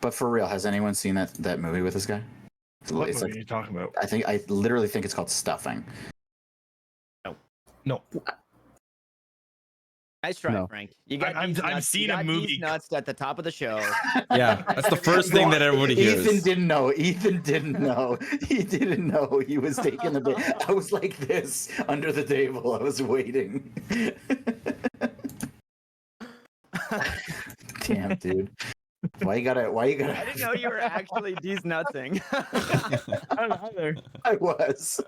But for real, has anyone seen that movie with this guy? What movie are you talking about? I literally think it's called Stuffing. No. Nice try, Frank. You got I've seen a movie. nuts at the top of the show. Yeah, that's the first thing that everybody hears. Ethan didn't know. He didn't know he was taking the bait. I was like this under the table. I was waiting. Damn, dude. Why you gotta? I didn't know you were actually nutsing. I don't know either. I was.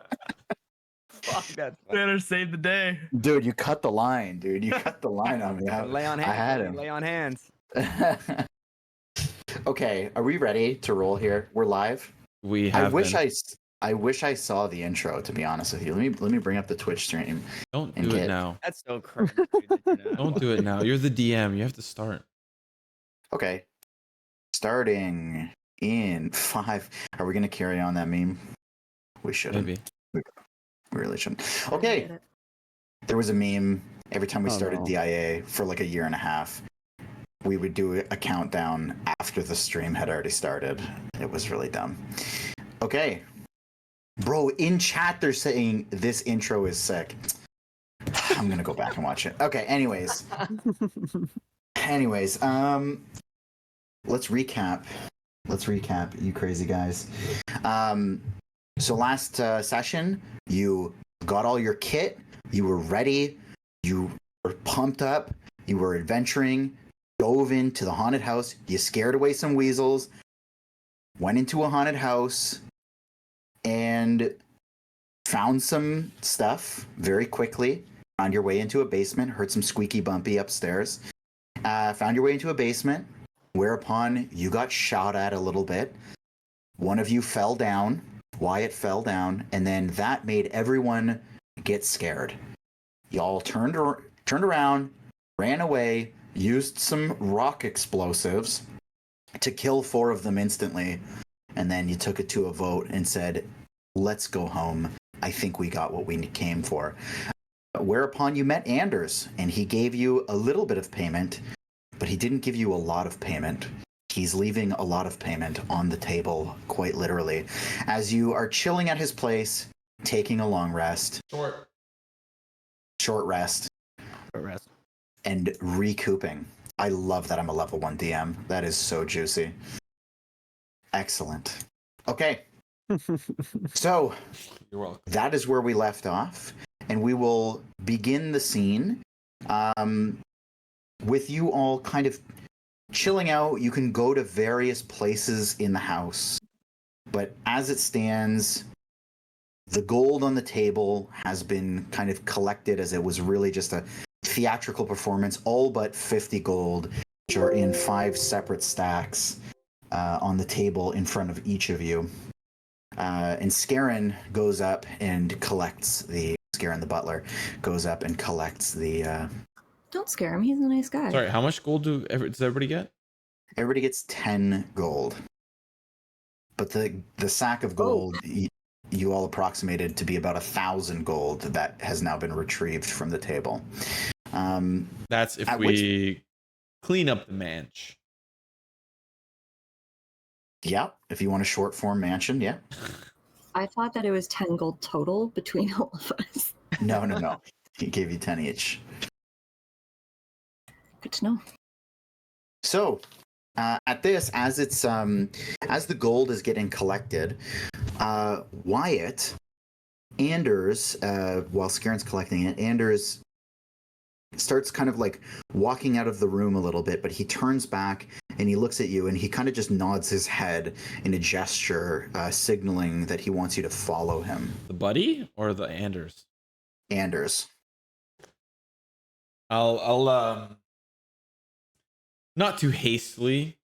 Fuck, that's Better save the day. Dude, you cut the line, dude. You cut the line on me. lay on hands. I had him. Lay on hands. Okay, are we ready to roll here? We're live. We have. I wish I saw the intro. To be honest with you, let me bring up the Twitch stream. Don't do it now. That's so crazy. Don't do it now. You're the DM. You have to start. Okay, starting in 5. Are we gonna carry on that meme? We shouldn't. Maybe. We really shouldn't. Okay. There was a meme every time we started DIA for like a year and a half. We would do a countdown after the stream had already started. It was really dumb. Okay. Bro, in chat they're saying this intro is sick. I'm gonna go back and watch it. Okay, anyways, let's recap, you crazy guys. So last session, you got all your kit, you were ready, you were pumped up, you were adventuring, dove into the haunted house, you scared away some weasels, went into a haunted house, and found some stuff very quickly, found your way into a basement, heard some squeaky bumpy upstairs, found your way into a basement, whereupon you got shot at a little bit. One of you fell down. Wyatt fell down, and then that made everyone get scared. Y'all turned around, ran away, used some rock explosives to kill 4 of them instantly, and then you took it to a vote and said, let's go home. I think we got what we came for. Whereupon you met Anders, and he gave you a little bit of payment, but he didn't give you a lot of payment. He's leaving a lot of payment on the table, quite literally, as you are chilling at his place, taking a long rest. Short rest. And recouping. I love that I'm a level 1 DM. That is so juicy. Excellent. Okay. So, You're welcome. that is where we left off, and we will begin the scene with you all kind of chilling out. You can go to various places in the house, but as it stands, the gold on the table has been kind of collected as it was really just a theatrical performance, all but 50 gold, which are in 5 separate stacks on the table in front of each of you. And Scarin goes up and collects Scarin the butler goes up and collects the... Don't scare him, he's a nice guy. Sorry, how much gold does everybody get? Everybody gets 10 gold. But the sack of gold, you all approximated to be about 1,000 gold that has now been retrieved from the table. That's if we clean up the manch. Yeah, if you want a short form mansion, yeah. I thought that it was 10 gold total between all of us. No. He gave you 10 each. Good to know. So, at this, as the gold is getting collected, Wyatt, Anders, while Scarin's collecting it, Anders starts kind of like walking out of the room a little bit, but he turns back and he looks at you and he kind of just nods his head in a gesture, signaling that he wants you to follow him. The buddy or the Anders? Anders. I'll not too hastily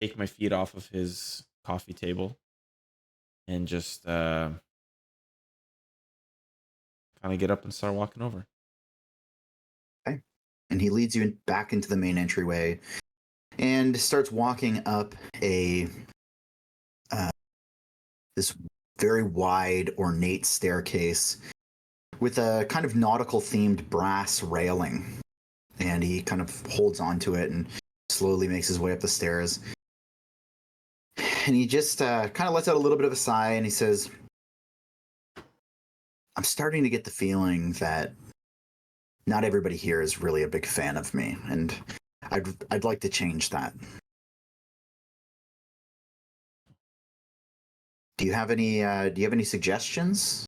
take my feet off of his coffee table and just kind of get up and start walking over. Okay. And he leads you back into the main entryway and starts walking up this very wide, ornate staircase with a kind of nautical themed brass railing. And he kind of holds onto it and slowly makes his way up the stairs. and he just kind of lets out a little bit of a sigh, and he says, I'm starting to get the feeling that not everybody here is really a big fan of me, and I'd like to change that. Do you have any suggestions?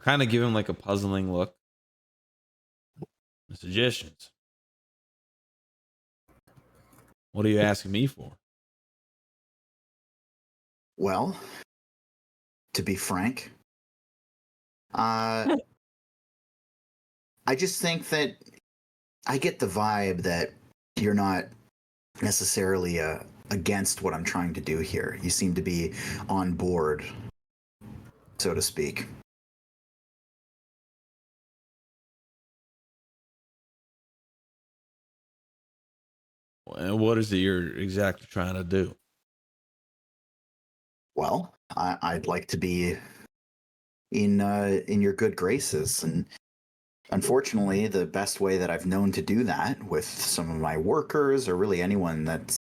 Kind of give him like a puzzling look. Suggestions. What are you asking me for? Well, to be frank, I just think that I get the vibe that you're not necessarily against what I'm trying to do here. You seem to be on board, so to speak. And what is it you're exactly trying to do? Well, I'd like to be in your good graces, and unfortunately, the best way that I've known to do that with some of my workers, or really anyone that's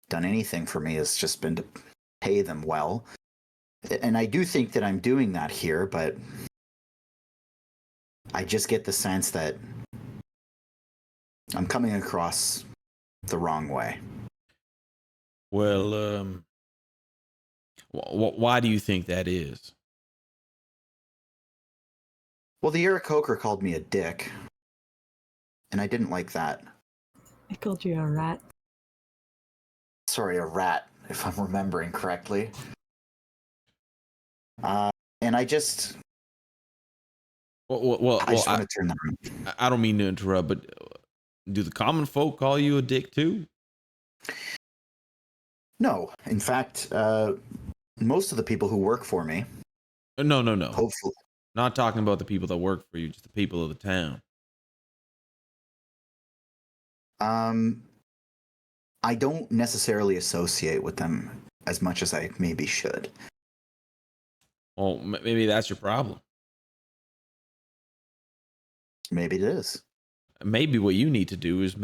done anything for me, has just been to pay them well. And I do think that I'm doing that here, but I just get the sense that I'm coming across the wrong way. Well, why do you think that is? Well, the Aarakocra called me a dick, and I didn't like that. I called you a rat. Sorry, a rat, if I'm remembering correctly. And I just... Well, I just want to turn that around. I don't mean to interrupt, but do the common folk call you a dick too? No, in fact, most of the people who work for me... No. Hopefully. Not talking about the people that work for you, just the people of the town. I don't necessarily associate with them as much as I maybe should. Well, maybe that's your problem. Maybe it is. Maybe what you need to do is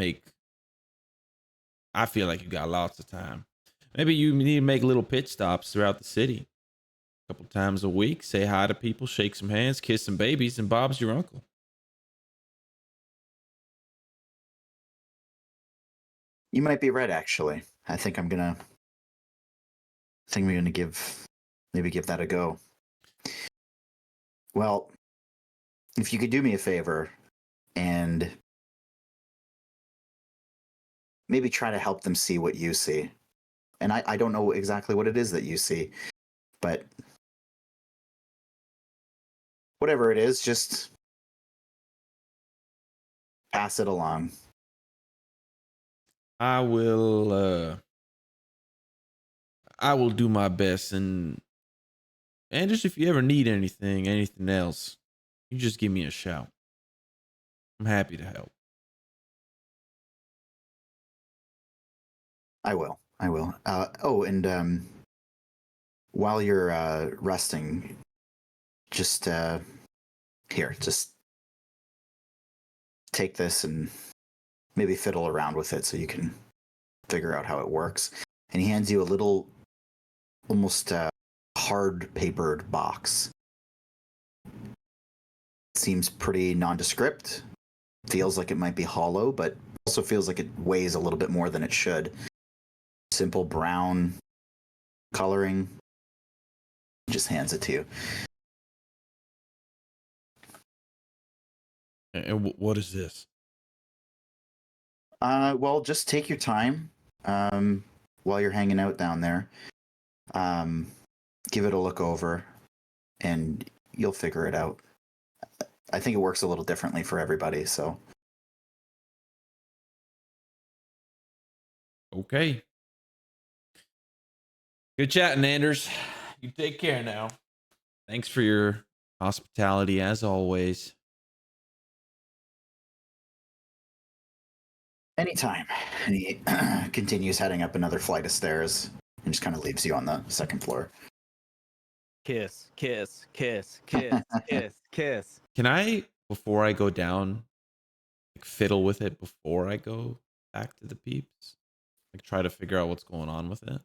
I feel like you got lots of time. Maybe you need to make little pit stops throughout the city. A couple times a week, say hi to people, shake some hands, kiss some babies, and Bob's your uncle. You might be right, actually. I think we're gonna give that a go. Well, if you could do me a favor and maybe try to help them see what you see. And I don't know exactly what it is that you see, but whatever it is, just pass it along. I will do my best, and just if you ever need anything else, you just give me a shout. I'm happy to help. I will. And while you're resting, just just take this and maybe fiddle around with it so you can figure out how it works. And he hands you a little, almost hard papered box. Seems pretty nondescript. Feels like it might be hollow, but also feels like it weighs a little bit more than it should. Simple brown coloring. Just hands it to you. And what is this? Well, just take your time while you're hanging out down there. Give it a look over, and you'll figure it out. I think it works a little differently for everybody, so. Okay. Good chatting, Anders. You take care now. Thanks for your hospitality, as always. Anytime. And he continues heading up another flight of stairs and just kind of leaves you on the second floor. Kiss, kiss, kiss, kiss, kiss, kiss. Can I, before I go down, fiddle with it before I go back to the peeps? Like try to figure out what's going on with it.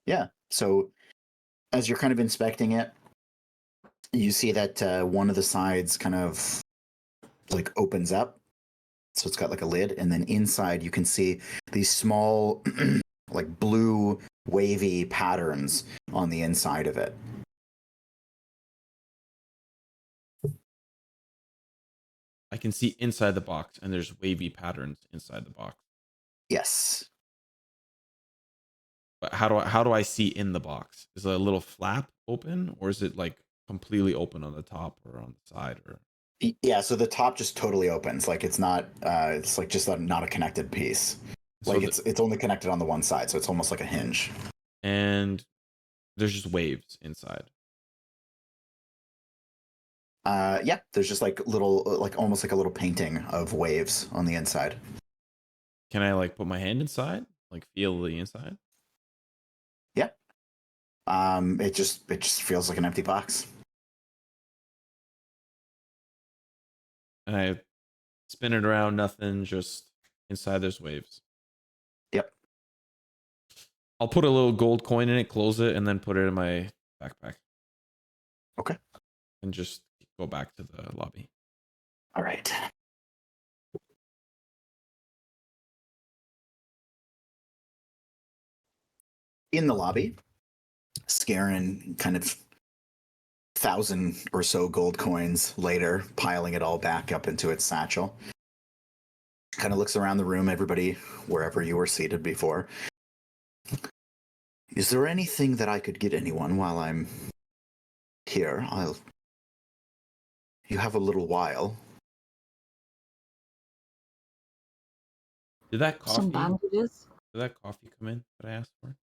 Yeah. So as you're kind of inspecting it, you see that one of the sides kind of like opens up. So it's got like a lid, and then inside you can see these small, like blue wavy patterns on the inside of it. I can see inside the box, and there's wavy patterns inside the box. Yes. But how do I see in the box? Is it a little flap open, or is it like completely open on the top or on the side? Or Yeah, so the top just totally opens. Like it's not it's like just not a connected piece. so Like it's only connected on the one side, so it's almost like a hinge. and there's just waves inside. Yeah, there's just like little like almost like a little painting of waves on the inside. Can I like put my hand inside, like feel the inside? Yeah. It just feels like an empty box. And I spin it around, nothing, just inside there's waves. Yep. I'll put a little gold coin in it, close it, and then put it in my backpack. Okay. And just go back to the lobby. All right. In the lobby, Scarin kind of 1,000 or so gold coins later, piling it all back up into its satchel. Kind of looks around the room, everybody, wherever you were seated before. Is there anything that I could get anyone while I'm here? You have a little while. Did that Some coffee? bandages. Did that coffee come in that I asked for?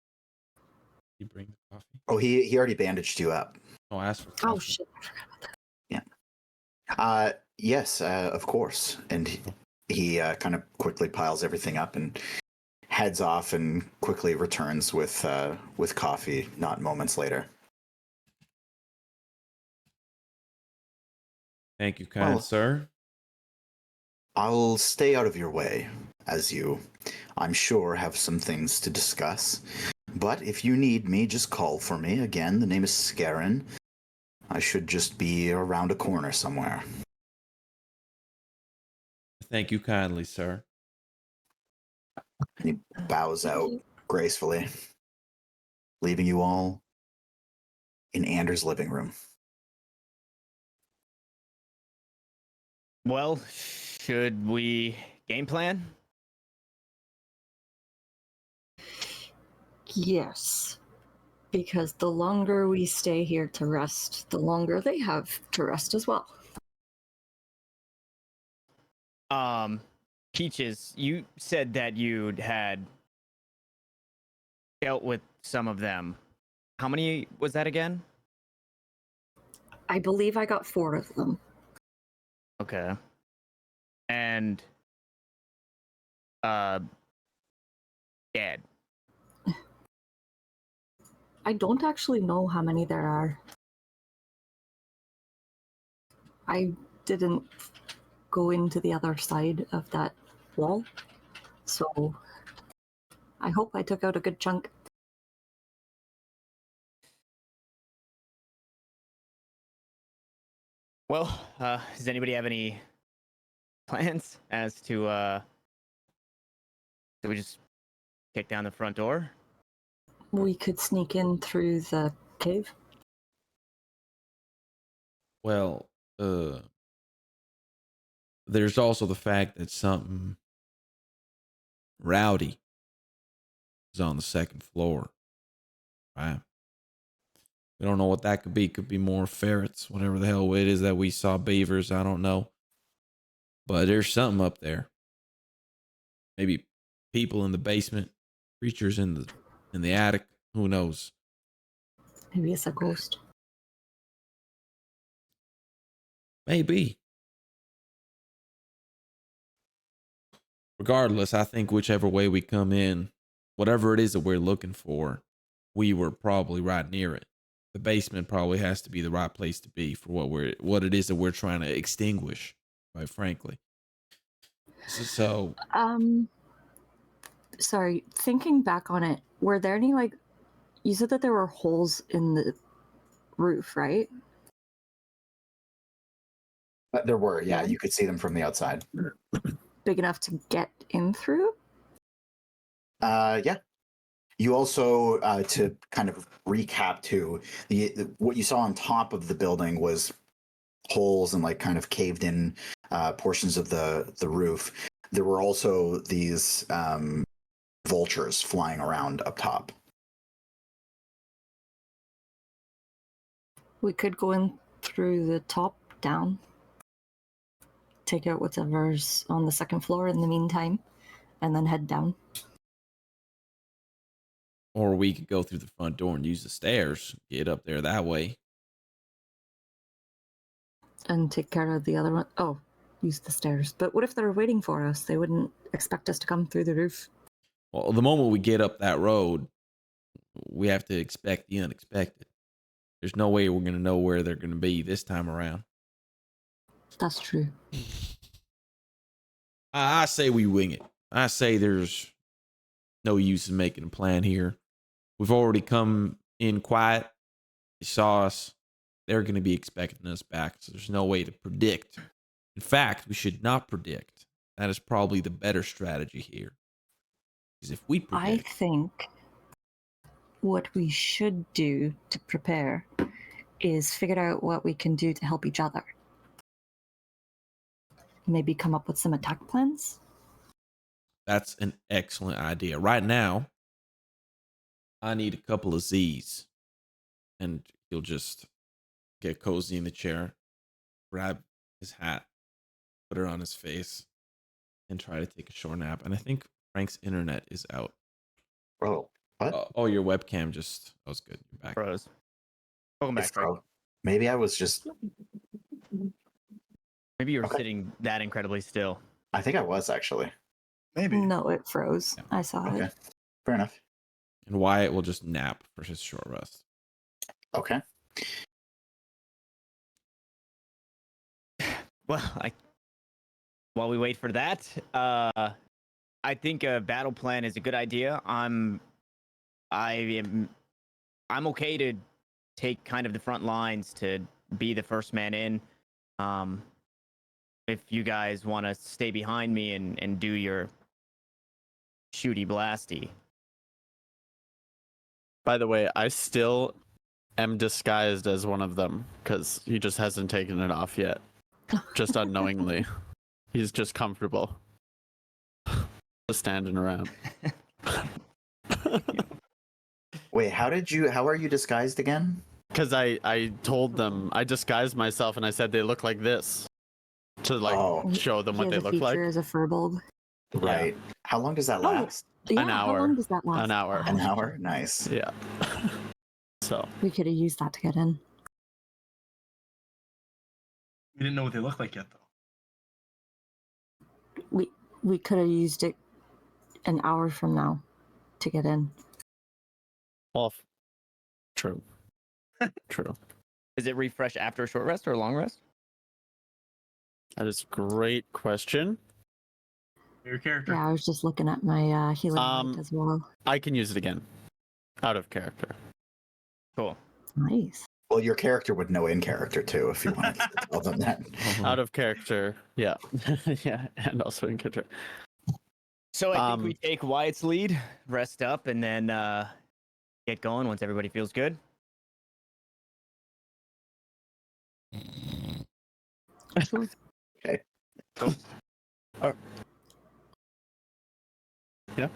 Did you bring the coffee? Oh, he already bandaged you up. Oh, I asked for coffee. Oh shit! I forgot about that. Yeah. Yes, of course. And he kind of quickly piles everything up and heads off and quickly returns with coffee not moments later. Thank you, kind Well, sir. I'll stay out of your way, as you, I'm sure, have some things to discuss. But if you need me, just call for me. Again, the name is Scarin. I should just be around a corner somewhere. Thank you kindly, sir. And he bows Thank out you. gracefully, leaving you all in Anders' living room. Well, should we game plan? Yes, because the longer we stay here to rest, the longer they have to rest as well. Peaches, you said that you'd had dealt with some of them. How many was that again? I believe I got 4 of them. Okay. And dead. I don't actually know how many there are. I didn't go into the other side of that wall, so I hope I took out a good chunk. Well, does anybody have any plans as to do we just kick down the front door? We could sneak in through the cave. Well, there's also the fact that something rowdy is on the second floor. Right? We don't know what that could be. Could be more ferrets, whatever the hell it is that we saw, beavers, I don't know. But there's something up there. Maybe people in the basement, creatures in the attic, who knows? Maybe it's a ghost. Maybe. Regardless, I think whichever way we come in, whatever it is that we're looking for, we were probably right near it. The basement probably has to be the right place to be for what it is that we're trying to extinguish, quite frankly. So Sorry, thinking back on it, were there any like? You said that there were holes in the roof, right? There were, yeah. Yeah. You could see them from the outside. Big enough to get in through? Yeah. You also, to kind of recap too, what you saw on top of the building was holes and like kind of caved in portions of the roof. There were also these vultures flying around up top. We could go in through the top down. Take out whatever's on the second floor in the meantime, and then head down. Or we could go through the front door and use the stairs, get up there that way. And take care of the other one. Oh, use the stairs. But what if they're waiting for us? They wouldn't expect us to come through the roof. Well, the moment we get up that road, we have to expect the unexpected. There's no way we're going to know where they're going to be this time around. That's true. I say we wing it. I say there's no use in making a plan here. We've already come in quiet. They saw us. They're going to be expecting us back. So there's no way to predict. In fact, we should not predict. That is probably the better strategy here. Because if we predict, I think what we should do to prepare is figure out what we can do to help each other. Maybe come up with some attack plans. that's an excellent idea. Right now, I need a couple of Z's. And he'll just get cozy in the chair, grab his hat, put it on his face, and try to take a short nap. And I think Frank's internet is out. Oh, what? Oh, your webcam just... That was good. You're back. Froze. Welcome back, It's Frank. pro- Maybe I was just. Maybe you were Okay. sitting that incredibly still. I think I was actually. Maybe. No, it froze. Yeah. I saw Okay, it. fair enough. And Wyatt will just nap for his short rest. Okay. Well, while we wait for that, I think a battle plan is a good idea. I'm okay to take kind of the front lines to be the first man in. If you guys want to stay behind me and do your shooty blasty. By the way, I still am disguised as one of them because he just hasn't taken it off yet. Just unknowingly. He's just comfortable. Just standing around. Wait, how are you disguised again? Because I told them, I disguised myself and I said they look like this. To like Oh, show them He what has they a look feature like. as a furbolg. right. How long does that Oh. last? Yeah, An how hour. long does that last? An hour. An hour? Nice. Yeah. So We could have used that to get in. We didn't know what they looked like yet, though. We could have used it an hour from now to get in. well, true. True. Is it refresh after a short rest or a long rest? That is a great question. Your character. Yeah, I was just looking at my healing light as well. I can use it again. Out of character. Cool. Nice. Well, your character would know in character too if you wanted to tell them that. Out of character. Yeah. Yeah. And also in character. So I think we take Wyatt's lead, rest up, and then get going once everybody feels good. Sure. Okay. Cool.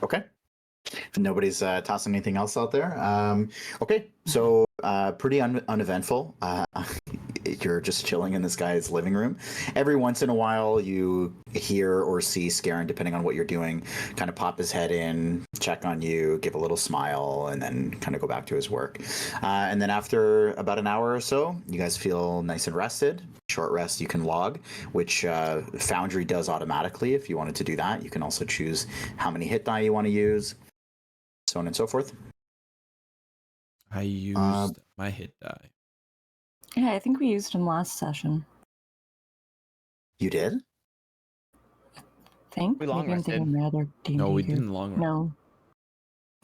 Okay. If nobody's tossing anything else out there. Okay, so pretty uneventful. You're just chilling in this guy's living room. Every once in a while, you hear or see Scarin, depending on what you're doing, kind of pop his head in, check on you, give a little smile, and then kind of go back to his work. And then after about an hour or so, you guys feel nice and rested. Short rest you can log, which Foundry does automatically if you wanted to do that. You can also choose how many hit die you want to use, so on and so forth. I used my hit die. Yeah, I think we used him last session. You did? think. We long Maybe I'm rested. thinking rather D&D No, we here. didn't long rest. No,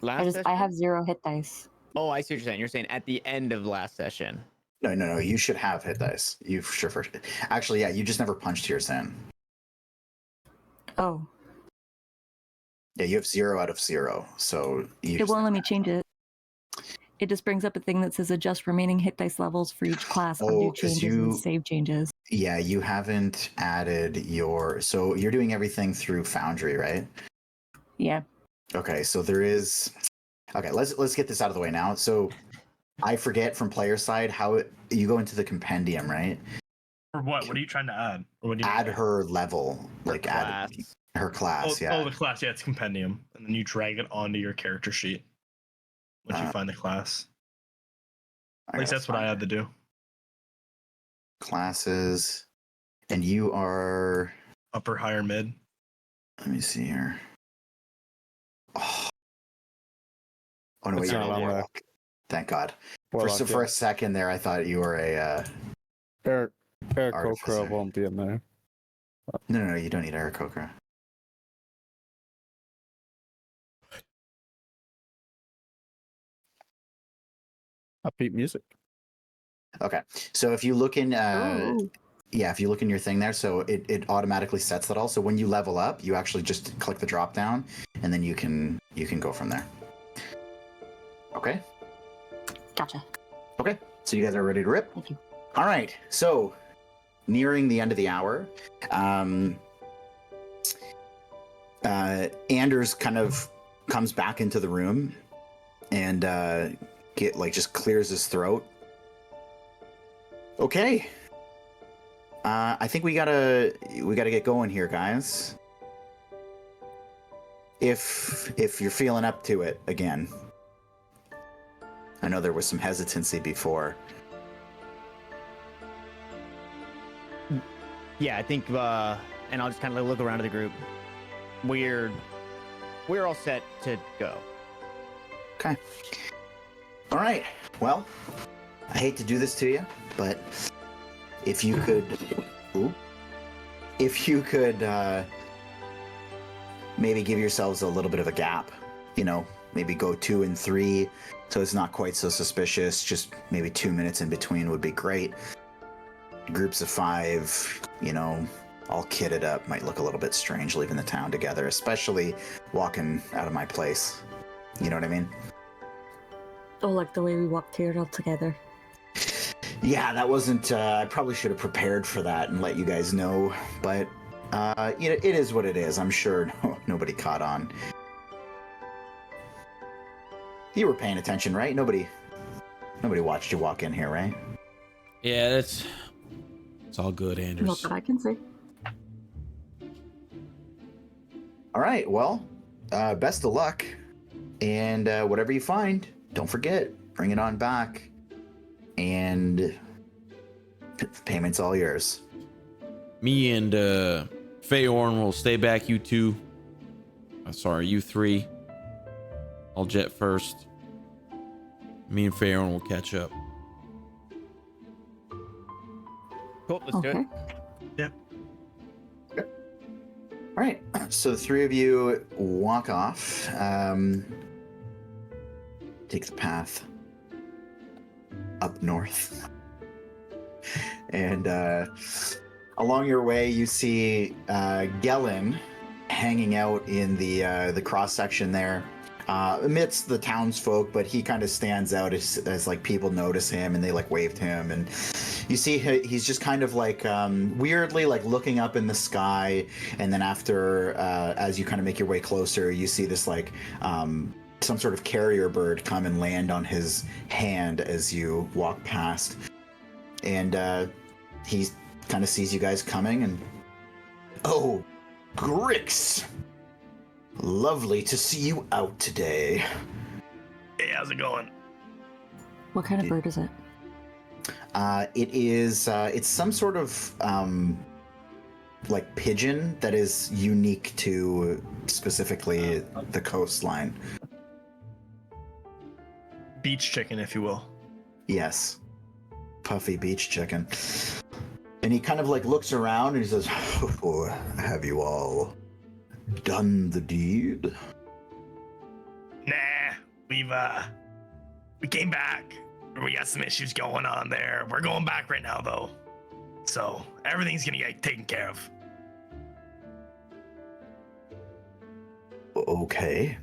Last I have 0 hit dice. Oh, I see what you're saying. You're saying at the end of last session. No. You should have hit dice. You sure first. Actually, yeah. You just never punched yours in. Oh, Yeah, you have 0 out of 0. So you it just won't let me change it. It just brings up a thing that says adjust remaining hit dice levels for each class, Oh, undo 'cause changes, you- and save changes. Yeah, you haven't added your. So you're doing everything through Foundry, right? Yeah. Okay, so there is. Okay, let's get this out of the way now. So I forget from player side how you go into the compendium, right? Or what? What are you trying to add? Or what do you Add her level, like add Class. her class. Yeah. Oh, the class. Yeah, it's compendium, and then you drag it onto your character sheet once you find the class. At least that's what I had to do. Classes, and you are. Upper, higher, mid. Let me see here. Oh, no, wait, It's you're not a on there. warlock. Thank God. Warlock, For a second there, I thought you were a. Eric Artificer. Kokra won't be in there. No, you don't need Aarakocra. Upbeat music. Okay, so if you look in, Oh. yeah, if you look in your thing there, so it automatically sets that all. So when you level up, you actually just click the drop down, and then you can go from there. Okay. Gotcha. Okay, so you guys are ready to rip? Thank you. All right, so nearing the end of the hour, Anders kind of comes back into the room and just clears his throat. Okay, I think we gotta get going here, guys. If you're feeling up to it again. I know there was some hesitancy before. Yeah, I think, and I'll just kind of look around to the group. We're all set to go. Okay. All right. Well, I hate to do this to you, but if you could, maybe give yourselves a little bit of a gap. Maybe go 2 and 3, so it's not quite so suspicious. Just maybe 2 minutes in between would be great. Groups of 5, all kitted up, might look a little bit strange leaving the town together, especially walking out of my place. You know what I mean? Oh, like the way we walked here all together. Yeah, that wasn't. I probably should have prepared for that and let you guys know, but it is what it is. I'm sure nobody caught on. You were paying attention, right? Nobody watched you walk in here, right? Yeah, it's all good, Not Anders. that I can say. All right. Well, best of luck, and whatever you find, don't forget, bring it on back, and payment's all yours. Me and Feyorn will stay back. You two. You 3. I'll jet first. Me and Feyorn will catch up. Cool, let's do it. Yep. All right. So the 3 of you walk off. Take the path up north, and along your way, you see Gellin hanging out in the cross section there. Amidst the townsfolk, but he kind of stands out as like people notice him and they like waved him, and you see he's just kind of like weirdly like looking up in the sky, and then after as you kind of make your way closer, you see this like some sort of carrier bird come and land on his hand as you walk past, and he kind of sees you guys coming, and oh, Grix. Lovely to see you out today. Hey, how's it going? What kind of bird is it? It is. It's some sort of like pigeon that is unique to specifically the coastline. Beach chicken, if you will. Yes, puffy beach chicken. And he kind of like looks around and he says, oh, "Have you all done the deed? Nah, we came back. We got some issues going on there. We're going back right now though. So everything's gonna get taken care of. Okay.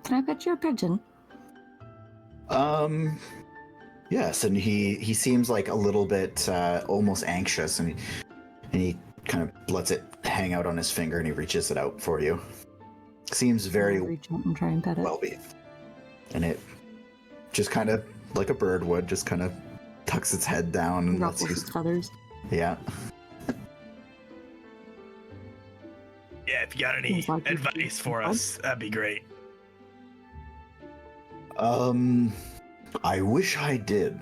Can I pet your pigeon? Yes, and he seems like a little bit almost anxious, and he kind of lets it hang out on his finger, and he reaches it out for you. Seems very I'll reach out and try and pet it. well behaved, and it just kind of like a bird would, just kind of tucks its head down and lets Ruffles you. its feathers. Yeah. Yeah, if you got any Seems like you've advice for us, that'd be great. I wish I did.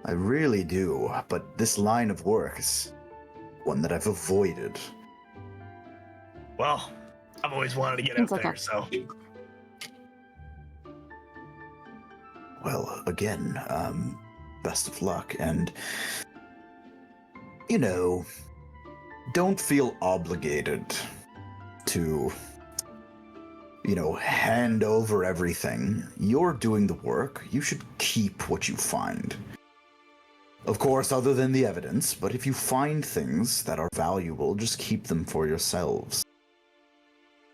I really do, but this line of work is one that I've avoided. Well, I've always wanted to get Seems out like there, a- so Well, again, best of luck, and don't feel obligated to, hand over everything. You're doing the work. You should keep what you find. Of course, other than the evidence, but if you find things that are valuable, just keep them for yourselves.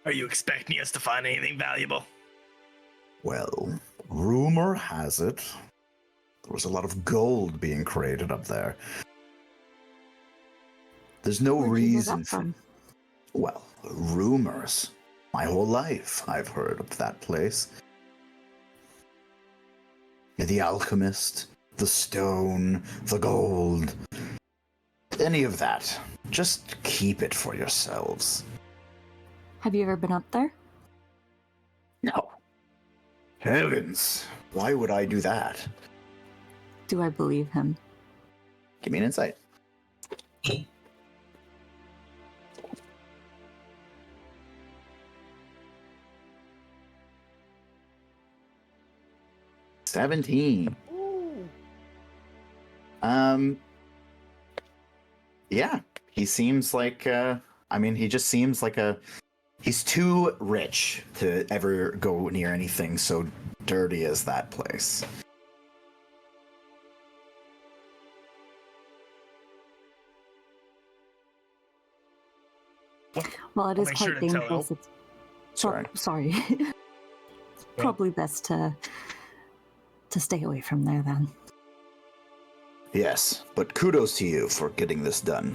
are you expecting us to find anything valuable? Well, rumor has it there was a lot of gold being created up there. There's no Where'd you hear reason that from? Well, rumors. My whole life I've heard of that place. The alchemist, the stone, the gold. Any of that. Just keep it for yourselves. Have you ever been up there? No. Heavens. Why would I do that? Do I believe him? Give me an insight. 17. Yeah, he seems like, he just seems like he's too rich to ever go near anything so dirty as that place. Well, it I'll is make quite sure to tell dangerous. It's Sorry. sorry. Probably best to stay away from there then. Yes, but kudos to you for getting this done.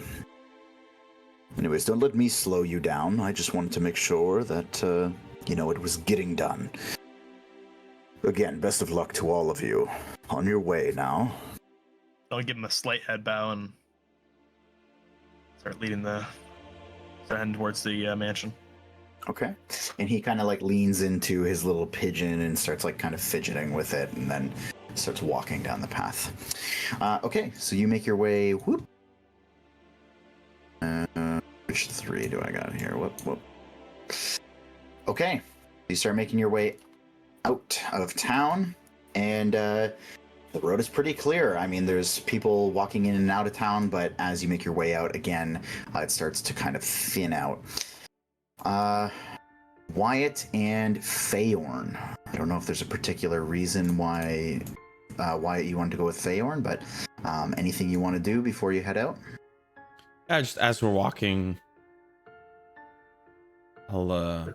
Anyways, don't let me slow you down. I just wanted to make sure that, it was getting done. Again, best of luck to all of you. On your way now. I'll give him a slight head bow and start leading the heading towards the mansion. Okay. And he kind of leans into his little pigeon and starts kind of fidgeting with it, and then starts walking down the path. Okay, so you make your way. Whoop. Which 3 do I got here? Whoop. Okay, you start making your way out of town, and the road is pretty clear. There's people walking in and out of town, but as you make your way out again, it starts to kind of thin out. Wyatt and Feyorn. I don't know if there's a particular reason why Wyatt you wanted to go with Feyorn, but anything you want to do before you head out? Yeah, just as we're walking, I'll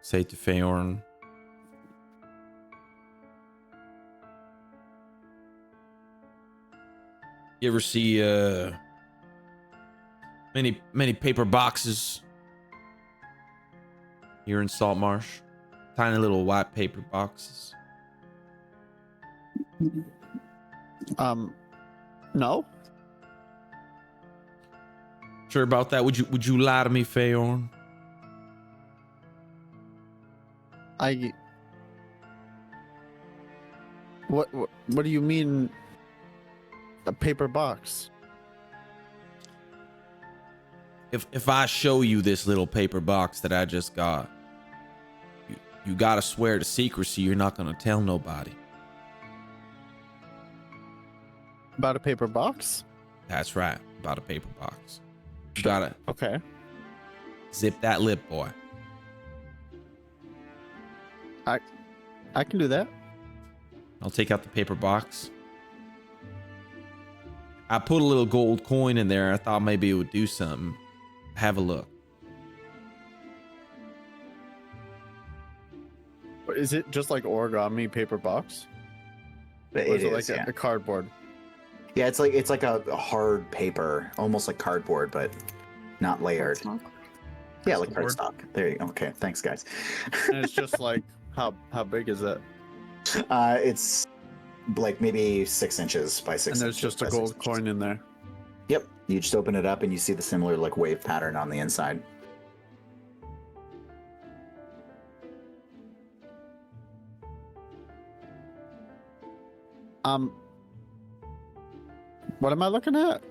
say to Feyorn, you ever see many paper boxes here in Saltmarsh? Tiny little white paper boxes. No. Sure about that? Would you lie to me, Feyorn? What do you mean? A paper box? If I show you this little paper box that I just got, you gotta swear to secrecy. You're not gonna tell nobody. About a paper box? That's right, about a paper box. You gotta Okay. zip that lip, boy. I can do that. I'll take out the paper box. I put a little gold coin in there. I thought maybe it would do something. Have a look. Is it just like origami paper box? Or It is it is, like yeah. a cardboard? Yeah, it's like a hard paper, almost like cardboard, but not layered. Cardstock? Yeah, like Cardboard. cardstock. There you go. Okay, thanks, guys. And it's just like how big is it? It's like maybe 6 inches by 6 And there's inches just a by 6 gold inches. coin in there. Yep. You just open it up and you see the similar like wave pattern on the inside. What am I looking at?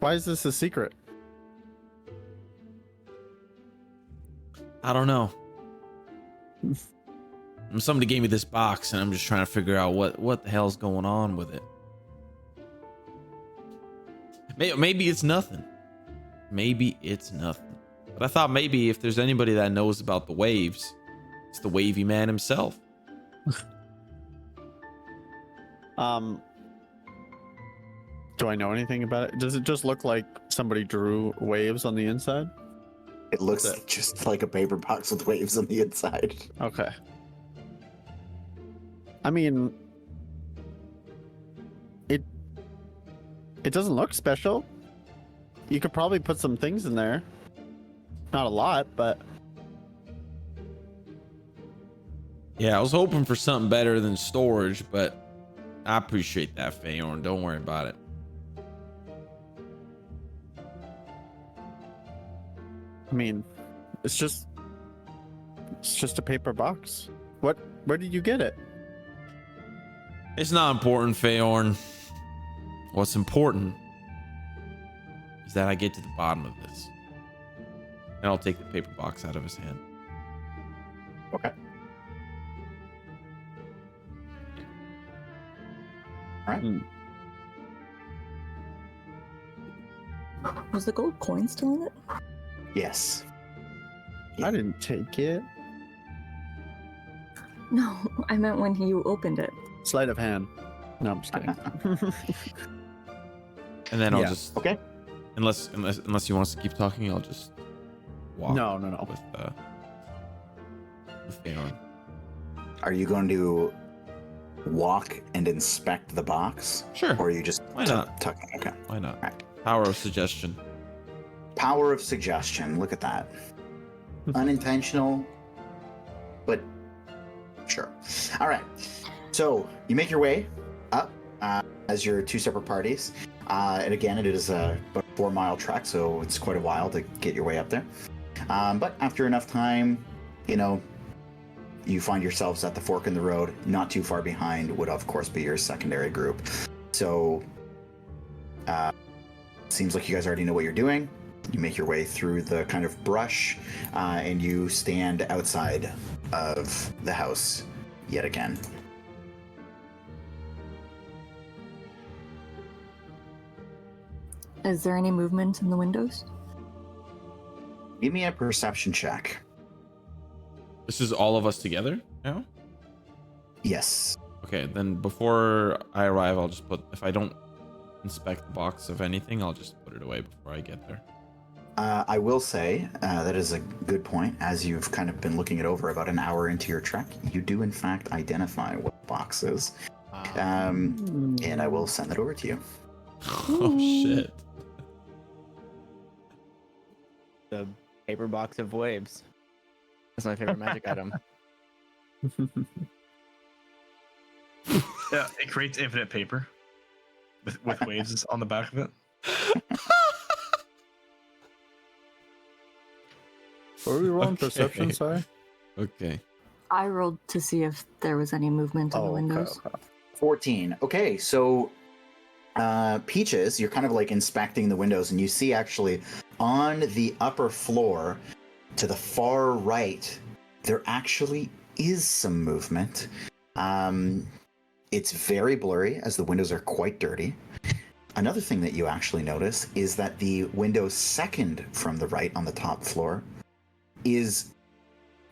Why is this a secret? I don't know. Somebody gave me this box, and I'm just trying to figure out what the hell's going on with it. Maybe it's nothing. Maybe it's nothing. But I thought maybe if there's anybody that knows about the waves, it's the wavy man himself. Do I know anything about it? Does it just look like somebody drew waves on the inside? It looks That's it. just like a paper box with waves on the inside. Okay. I mean, it doesn't look special. You could probably put some things in there. Not a lot, but Yeah, I was hoping for something better than storage, but I appreciate that, Feyorn. Don't worry about it. I mean, it's just a paper box. Where did you get it? It's not important, Feyorn. What's important is that I get to the bottom of this. And I'll take the paper box out of his hand. Okay. All right. Was the gold coin still in it? Yes. I didn't take it. No, I meant when you opened it. Sleight of hand. No, I'm just kidding. And then I'll Yeah. just Okay. unless you want us to keep talking, I'll just walk No. with Feyorn. Are you going to walk and inspect the box? Sure. Or are you just Why not? tucking? Okay. Why not? Right. Power of suggestion. Power of suggestion. Look at that. Unintentional, but sure. All right. So you make your way up as your two separate parties. And again, it is about a 4-mile trek, so it's quite a while to get your way up there. But after enough time, you find yourselves at the fork in the road. Not too far behind would, of course, be your secondary group. So seems like you guys already know what you're doing. You make your way through the kind of brush, and you stand outside of the house yet again. Is there any movement in the windows? Give me a perception check. This is all of us together now? Yes. Okay, then before I arrive, I'll just put, if I don't inspect the box of anything, I'll just put it away before I get there. I will say that is a good point. As you've kind of been looking it over about an hour into your trek, you do in fact identify what the box is. And I will send that over to you. Oh shit. The paper box of waves. That's my favorite magic item. Yeah, it creates infinite paper with waves on the back of it. What were we rolling? Okay. Perception, sorry? Okay. I rolled to see if there was any movement in the windows. Okay. 14. Okay, so Peaches, you're kind of like inspecting the windows, and you see actually on the upper floor to the far right, there actually is some movement. It's very blurry as the windows are quite dirty, another thing that you actually notice is that the window second from the right on the top floor is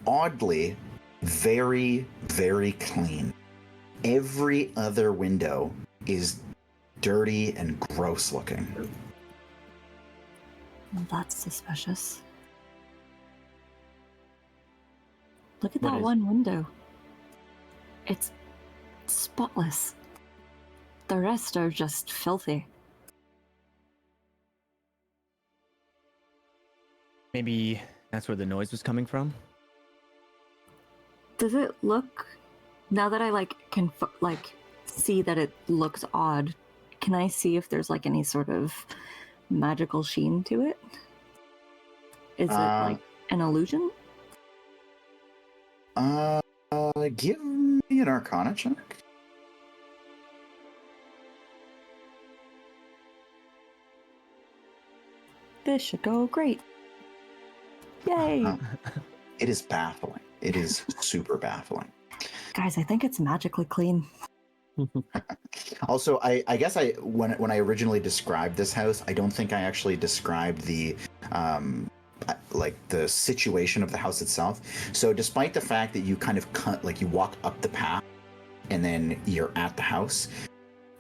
oddly very, very clean. Every other window is dirty and gross looking. Well, that's suspicious. Look at What that is- one window. It's spotless. The rest are just filthy. Maybe that's where the noise was coming from. Does it look, now that I can see that it looks odd, can I see if there's any sort of magical sheen to it? Is it an illusion? Give me an Arcana check. This should go great. Yay! It is baffling. It is super baffling. Guys, I think it's magically clean. Also, I guess when I originally described this house, I don't think I actually described the the situation of the house itself. So despite the fact that you kind of you walk up the path and then you're at the house,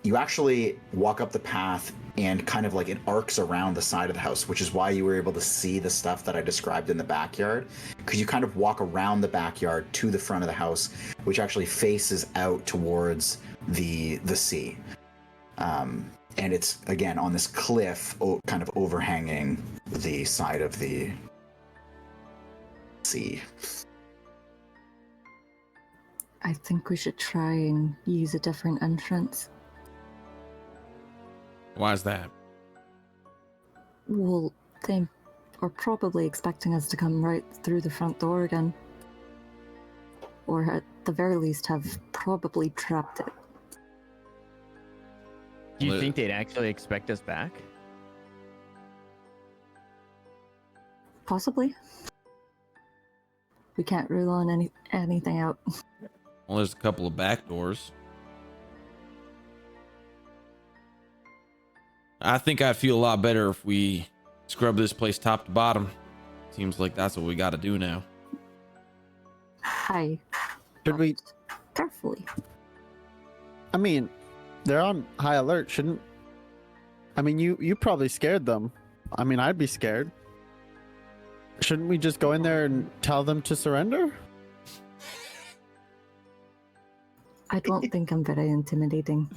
you actually walk up the path and kind of it arcs around the side of the house, which is why you were able to see the stuff that I described in the backyard, because you kind of walk around the backyard to the front of the house, which actually faces out towards the sea. And it's, again, on this cliff kind of overhanging the side of the sea. I think we should try and use a different entrance. Why is that? Well, they are probably expecting us to come right through the front door again. Or at the very least have probably trapped it. Do you Well, think they'd actually expect us back? Possibly. We can't rule on anything out. Well, there's a couple of back doors. I think I'd feel a lot better if we scrub this place top to bottom. Seems like that's what we got to do now. Hi. Should we? Carefully. I mean, they're on high alert. Shouldn't? I mean, you probably scared them. I mean, I'd be scared. Shouldn't we just go in there and tell them to surrender? I don't think I'm very intimidating.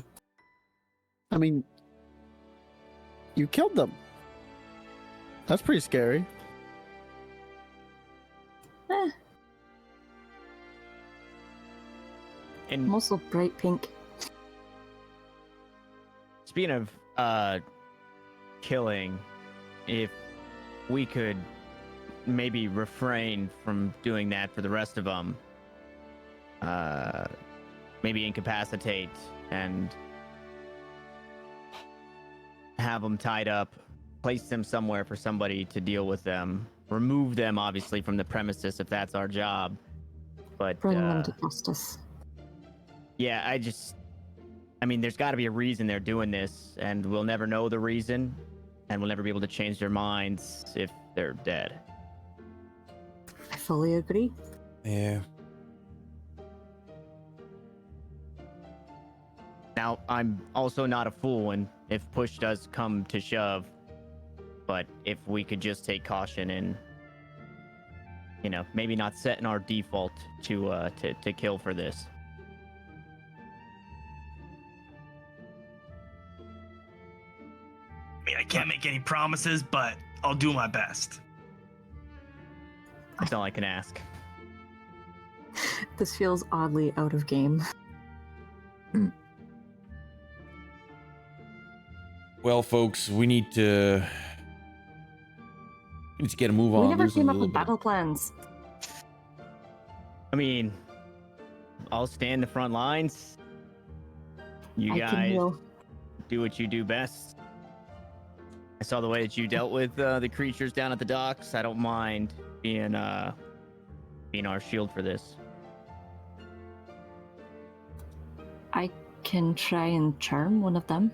I mean, you killed them. That's pretty scary. And I'm also bright pink. speaking of killing, if we could maybe refrain from doing that for the rest of them, maybe incapacitate and have them tied up, place them somewhere for somebody to deal with them, remove them obviously from the premises if that's our job, but Bring them to justice. yeah, I mean, there's got to be a reason they're doing this, and we'll never know the reason, and we'll never be able to change their minds if they're dead. I fully agree. Yeah. Now, I'm also not a fool, and if push does come to shove, but if we could just take caution and, maybe not set in our default to kill for this. I mean, I can't make any promises, but I'll do my best. That's all I can ask. This feels oddly out of game. Well, folks, we need to get a move on. We never There's a came up little with bit- battle plans. I mean, I'll stand the front lines. You I can guys heal. do what you do best. I saw the way that you dealt with the creatures down at the docks. I don't mind being our shield for this. I can try and charm one of them.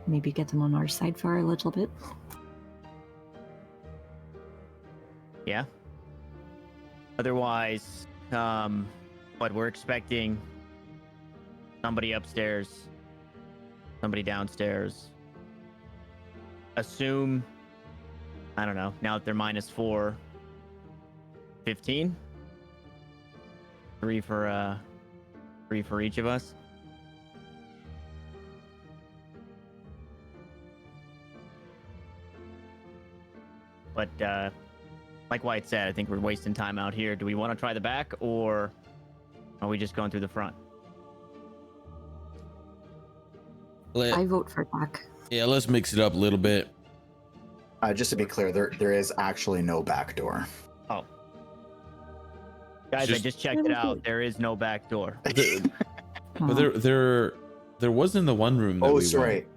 maybe get them on our side for a little bit. Yeah. Otherwise, what we're expecting, somebody upstairs, somebody downstairs. Assume, I don't know, now that they're -4, 15? 3 for each of us. But like Wyatt said, I think we're wasting time out here. Do we want to try the back, or are we just going through the front? I vote for back. Yeah, let's mix it up a little bit. Just to be clear, there is actually no back door. Oh. Guys, I just checked it out. There is no back door. But there was in the one room that Oh, we sorry. went.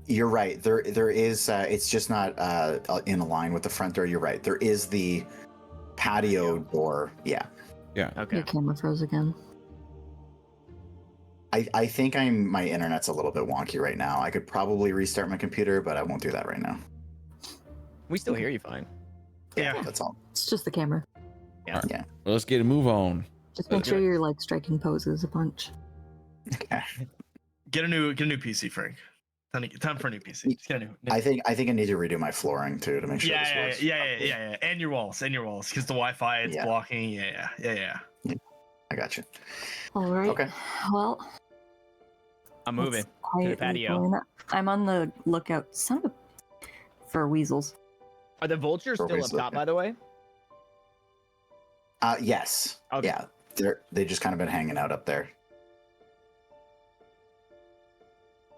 You're right. There is. It's just not in line with the front door. You're right. There is the patio door. Yeah. Yeah. Okay. Your camera froze again. I think my internet's a little bit wonky right now. I could probably restart my computer, but I won't do that right now. We still hear you fine. Yeah. That's all. It's just the camera. Yeah. Yeah. Well, let's get a move on. Just make sure you're like striking poses a bunch. Okay. Get a new PC, Phrank. Time for a new PC. Just get a new. I think I need to redo my flooring too to make sure this Yeah, works. yeah. And your walls, because the Wi-Fi it's Yeah. blocking. Yeah. I got you. All right. Okay. Well, I'm moving. let's quietly patio. go in. I'm on the lookout for weasels. Are the vultures still up Always top, by the way? Yes. Okay. Yeah. They just kind of been hanging out up there.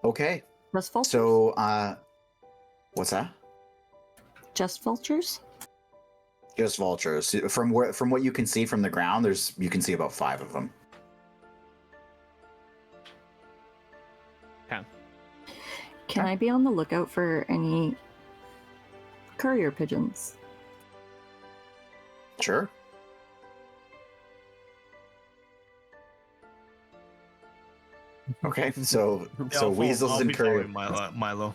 Okay. Just vultures? So, what's that? Just vultures? Just vultures. From what you can see from the ground, you can see about 5 of them. Can I be on the lookout for any courier pigeons? Sure. Okay. So weasels and courier. Milo.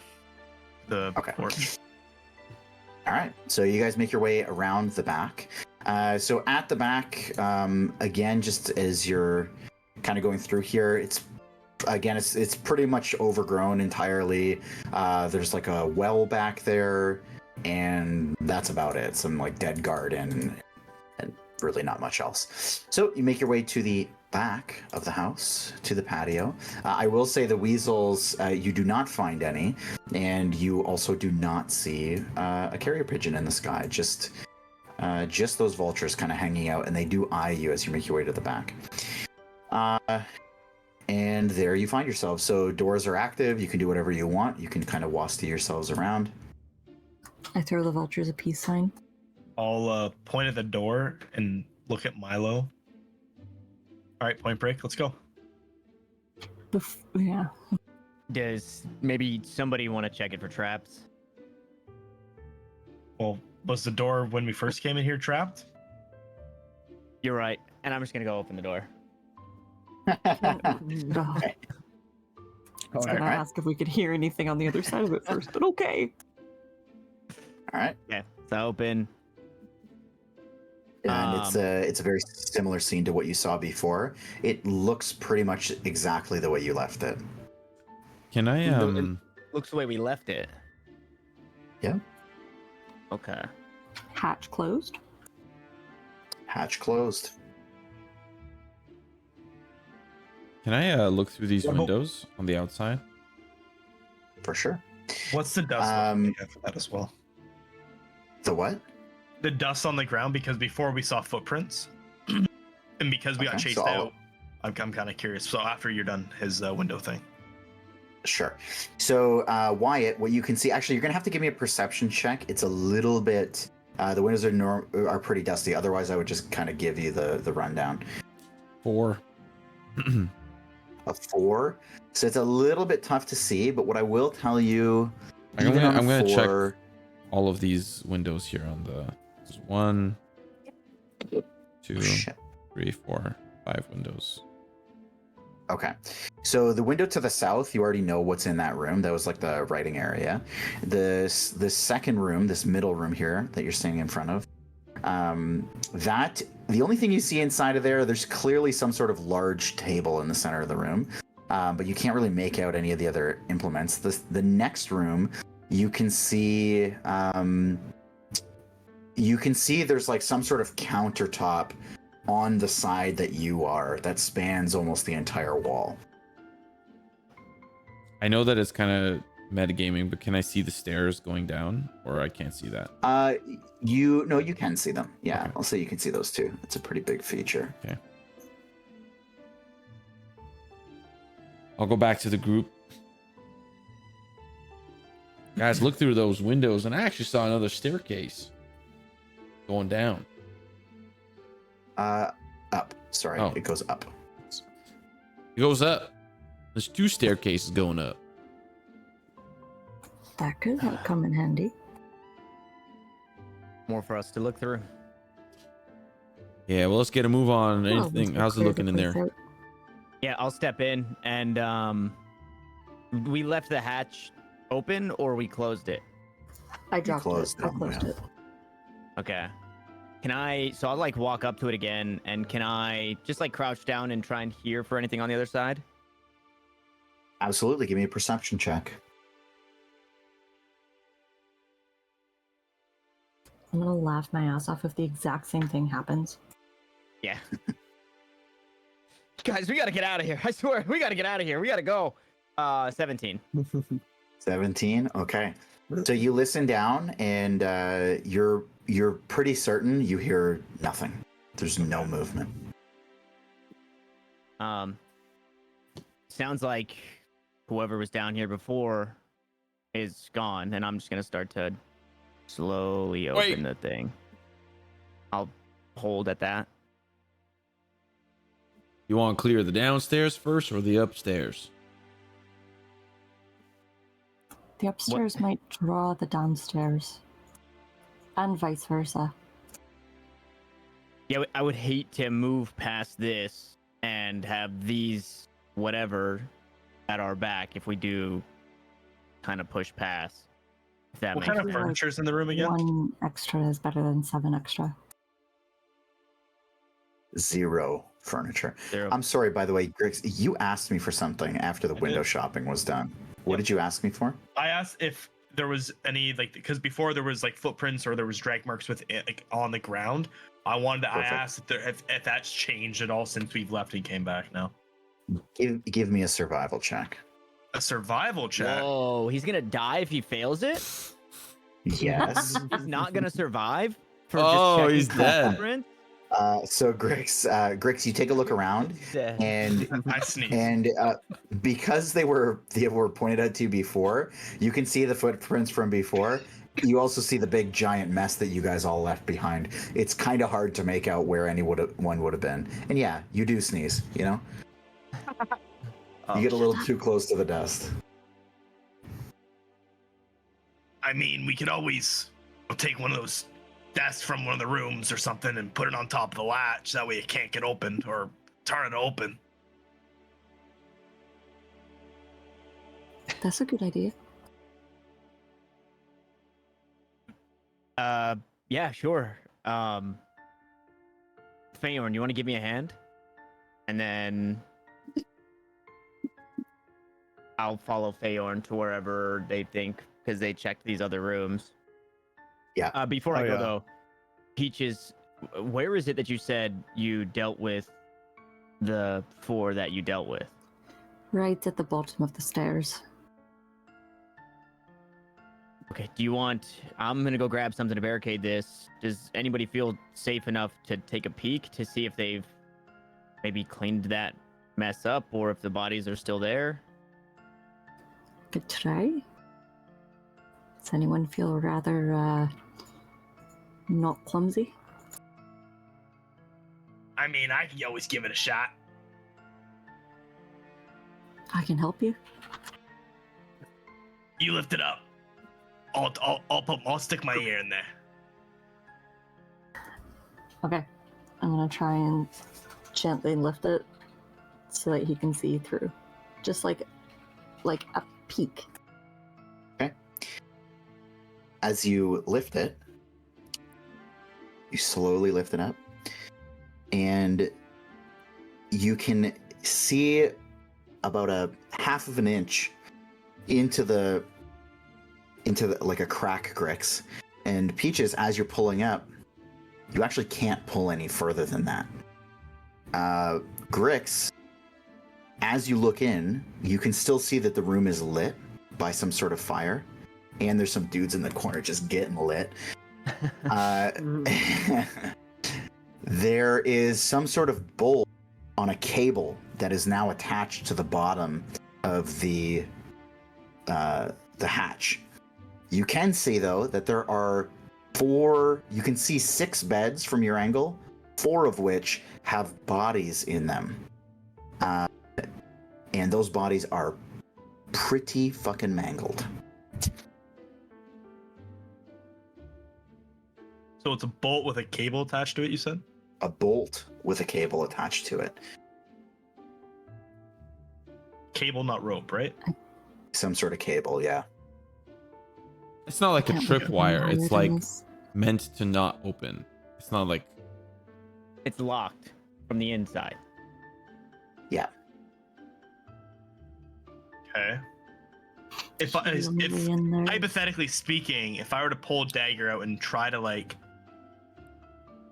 The Okay. porch. All right. So you guys make your way around the back. So at the back, again, just as you're kind of going through here, it's pretty much overgrown entirely. There's like a well back there, and that's about it. Some like dead garden, and really not much else. So you make your way to the back of the house, to the patio. I will say the weasels, you do not find any, and you also do not see a carrier pigeon in the sky. Just those vultures kind of hanging out, and they do eye you as you make your way to the back. And there you find yourself. So doors are active. You can do whatever you want. You can kind of wasty yourselves around. I throw the vultures a peace sign. I'll point at the door and look at Milo. All right, point break. Let's go. Yeah. Does maybe somebody want to check it for traps? Well, was the door when we first came in here trapped? You're right. And I'm just going to go open the door. I Okay. was gonna Alright. ask if we could hear anything on the other side of it first, but okay. All right. Yeah. It's open. And it's a very similar scene to what you saw before. It looks pretty much exactly the way you left it. Can I Looks the way we left it. Yeah. Okay. Hatch closed. Hatch closed. can I look through these Yeah, but- windows on the outside? For sure. What's the dust? For that as well. The what? The dust on the ground, because before we saw footprints, and because we got Okay, chased so out. I'm kind of curious. So after you're done his window thing. Sure. So, Wyatt, what you can see, actually, you're going to have to give me a perception check. It's a little bit, the windows are pretty dusty. Otherwise, I would just kind of give you the rundown. 4. A 4. So it's a little bit tough to see, but what I will tell you, I'm even on gonna check 4, all of these windows here on the. There's 1, 2, Shit. 3, 4, 5 windows. Okay. So the window to the south, you already know what's in that room. That was like the writing area. This second room, this middle room here that you're standing in front of, that the only thing you see inside of there, there's clearly some sort of large table in the center of the room, but you can't really make out any of the other implements. The next room, you can see there's like some sort of countertop on the side that you are that spans almost the entire wall. I know that it's kind of metagaming, but can I see the stairs going down, or I can't see that? You can see them. Yeah, Okay. I'll say you can see those too. It's a pretty big feature. Okay. I'll go back to the group. Guys, look through those windows, and I actually saw another staircase going down. Up. Sorry, Oh. it goes up. It goes up. There's 2 staircases going up. That could come in handy. More for us to look through. Yeah, well, let's get a move on. Well, Anything? we'll How's it clear looking the in place there? out. Yeah, I'll step in and we left the hatch open or we closed it. I dropped closed it. I it, closed yeah. it. Okay. So I'll like walk up to it again, and can I just like crouch down and try and hear for anything on the other side? Absolutely. Give me a perception check. I'm gonna laugh my ass off if the exact same thing happens. Yeah. Guys, we gotta get out of here. I swear, we gotta get out of here. We gotta go. 17. 17. Okay. So you listen down, and you're pretty certain you hear nothing. There's no movement. Sounds like whoever was down here before is gone, and I'm just gonna start to slowly open the thing. I'll hold at that. You want to clear the downstairs first or the upstairs? The upstairs might draw the downstairs, and vice versa. Yeah, I would hate to move past this and have these whatever at our back if we do kind of push past. If that What makes kind of sense. furniture's in the room again? 1 extra is better than 7 extra. 0 furniture. There- I'm sorry, by the way, Grix, you asked me for something after the I window did. shopping was done. What Yep. did you ask me for? I asked if there was any like because before there was like footprints or there was drag marks with it, like on the ground. I Perfect. asked if that's changed at all since we've left and came back now. Give me a survival check. A survival check. Whoa, he's gonna die if he fails it? Yes. He's not gonna survive? Oh, checking he's for dead. footprints? So Grix, you take a look around, He's dead. and I sneezed. and because they were pointed out to you before, you can see the footprints from before. You also see the big giant mess that you guys all left behind. It's kind of hard to make out where one would have been. And yeah, you do sneeze. You know, you get a little too close to the dust. I mean, we could always take one of those desks from one of the rooms or something and put it on top of the latch. That way it can't get opened or turn it open. That's a good idea. Yeah, sure. Feyorn, you want to give me a hand? And then I'll follow Feyorn to wherever they think, because they checked these other rooms. Yeah. Before I Oh, go yeah. though, Peaches, where is it that you said you dealt with the 4 that you dealt with? Right at the bottom of the stairs. Okay, I'm gonna go grab something to barricade this. Does anybody feel safe enough to take a peek to see if they've maybe cleaned that mess up or if the bodies are still there? Could try. Does anyone feel rather not clumsy? I mean, I can always give it a shot. I can help you. You lift it up. I'll stick my ear in there. Okay. I'm gonna try and gently lift it so that he can see through. just like a peek. As you lift it, you slowly lift it up, and you can see about a half of an inch into the like a crack, Grix. And Peaches, as you're pulling up, you actually can't pull any further than that. Grix, as you look in, you can still see that the room is lit by some sort of fire, and there's some dudes in the corner just getting lit. There is some sort of bolt on a cable that is now attached to the bottom of the hatch. You can see, though, that there are you can see 6 beds from your angle, 4 of which have bodies in them. And those bodies are pretty fucking mangled. So it's a bolt with a cable attached to it, you said? A bolt with a cable attached to it. Cable, not rope, right? Some sort of cable, yeah. It's not like a Can't look tripwire. at It's the like items. meant to not open. It's not like It's locked from the inside. Yeah. Okay. If Presumably in there. hypothetically speaking, if I were to pull a dagger out and try to like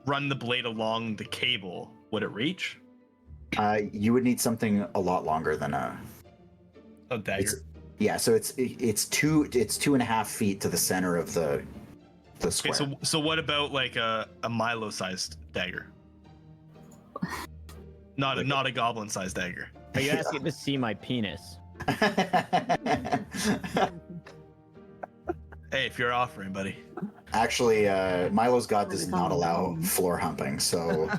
run the blade along the cable, would it reach? You would need something a lot longer than a dagger. Yeah, so it's 2.5 feet to the center of the square. Okay, so what about like a Milo sized dagger? Not a goblin sized dagger. Are you asking to see my penis? Hey, if you're offering, buddy. Actually, Milo's god does not allow floor humping, so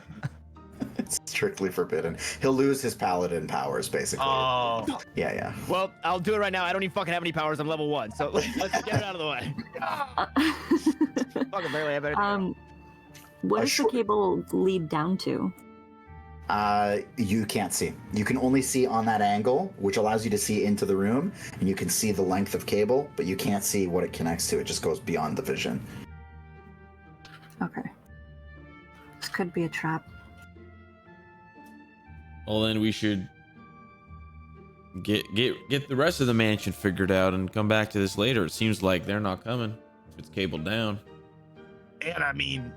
it's strictly forbidden. He'll lose his paladin powers, basically. Oh, Yeah. Well, I'll do it right now. I don't even fucking have any powers. I'm level 1, so let's get it out of the way. Fucking barely have anything. What does the short- cable lead down to? You can't see. You can only see on that angle, which allows you to see into the room, and you can see the length of cable, but you can't see what it connects to. It just goes beyond the vision. Okay. This could be a trap. well, then we should get the rest of the mansion figured out and come back to this later. It seems like they're not coming. It's cabled down. and I mean,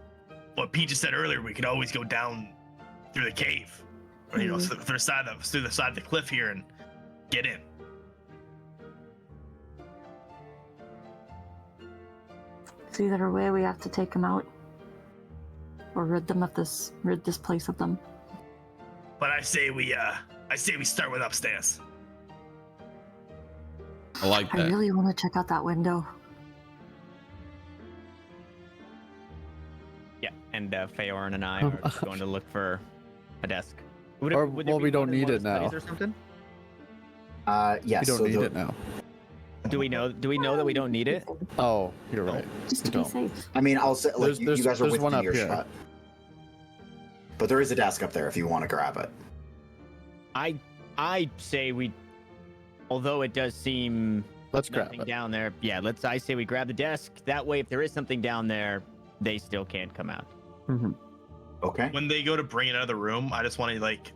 what Pete just said earlier, we could always go down through the cave, or you know, through the side of the cliff here and get in. It's either way we have to take them out, or rid this place of them. But I say we start with upstairs. I like I that. really want to check out that window. Yeah, and Feyorn and I are just going to look for a desk. Would Or- would well, be we don't one of need the it now. studies Or something? Yes. We don't need it now. Do we know that we don't need it? Oh, you're right. Just to We be don't. safe. I mean, I'll say, like, you guys are there's one within up here. earshot. But there is a desk up there if you want to grab it. I say we, although it does seem Let's grab nothing it. down there. Yeah, I say we grab the desk. That way, if there is something down there, they still can't come out. Mhm. Okay. When they go to bring it out of the room, I just want to like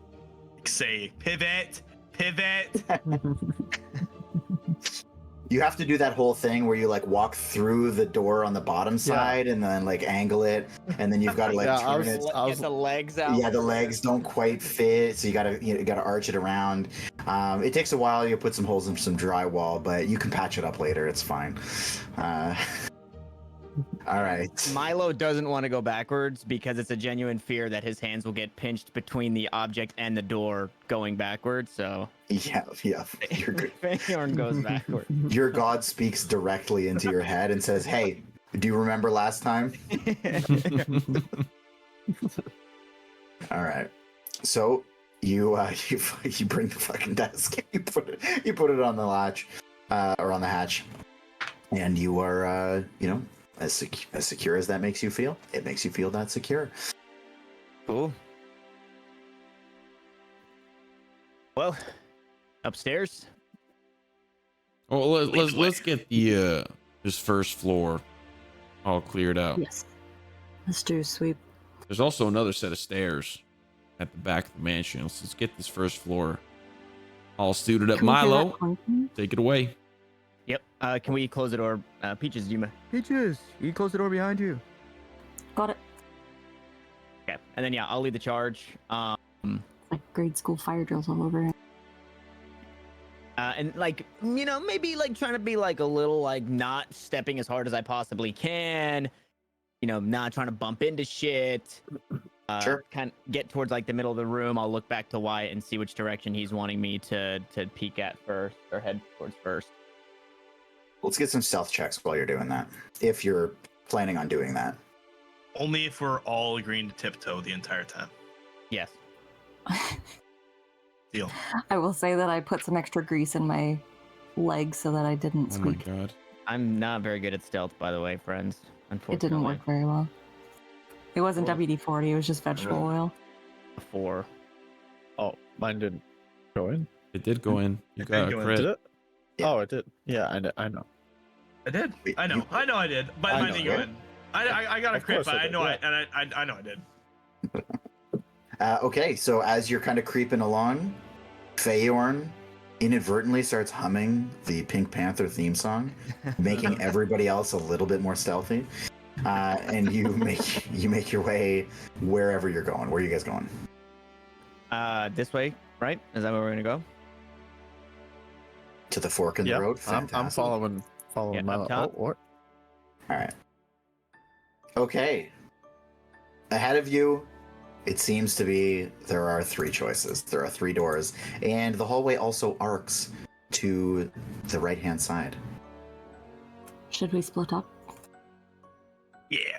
say pivot. You have to do that whole thing where you like walk through the door on the bottom side and then like angle it, and then you've got to like Yeah, turn it. Get the legs out. Yeah, the legs don't quite fit, so you gotta arch it around. It takes a while. You put some holes in some drywall, but you can patch it up later. It's fine. All right. Milo doesn't want to go backwards because it's a genuine fear that his hands will get pinched between the object and the door going backwards. So Yeah. You're good. Feyorn goes backwards. Your god speaks directly into your head and says, "Hey, do you remember last time?" All right. So you bring the fucking desk. You put it on the latch, or on the hatch, and you are as secure as that makes you feel. It makes you feel that secure. Cool. Well, upstairs. Well, Lead the way. let's get the this first floor all cleared out. Yes. Let's do a sweep. There's also another set of stairs at the back of the mansion. So let's get this first floor all suited up. Can we hear that Milo, clunking? take it away. Yep. Can we close the door? Peaches, do you Peaches, you close the door behind you. Got it. Okay. And then yeah, I'll lead the charge. Like grade school fire drills all over. And like, you know, maybe like trying to be like a little like not stepping as hard as I possibly can. You know, not trying to bump into shit. Sure. Kind of get towards like the middle of the room. I'll look back to Wyatt and see which direction he's wanting me to peek at first or head towards first. Let's get some stealth checks while you're doing that, if you're planning on doing that. Only if we're all agreeing to tiptoe the entire time. Yes. Deal. I will say that I put some extra grease in my legs so that I didn't Oh my squeak. god. I'm not very good at stealth, by the way, friends. Unfortunately. It didn't work very well. It wasn't WD-40, it was just vegetable oil. Before. Oh, mine didn't go in. It did go in. You It got did a go in, crit. Did it? Yeah. Oh, it did. Yeah, I know. I did. Wait, I know. you- I know I did. But I mine know, didn't go yeah. in. I got a Of crit, course but I I did, know yeah. I know I did. Okay, so as you're kind of creeping along, Feyorn inadvertently starts humming the Pink Panther theme song, making everybody else a little bit more stealthy. And you make your way wherever you're going. Where are you guys going? This way, right? Is that where we're gonna go? To the fork in the Yeah, road? I'm Fantastic. following Yeah, my. up top. Oh, what? All right. Okay. Ahead of you, it seems to be there are three choices. There are three doors, and the hallway also arcs to the right-hand side. Should we split up? Yeah.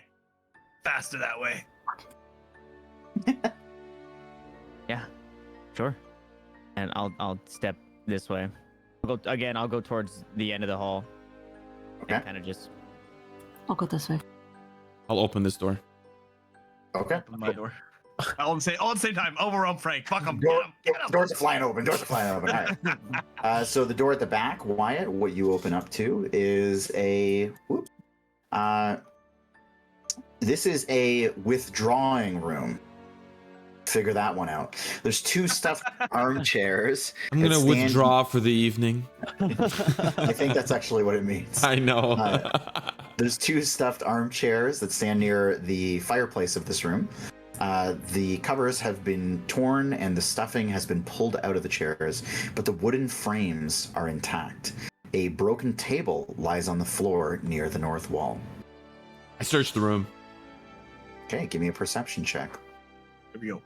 Faster that way. Yeah. Sure. And I'll step this way. I'll go towards the end of the hall. Okay. And kind of just I'll go this way. I'll open this door. Okay. Open my door. All at the same time. Overrun Frank. Fuck him. Door, Get him. doors are flying open. Doors are flying open. All right. So the door at the back, Wyatt, what you open up to is a. Whoop, this is a withdrawing room. Figure that one out. There's two stuffed armchairs. I'm that gonna stand- withdraw for the evening. I think that's actually what it means. I know. There's two stuffed armchairs that stand near the fireplace of this room. The covers have been torn and the stuffing has been pulled out of the chairs, but the wooden frames are intact. A broken table lies on the floor near the north wall. I searched the room. Okay, give me a perception check. Here we go.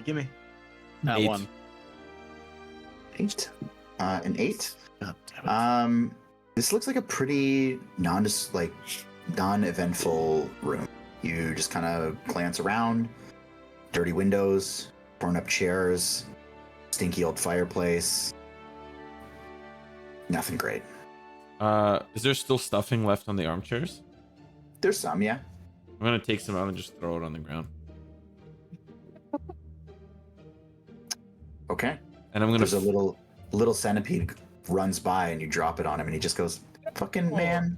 Give me. That 8. one. 8. An 8. God damn it. This looks like a pretty non-eventful room. You just kind of glance around. Dirty windows, torn up chairs, stinky old fireplace. Nothing great. Is there still stuffing left on the armchairs? There's some, yeah. I'm gonna take some out and just throw it on the ground. Okay. And I'm gonna There's a little centipede runs by and you drop it on him and he just goes, "Fucking man."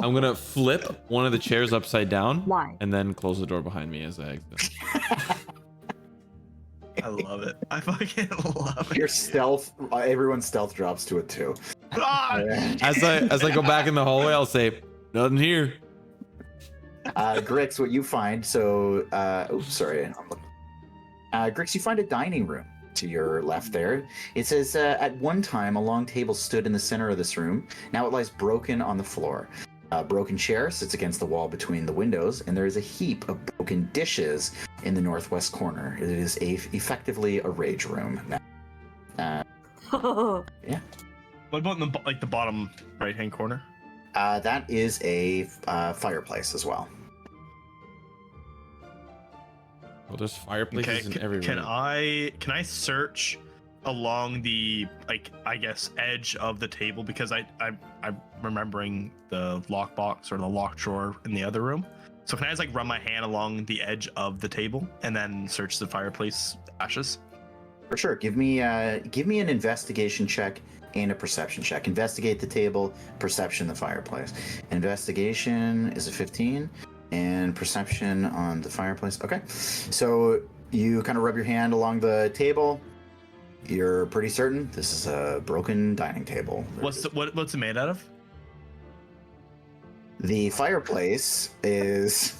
I'm gonna flip one of the chairs upside down Why? and then close the door behind me as I exit. I love it. I fucking love it. Your stealth, everyone's stealth drops to a 2. Ah! As I go back in the hallway, I'll say, "Nothing here." Grix, what you find, so, sorry. Grix, you find a dining room to your left there. It says, at one time, a long table stood in the center of this room. Now it lies broken on the floor. A broken chair sits against the wall between the windows, and there is a heap of broken dishes in the northwest corner. It is effectively a rage room. What about in the bottom right hand corner? That is a fireplace as well. Well, there's fireplaces in every room. Can I search along the I guess edge of the table because I'm remembering the lockbox or the lock drawer in the other room. So can I just run my hand along the edge of the table and then search the fireplace ashes? For sure. Give me an investigation check and a perception check. Investigate the table, perception the fireplace. Investigation is a 15, and perception on the fireplace. Okay. So you kind of rub your hand along the table. You're pretty certain this is a broken dining table. What's it made out of? The fireplace is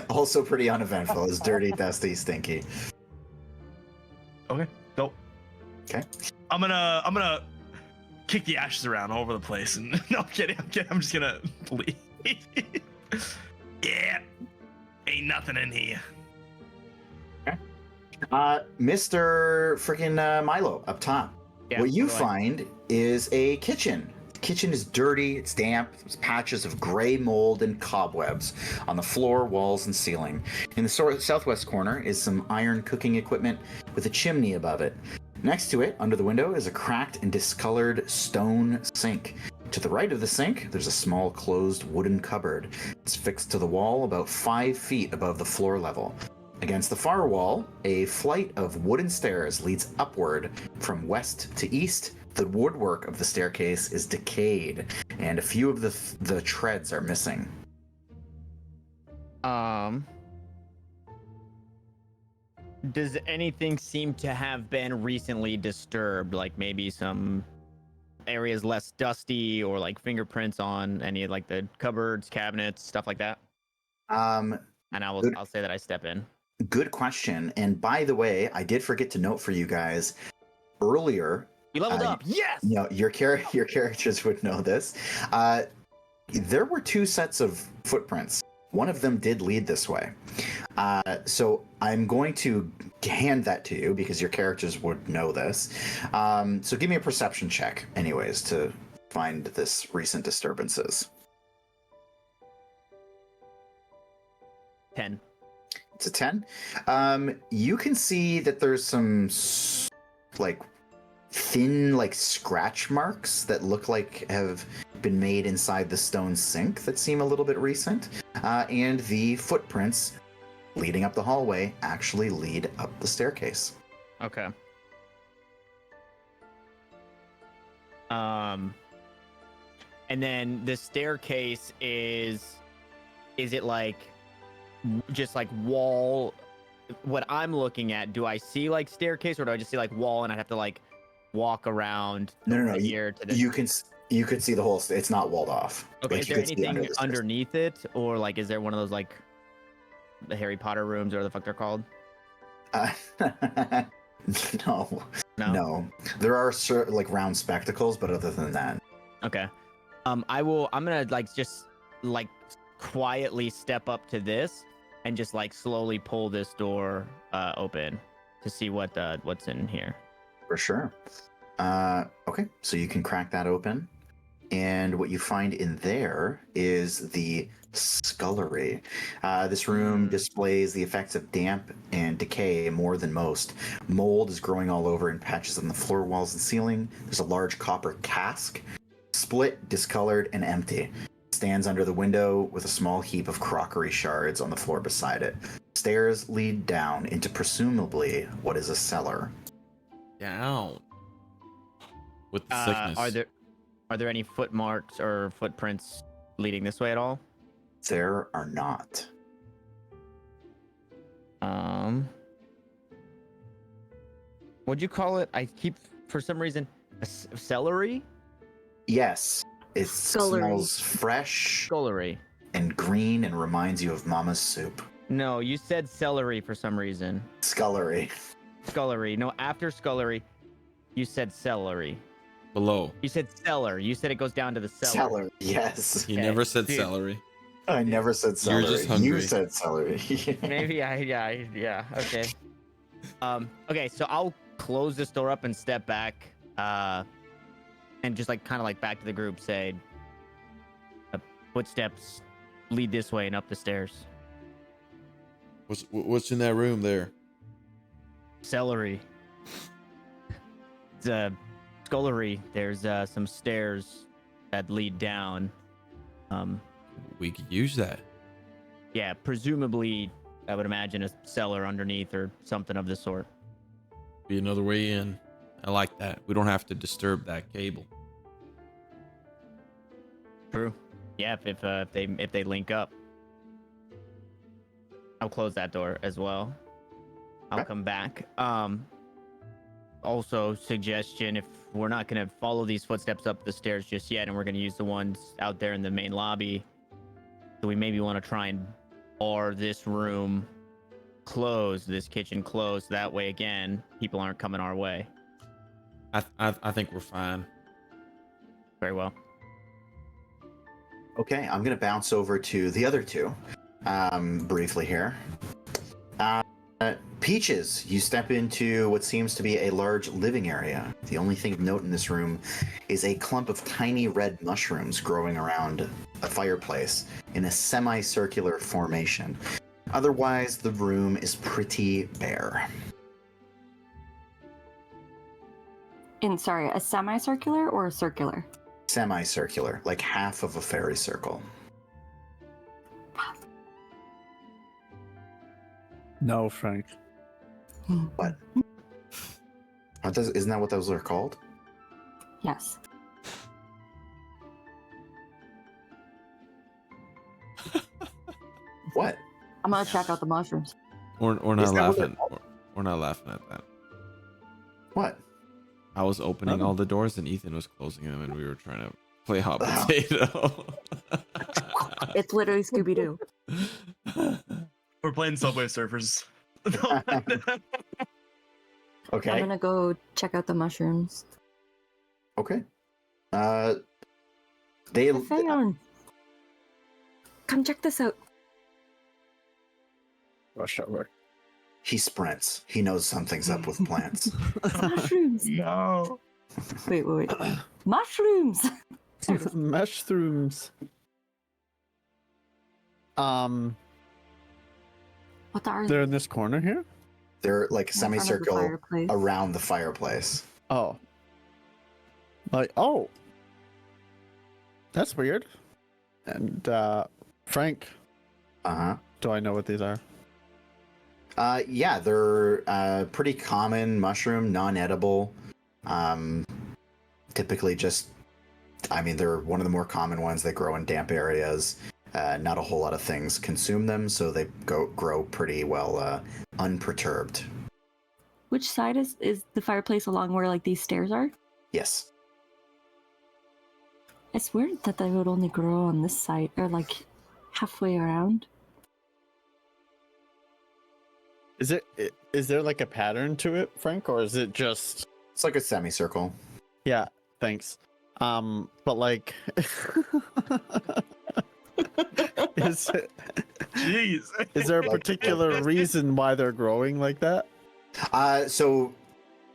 also pretty uneventful. It's dirty, dusty, stinky. Okay. Go. Okay. I'm gonna kick the ashes around all over the place and no, I'm kidding. I'm just gonna leave. Yeah. Ain't nothing in here. Mr. freaking Milo up top. Yeah, What you what do I- find is a kitchen. The kitchen is dirty, it's damp, there's patches of gray mold and cobwebs on the floor, walls, and ceiling. In the southwest corner is some iron cooking equipment with a chimney above it. Next to it, under the window, is a cracked and discolored stone sink. To the right of the sink, there's a small closed wooden cupboard. It's fixed to the wall about 5 feet above the floor level. Against the far wall, a flight of wooden stairs leads upward from west to east. The woodwork of the staircase is decayed, and a few of the treads are missing. Does anything seem to have been recently disturbed? Like maybe some areas less dusty, or like fingerprints on any of like the cupboards, cabinets, stuff like that? And I'll say that I step in. Good question. And by the way, I did forget to note for you guys earlier. You leveled up. Yes. No, your characters would know this. There were 2 sets of footprints. One of them did lead this way. So I'm going to hand that to you because your characters would know this. So give me a perception check, anyways, to find this recent disturbances. 10. It's a 10. You can see that there's some like thin like scratch marks that look like have been made inside the stone sink that seem a little bit recent. And the footprints leading up the hallway actually lead up the staircase. Okay. And then the staircase is it like just like wall? What I'm looking at, do I see like staircase, or do I just see like wall and I have to like walk around No. here to the... You could see the whole. It's not walled off. Okay, Like, is you there could see anything the stairs. underneath it, or like is there one of those like the Harry Potter rooms, or whatever the fuck they're called? No. There are like round spectacles, but other than that, Okay. I'm gonna like just like quietly step up to this and just like slowly pull this door open to see what's in here. for sure. Okay, so you can crack that open, and what you find in there is the scullery. This room displays the effects of damp and decay more than most. Mold is growing all over in patches on the floor, walls, and ceiling. There's a large copper cask, split, discolored, and empty. It stands under the window with a small heap of crockery shards on the floor beside it. Stairs lead down into presumably what is a cellar. Down. With the sickness. Are there any footmarks or footprints leading this way at all? There are not. What'd you call it? I keep, for some reason, celery? Yes, it Scullery. smells fresh Scullery. and green and reminds you of Mama's soup. No, you said celery for some reason. Scullery. Scullery. No, after scullery, you said celery. Below. You said cellar. You said it goes down to the cellar. Celery. Yes. He Okay, never said dude. celery. I never said You're celery. just hungry. You said celery. Maybe yeah. Okay. Okay, so I'll close this door up and step back, and just like kind of like back to the group, say, footsteps lead this way and up the stairs. What's in that room there? Celery. It's a scullery. There's some stairs that lead down. We could use that. Yeah, presumably, I would imagine a cellar underneath or something of the sort. Be another way in. I like that. We don't have to disturb that cable. True. Yeah, if they link up, I'll close that door as well. I'll Okay. come back. Also, suggestion: if we're not gonna follow these footsteps up the stairs just yet, and we're gonna use the ones out there in the main lobby, so we maybe want to try and bar this room closed, this kitchen closed. That way, again, people aren't coming our way. I think we're fine. Very well. Okay, I'm gonna bounce over to the other two briefly here. Peaches, you step into what seems to be a large living area. The only thing of note in this room is a clump of tiny red mushrooms growing around a fireplace in a semicircular formation. Otherwise, the room is pretty bare. Sorry, a semicircular or a circular? Semicircular, like half of a fairy circle. No, Frank. What? Isn't that what those are called? Yes. What? I'm gonna check out the mushrooms. We're not Is that what they're laughing. We're not laughing at that. What? I was opening Oh. all the doors and Ethan was closing them, and we were trying to play hot potato. It's literally Scooby Doo. We're playing Subway Surfers. Okay. I'm gonna go check out the mushrooms. Okay. They Feyorn, come check this out. Rush hour. he sprints. He knows something's up with plants. Mushrooms. No. Wait. Mushrooms. Mushrooms. What are They're in this corner here. They're like in front of the semicircle fireplace? around the fireplace. Oh. That's weird. And Frank, Uh-huh. do I know what these are? Yeah, they're pretty common mushroom, non-edible. Typically just, they're one of the more common ones that grow in damp areas. Not a whole lot of things consume them, so they grow pretty well unperturbed. Which side is the fireplace along where like these stairs are? Yes. It's weird that they would only grow on this side or like halfway around. Is there like a pattern to it, Frank, or is it just? It's like a semicircle. Yeah, thanks. But like, Jeez. is there a particular reason why they're growing like that? So,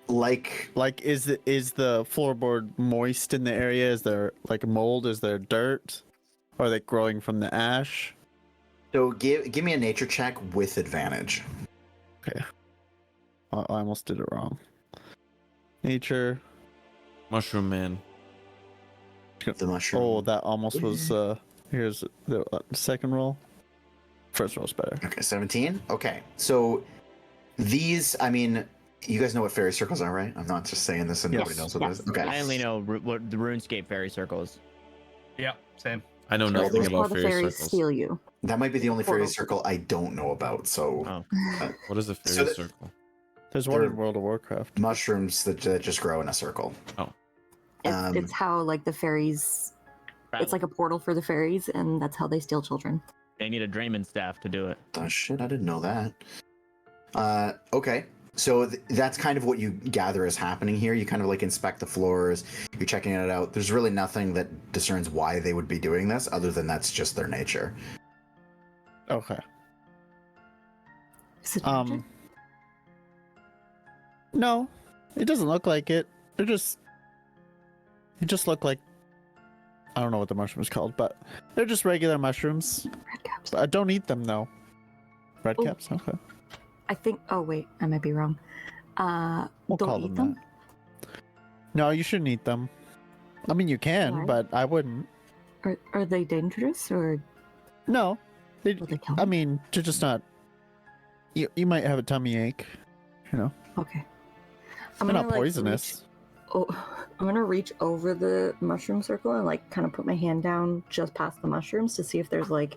like, Is the floorboard moist in the area? Is there like mold? Is there dirt? Are they growing from the ash? so give me a nature check with advantage. Okay. I almost did it wrong. Nature. Mushroom man. The mushroom. Oh, that almost was. Here's the second roll. First roll's better. Okay, 17. Okay, so these, you guys know what fairy circles are, right? I'm not just saying this and nobody Yes. knows what it is. Okay. I only know what the RuneScape fairy circle is. Yeah, same. I know So nothing there's How about the fairy fairies circles. steal you. That might be the only fairy Portal. circle I don't know about. So, Oh. What is a fairy So the- circle? There's one They're- in World of Warcraft. mushrooms that just grow in a circle. It's how like the fairies. It's like a portal for the fairies, and that's how they steal children. They need a Draymond staff to do it. Oh, shit, I didn't know that. Okay. So that's kind of what you gather is happening here. You kind of like inspect the floors, you're checking it out. There's really nothing that discerns why they would be doing this, other than that's just their nature. Okay. Is it magic? No, it doesn't look like it. They just look like, I don't know what the mushroom is called, but they're just regular mushrooms. Red caps. But I don't eat them though. Red Oh. caps. Okay. I think. Oh wait, I might be wrong. We'll Don't call eat them them. that. No, you shouldn't eat them. I mean, you can, Why? but I wouldn't. Are they dangerous or No. They, will they kill I me? mean, to just not. You might have a tummy ache. You know. Okay. I'm They're gonna not like poisonous. Oh, I'm gonna reach over the mushroom circle and like kind of put my hand down just past the mushrooms to see if there's like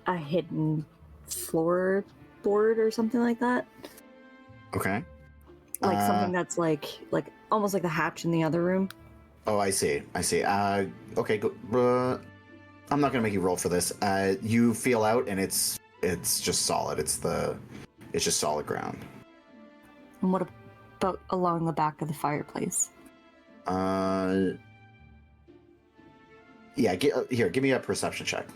a hidden floor board or something like that. Okay. Like something that's like almost like the hatch in the other room. Oh, I see. I see. Okay. I'm not gonna make you roll for this. You feel out, and it's just solid. It's just solid ground. And what about along the back of the fireplace? Yeah. Give me a perception check.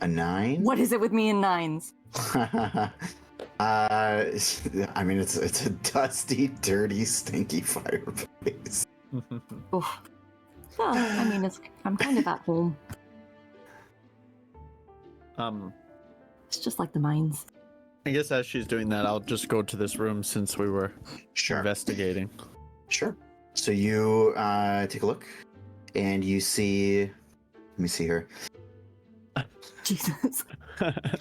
A 9. What is it with me and nines? I mean, it's a dusty, dirty, stinky fireplace. Oof. Well, I mean, I'm kind of at home. It's just like the mines. I guess as she's doing that, I'll just go to this room since we were Sure. investigating. Sure. So you take a look, and you see. Let me see here. Jesus.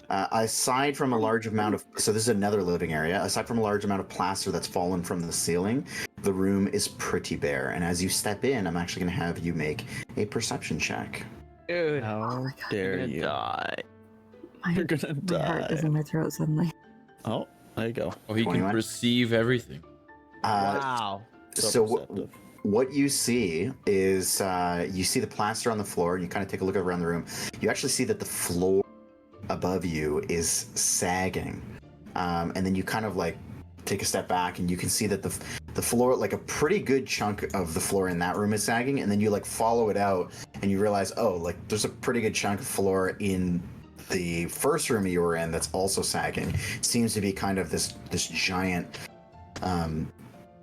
Aside from a large amount of, so this is another living area. Aside from a large amount of plaster that's fallen from the ceiling, the room is pretty bare. And as you step in, I'm actually going to have you make a perception check. Dude, How dare gonna you? die. You're gonna My heart is die. in my throat suddenly. Oh, there you go. Oh, he 21. can perceive everything. Wow. So perceptive. what you see is you see the plaster on the floor, and you kind of take a look around the room. You actually see that the floor above you is sagging, and then you kind of like take a step back, and you can see that the floor, like a pretty good chunk of the floor in that room is sagging, and then you like follow it out, and you realize, oh, like there's a pretty good chunk of floor in the first room you were in that's also sagging. It seems to be kind of this giant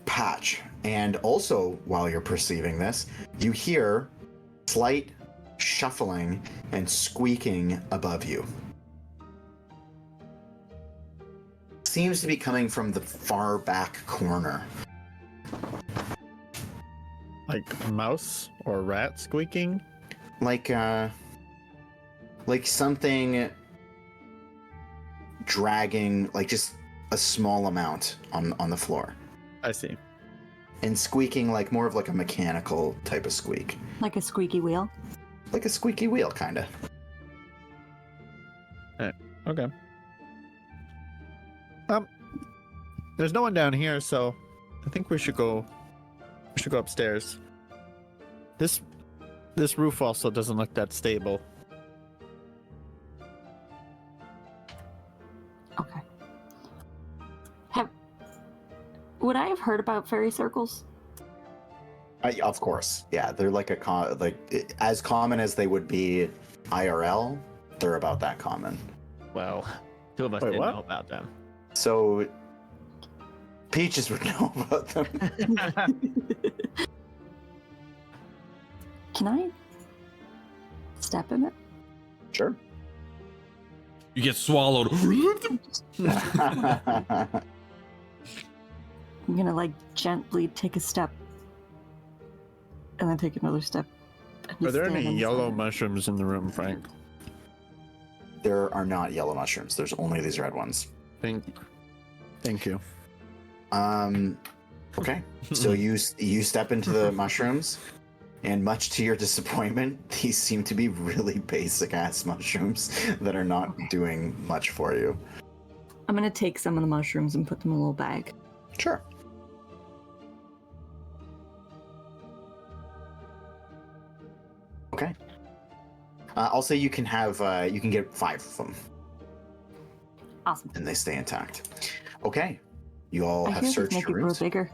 patch. And also, while you're perceiving this, you hear slight shuffling and squeaking above you. Seems to be coming from the far back corner. Like a mouse or a rat squeaking? Like something dragging, like just a small amount on the floor. I see. And squeaking like more of like a mechanical type of squeak. Like a squeaky wheel. Like a squeaky wheel, kind of. Okay. There's no one down here, so I think we should go. We should go upstairs. This roof also doesn't look that stable. Okay. Would I have heard about fairy circles? Of course, yeah. They're like as common as they would be IRL. They're about that common. Well, two of us Wait, didn't what? know about them. So Peaches would know about them. Can I step in it? Sure. You get swallowed. I'm gonna like gently take a step and then take another step. and Are there stand any inside yellow it. mushrooms in the room, Frank? There are not yellow mushrooms. There's only these red ones. Thank you. Okay. So you step into the mushrooms, and much to your disappointment, these seem to be really basic ass mushrooms that are not doing much for you. I'm gonna take some of the mushrooms and put them in a little bag. Sure. Okay. I'll say you can get 5 of them, Awesome. and they stay intact. Okay. You all I have hear these searched make your it grow rooms. bigger.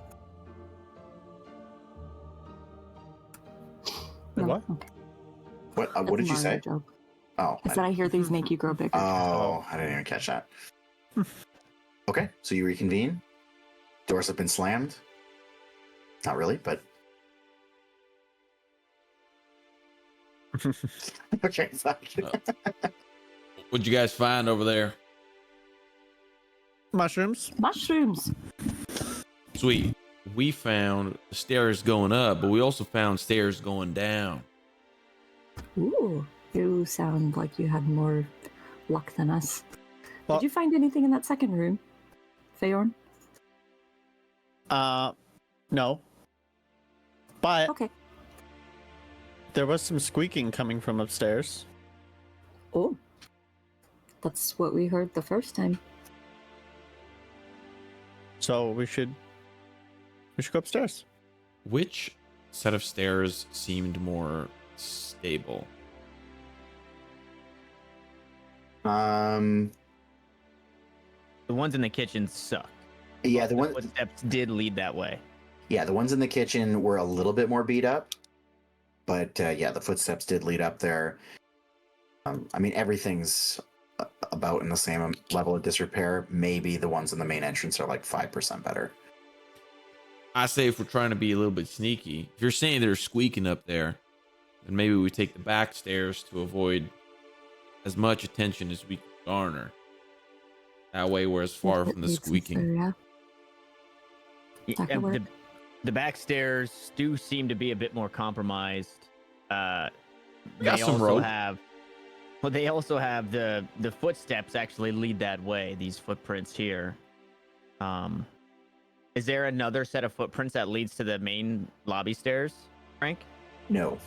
Wait, what? Okay. What That's did a you Mario say? joke. Oh. I said I hear these make you grow bigger. Oh, I didn't even catch that. Okay, so you reconvene. Doors have been slammed. Not really, but okay. Fine. What'd you guys find over there? Mushrooms? Mushrooms. Sweet. We found stairs going up, but we also found stairs going down. Ooh, you sound like you had more luck than us. Did you find anything in that second room, Feyorn? No. But Okay. there was some squeaking coming from upstairs. Oh. That's what we heard the first time. So we should go upstairs. Which set of stairs seemed more stable? The ones in the kitchen suck. Yeah, the one. Footsteps did lead that way. Yeah, the ones in the kitchen were a little bit more beat up, but yeah, the footsteps did lead up there. I mean, everything's about in the same level of disrepair. Maybe the ones in the main entrance are like 5% better. I say if we're trying to be a little bit sneaky, if you're saying they're squeaking up there, then maybe we take the back stairs to avoid as much attention as we can garner. That way we're as far from the Makes sense squeaking. there, yeah. That could work. The back stairs do seem to be a bit more compromised. Got They some also rope. have. Well, they also have the footsteps actually lead that way. These footprints here. Is there another set of footprints that leads to the main lobby stairs, Frank? No.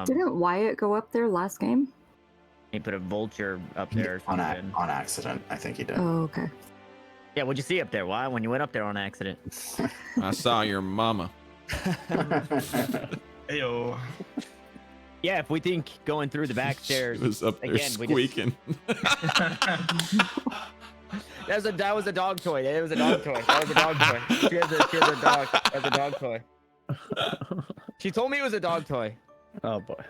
Didn't Wyatt go up there last game? He put a vulture up there or on something. accident, I think he did. Oh, okay. Yeah, what'd you see up there? Why? When you went up there on accident? I saw your mama. Ayo. Yeah, if we think going through the back She stairs was up there again, we just- squeaking. that was a dog toy. It was a dog toy. That was a dog toy. She has a dog. That's a dog toy. She told me it was a dog toy. Oh boy.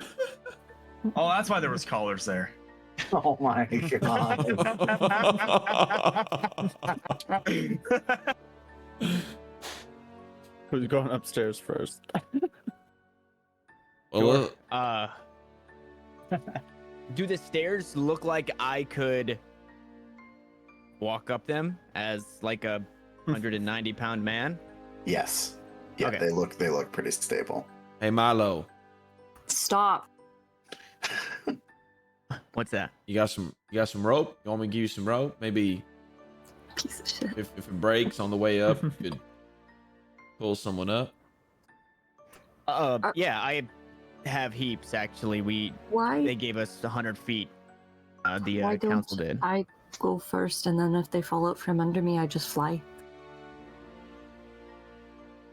Oh, that's why there was collars there. Oh my god. Who's going upstairs first? Well, Do the stairs look like I could walk up them as like a 190-pound man? Yes. Yeah, Okay. they look pretty stable. hey Milo, Stop. What's that? you got some rope? You want me to give you some rope? Maybe Piece of shit. if it breaks on the way up, you could pull someone up. Yeah, I have heaps actually. They Why? gave us 100 feet. The Why council don't did. I go first, and then if they fall out from under me, I just fly?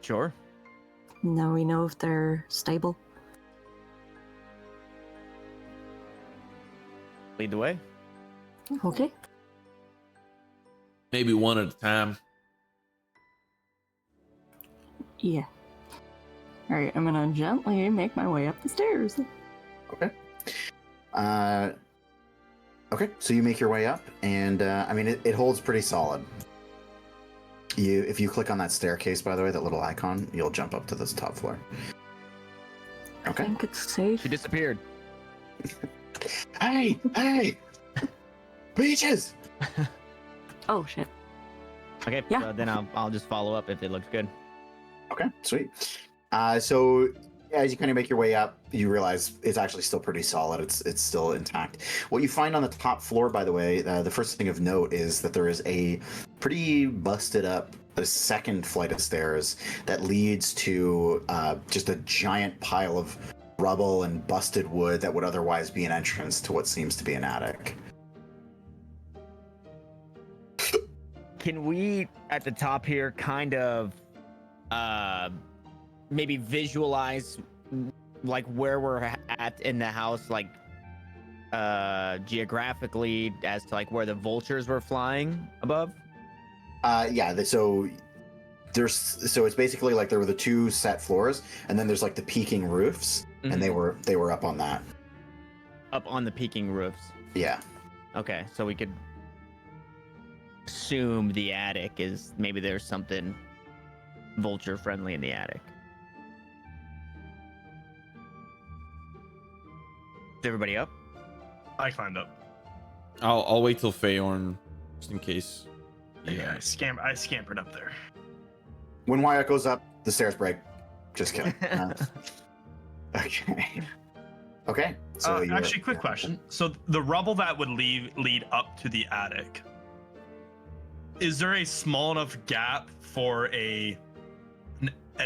Sure. Now we know if they're stable. Lead the way. Okay. Maybe one at a time. Yeah. All right, I'm gonna gently make my way up the stairs. Okay. Okay, so you make your way up, and I mean, it holds pretty solid. If you click on that staircase, by the way, that little icon, you'll jump up to this top floor. I Okay. think it's safe. She disappeared. Hey! Peaches! Oh shit. Okay. Yeah. Then I'll just follow up if it looks good. Okay, sweet. So as you kind of make your way up, you realize it's actually still pretty solid. It's still intact. What you find on the top floor, by the way, the first thing of note is that there is a pretty busted up second flight of stairs that leads to just a giant pile of rubble and busted wood that would otherwise be an entrance to what seems to be an attic. Can we at the top here kind of maybe visualize like where we're at in the house, like geographically as to like where the vultures were flying above? So it's basically like there were the two set floors, and then there's like the peaking roofs, and they were up on that. Up on the peaking roofs. Yeah. Okay, so we could assume the attic is maybe there's something vulture friendly in the attic. Is everybody up? I climbed up. I'll wait till Feyorn, just in case. Yeah, I scampered up there. When Wyatt goes up, the stairs break. Just kidding. Okay. Okay. So you're- actually, quick question. So the rubble that would lead up to the attic, is there a small enough gap for a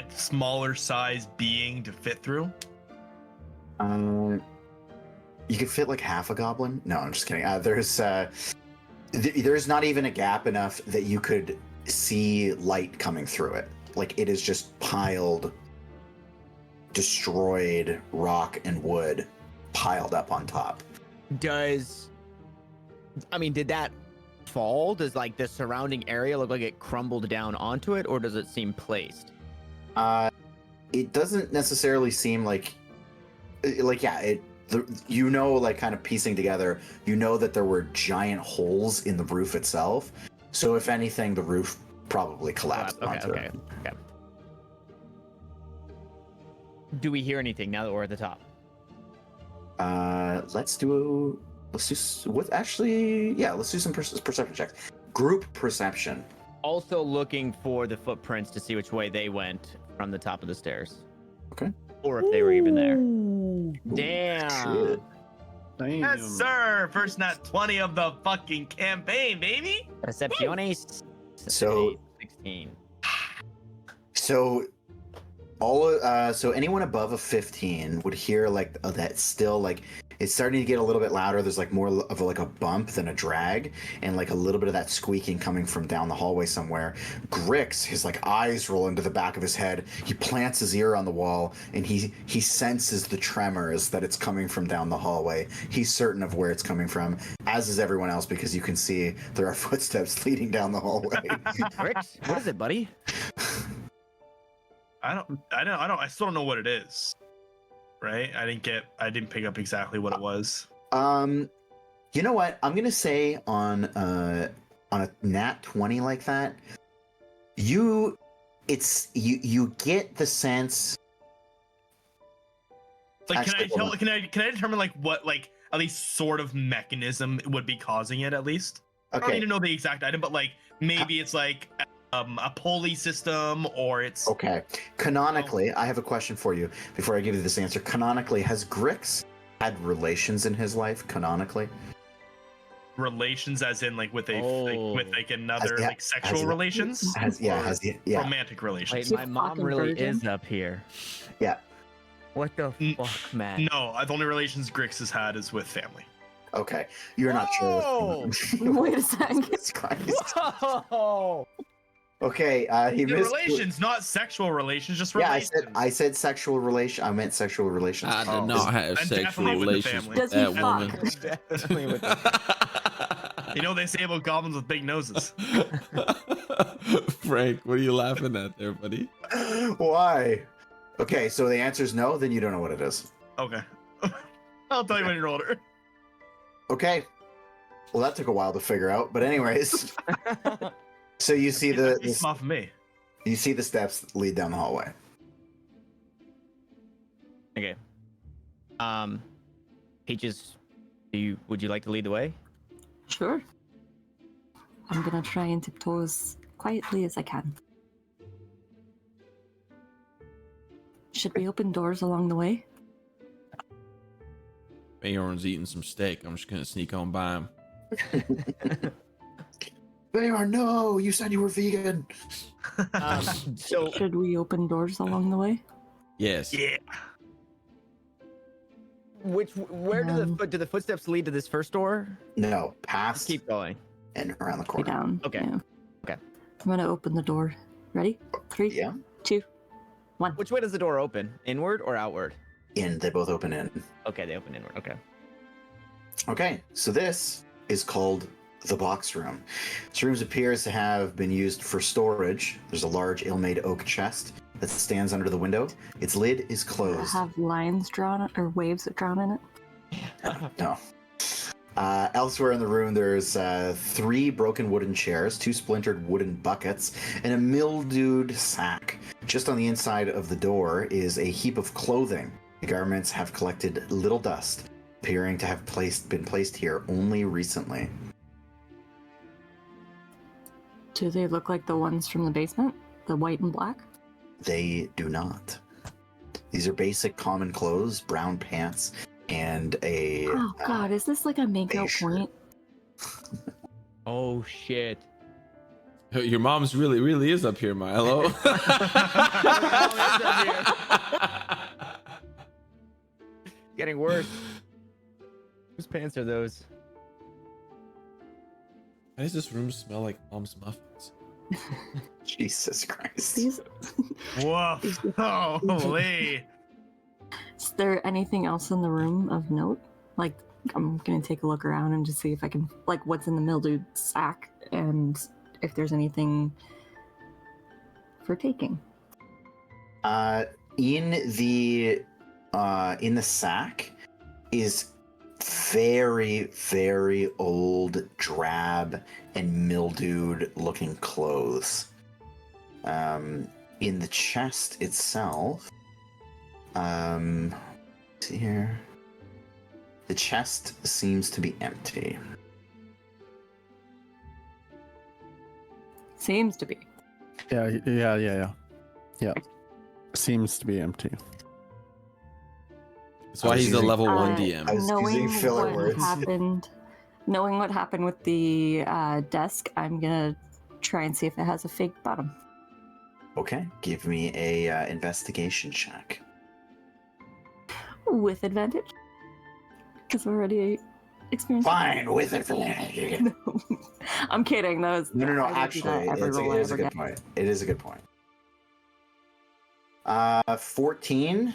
smaller size being to fit through? You could fit like half a goblin. No, I'm just kidding. There's not even a gap enough that you could see light coming through it. Like it is just piled, destroyed rock and wood piled up on top. Did that fall? Does like the surrounding area look like it crumbled down onto it, or does it seem placed? It doesn't necessarily seem like yeah, like kind of piecing together, that there were giant holes in the roof itself. So if anything, the roof probably collapsed onto it. Okay. Do we hear anything now that we're at the top? Let's do some perception checks. Group perception. Also looking for the footprints to see which way they went from the top of the stairs. Okay. Or if they were even there. Damn. Shit. Yes, sir. First nat 20 of the fucking campaign, baby. Percepciones. So 16. So so anyone above a 15 would hear like that still like it's starting to get a little bit louder. There's like more of a bump than a drag, and like a little bit of that squeaking coming from down the hallway somewhere. Grix, his like eyes roll into the back of his head. He plants his ear on the wall, and he senses the tremors that it's coming from down the hallway. He's certain of where it's coming from, as is everyone else, because you can see there are footsteps leading down the hallway. Grix, what is it, buddy? I still don't know what it is. Right? I didn't pick up exactly what it was. You know what? I'm gonna say on a nat 20 like that, you get the sense. Like, Actually, can I determine like what like at least sort of mechanism would be causing it at least? I don't need Okay. to know the exact item, but like maybe it's like a pulley system, or it's Okay. Canonically, I have a question for you before I give you this answer. Canonically, has Grix had relations in his life? Canonically, relations as in like with a another Has- like sexual has- relations, has romantic relations. Wait, my mom fucking really virgin. is up here. Yeah. What the fuck, man? No, the only relations Grix has had is with family. Okay. You're not Whoa! sure. Wait a second. Jesus Christ. Whoa! Okay, he The missed. relations, not sexual relations, just Yeah, relations. I said sexual relation. I meant sexual relations. I did Oh. not have And sexual definitely with the relations family. with Does he that woman. Definitely with the You know what they say about goblins with big noses. Frank, what are you laughing at there, buddy? Why? Okay, so the answer is no. Then you don't know what it is. Okay. I'll tell you when you're older. Okay. Well, that took a while to figure out. But anyways, so you see It's off of me. you see the steps lead down the hallway. Okay. Peaches, would you like to lead the way? Sure. I'm gonna try and tiptoe as quietly as I can. Should we open doors along the way? Feyorn's eating some steak. I'm just gonna sneak on by him. Feyorn, no! You said you were vegan. So Should we open doors along the way? Yes. Yeah. where do the footsteps lead to this first door? No, past Keep going. and around the Way corner. down. Okay. Yeah. Okay. I'm gonna open the door. Ready? 3, Yeah. 2, 1. Which way does the door open? Inward or outward? In. They both open in. Okay, they open inward. Okay. Okay, so this is called the box room. This room appears to have been used for storage. There's a large ill-made oak chest that stands under the window. Its lid is closed. Have lines drawn or waves drawn in it? No. Elsewhere in the room, there's 3 broken wooden chairs, 2 splintered wooden buckets, and a mildewed sack. Just on the inside of the door is a heap of clothing. The garments have collected little dust, appearing to have been placed here only recently. Do they look like the ones from the basement? The white and black? They do not. These are basic common clothes, brown pants, and a. Oh God, is this like a make out sure. point? Oh shit. Your mom's really is up here, Milo. Getting worse. Whose pants are those? Why does this room smell like mom's muffins? Jesus Christ. These, Whoa! Holy! is there anything else in the room of note? Like, I'm gonna take a look around and just see if I can, like, what's in the mildewed sack and if there's anything for taking. In the sack is very, very old, drab, and mildewed looking clothes. In the chest itself, let's see here. The chest seems to be empty. Seems to be. Yeah. Seems to be empty. That's why he's a level 1 Uh, DM. I was knowing using filler what words. knowing what happened with the desk, I'm gonna try and see if it has a fake bottom. Okay, give me a investigation check. With advantage? Because we're already experienced. Fine, with it. No. I'm kidding. That was No. I would do Actually, that every it roll I is a ever good get. point. It is a good point. 14.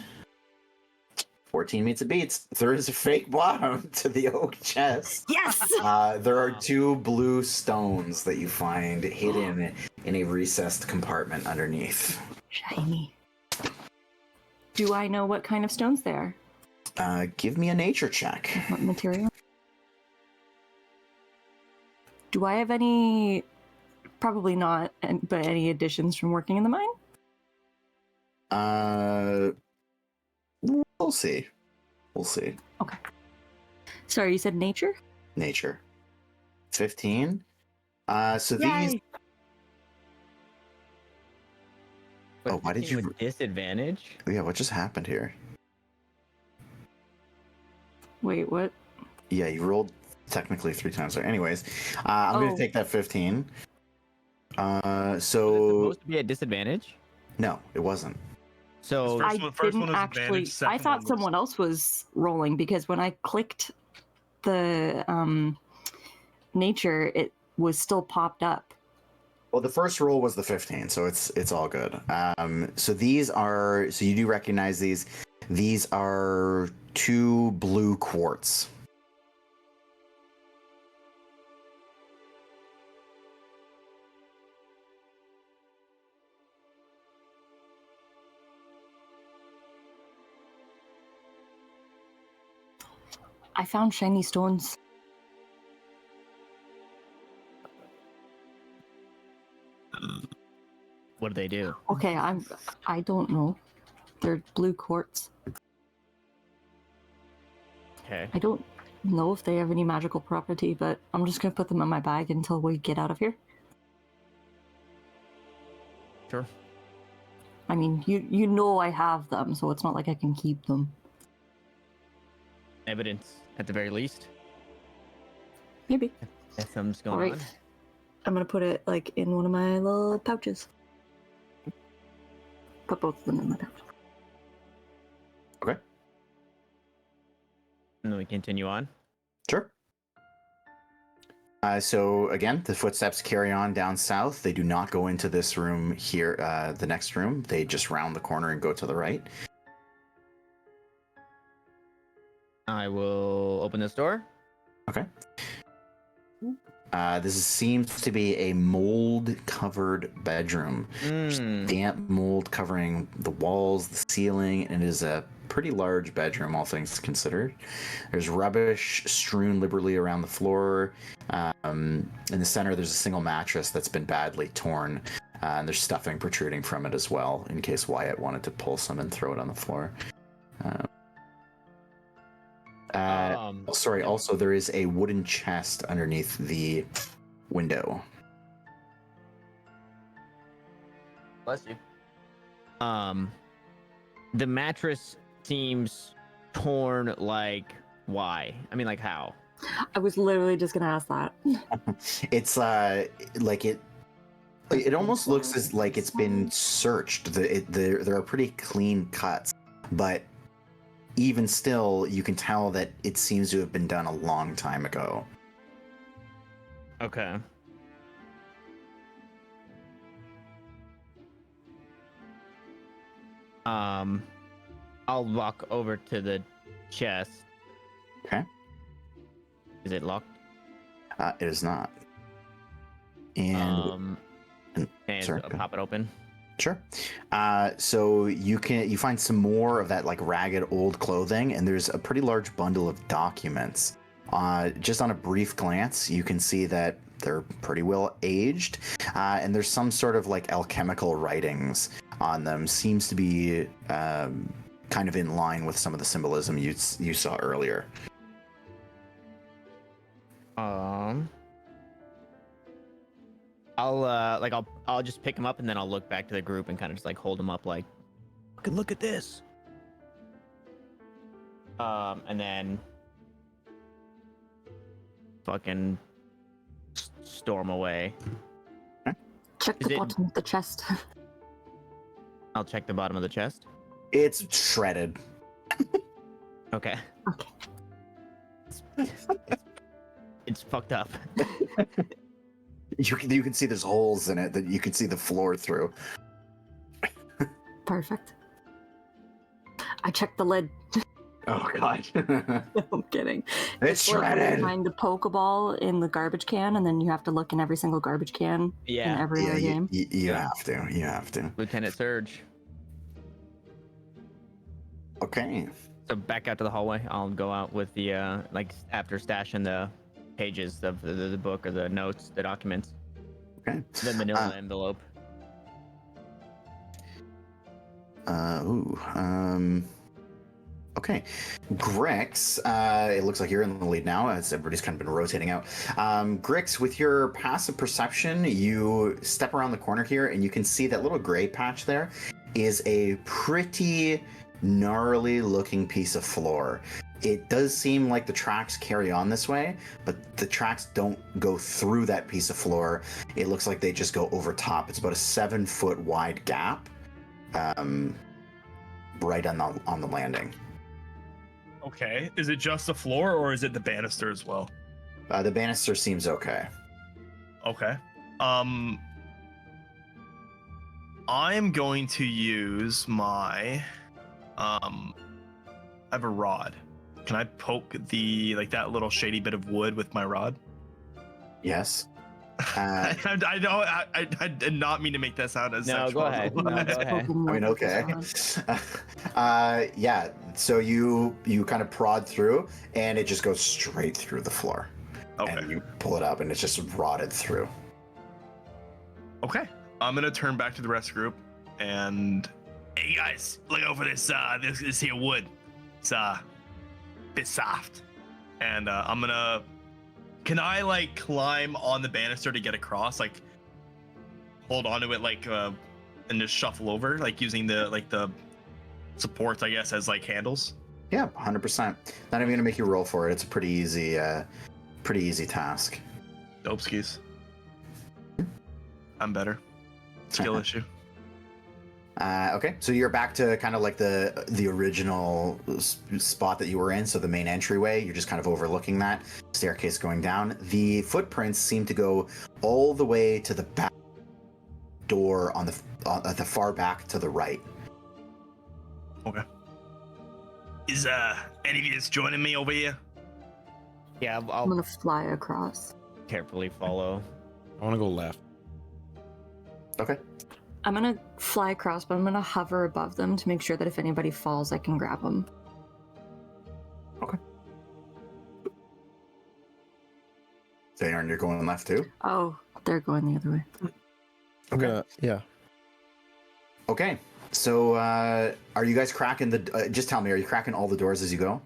14 meets a beats. There is a fake bottom to the oak chest. Yes. There are 2 blue stones that you find hidden in a recessed compartment underneath. Shiny. Do I know what kind of stones they are? Give me a nature check. What material? Do I have any? Probably not. But any additions from working in the mine? We'll see. We'll see. Okay. Sorry, you said nature? Nature. 15. So Yay. these. But Oh, why did you- with disadvantage? Yeah, what just happened here? Wait, what? Yeah, you rolled technically 3 times there. Anyways, I'm going Oh. to take that 15. Was it So supposed to be at disadvantage? no, it wasn't. So First I one didn't was actually. advantage, I second thought one was- someone else was rolling because when I clicked the nature, it was still popped up. Well, the first roll was the 15, so it's all good. So these are, so you do recognize these. These are 2 blue quartz. I found shiny stones. what do they do? Okay, I don't know. They're blue quartz. Okay. I don't know if they have any magical property, but I'm just gonna put them in my bag until we get out of here. Sure. I mean, you know I have them, so it's not like I can keep them. Evidence at the very least. Maybe. That something's going Alright. on. I'm gonna put it like in one of my little pouches. Put both of them in my pouch. Okay. And then we continue on. Sure. So again, the footsteps carry on down south. They do not go into this room here, the next room. They just round the corner and go to the right. I will open this door. Okay. This seems to be a mold-covered bedroom. Damp mold covering the walls, the ceiling, and it is a pretty large bedroom, all things considered. There's rubbish strewn liberally around the floor. In the center, there's a single mattress that's been badly torn, and there's stuffing protruding from it as well, in case Wyatt wanted to pull some and throw it on the floor. Sorry, also there is a wooden chest underneath the window. Bless you. The mattress seems torn, like, why? I mean, like, how? I was literally just gonna ask that. It's like it almost looks as like it's been searched. There are pretty clean cuts, but even still, you can tell that it seems to have been done a long time ago. Okay. I'll walk over to the chest. Okay. Is it locked? It is not. And sorry, I'll pop it open. sure. So you find some more of that like ragged old clothing, and there's a pretty large bundle of documents. Just on a brief glance, you can see that they're pretty well aged, and there's some sort of like alchemical writings on them. Seems to be kind of in line with some of the symbolism you saw earlier. I'll just pick him up and then I'll look back to the group and kind of just like hold him up like, fucking look at this. And then fucking storm away. Check the bottom of the chest. I'll check the bottom of the chest. It's shredded. Okay. Okay. It's fucked up. You can see there's holes in it that you can see the floor through. Perfect. I checked the lid. Oh god. I'm kidding. It's like shredded. Find the Pokeball in the garbage can, and then you have to look in every single garbage can in Yeah. every other game. You have to. You have to. Lieutenant Surge. Okay. So back out to the hallway. I'll go out with the like after stashing the pages of the book or the notes, the documents. Okay. The manila envelope. Okay. Grix, it looks like you're in the lead now, as everybody's kind of been rotating out. Grix, with your passive perception, you step around the corner here, and you can see that little gray patch there is a pretty gnarly looking piece of floor. It does seem like the tracks carry on this way, but the tracks don't go through that piece of floor. It looks like they just go over top. It's about a 7-foot wide gap, right on the landing. Okay. Is it just the floor or is it the banister as well? The banister seems okay. Okay. I'm going to use my I have a rod. Can I poke that little shady bit of wood with my rod? Yes. I know I did not mean to make that sound as No, sexual. go ahead. No, go ahead. I mean, okay. Yeah. So you kind of prod through, and it just goes straight through the floor. Okay. And you pull it up, and it's just rotted through. Okay. I'm gonna turn back to the rest of the group and hey guys, look out for this this here wood. It's a bit soft. And I'm gonna can I like climb on the banister to get across? Like hold onto it like and just shuffle over, like using the supports, I guess, as like handles? Yeah, 100%. Not even gonna make you roll for it. It's a pretty easy task. Dope skis. I'm better. Skill issue. Okay, so you're back to kind of like the original spot that you were in, so the main entryway. You're just kind of overlooking that staircase going down. The footprints seem to go all the way to the back door at the far back to the right. Okay. Is any of you joining me over here? Yeah, I'm I'll gonna fly across. carefully follow. I want to go left. Okay. I'm gonna fly across, but I'm gonna hover above them to make sure that if anybody falls, I can grab them. Okay. Feyorn, you're going left too? Oh, they're going the other way. Okay. Yeah. Okay. So, are you guys cracking just tell me, are you cracking all the doors as you go?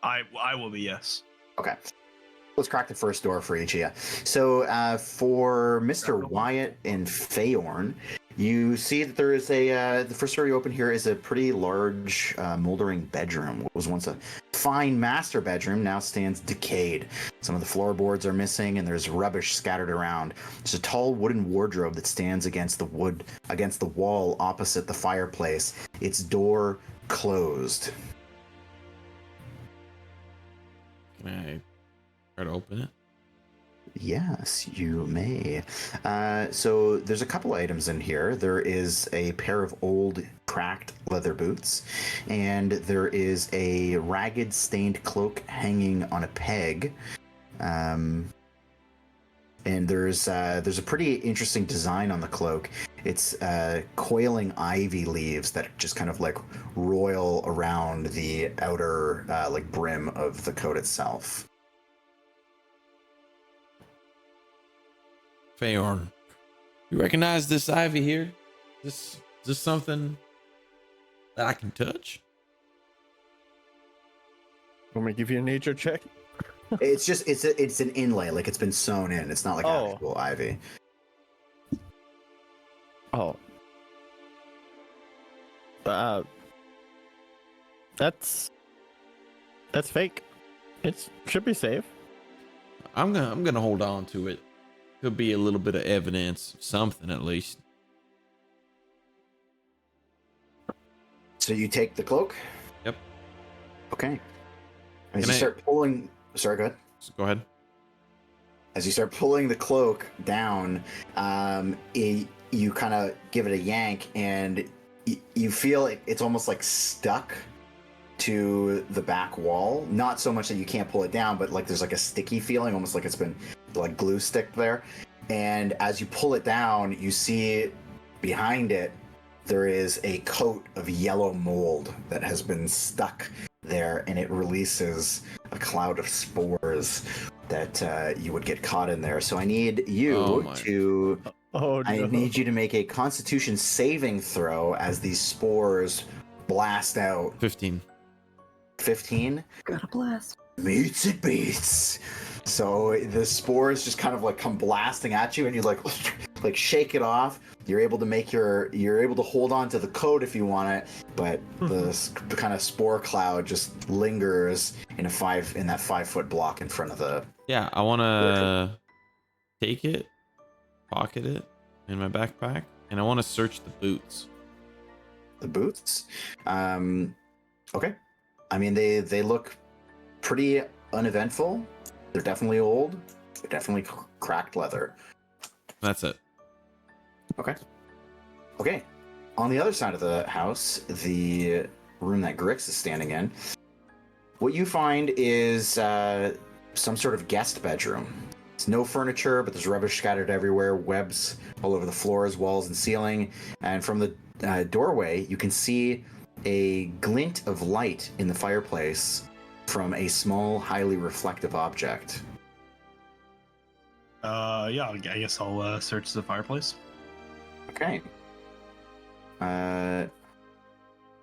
I will be, yes. Okay. Let's crack the first door for each of you. So, for Mr. Wyatt and Feyorn, You see that there is the first door you open here is a pretty large, moldering bedroom. What was once a fine master bedroom now stands decayed. Some of the floorboards are missing, and there's rubbish scattered around. There's a tall wooden wardrobe that stands against the wall opposite the fireplace. Its door closed. Can I try to open it? Yes, you may. So there's a couple items in here. There is a pair of old, cracked leather boots, and there is a ragged, stained cloak hanging on a peg. And there's a pretty interesting design on the cloak. It's coiling ivy leaves that just kind of like roil around the outer like brim of the coat itself. Feyorn, you recognize this ivy here? Is this something that I can touch? Want me to give you a nature check? It's just it's an inlay, like it's been sewn in. It's not like actual ivy. Oh. That's fake. It should be safe. I'm gonna hold on to it. Could be a little bit of evidence, something at least. So you take the cloak? Yep. Okay. As you start pulling... Sorry, go ahead. Go ahead. As you start pulling the cloak down, you kind of give it a yank, and you feel it's almost like stuck to the back wall. Not so much that you can't pull it down, but like there's like a sticky feeling, almost like it's been like glue stick there. And as you pull it down, you see behind it there is a coat of yellow mold that has been stuck there, and it releases a cloud of spores that you would get caught in there. So I need you I need you to make a Constitution saving throw as these spores blast out. 15. 15? Got a blast. Meets it beats. So the spores just kind of like come blasting at you, and you like shake it off. You're able to hold on to the coat if you want it, but the kind of spore cloud just lingers in that 5-foot block in front of the. Yeah, I want to take it, pocket it in my backpack, and I want to search the boots. The boots? Okay. I mean, they look pretty uneventful. They're definitely old. They're definitely cracked leather. That's it. Okay. On the other side of the house, the room that Grix is standing in, what you find is some sort of guest bedroom. It's no furniture, but there's rubbish scattered everywhere, webs all over the floors, walls, and ceiling. And from the doorway, you can see a glint of light in the fireplace from a small, highly reflective object. Yeah, I guess I'll search the fireplace. Okay.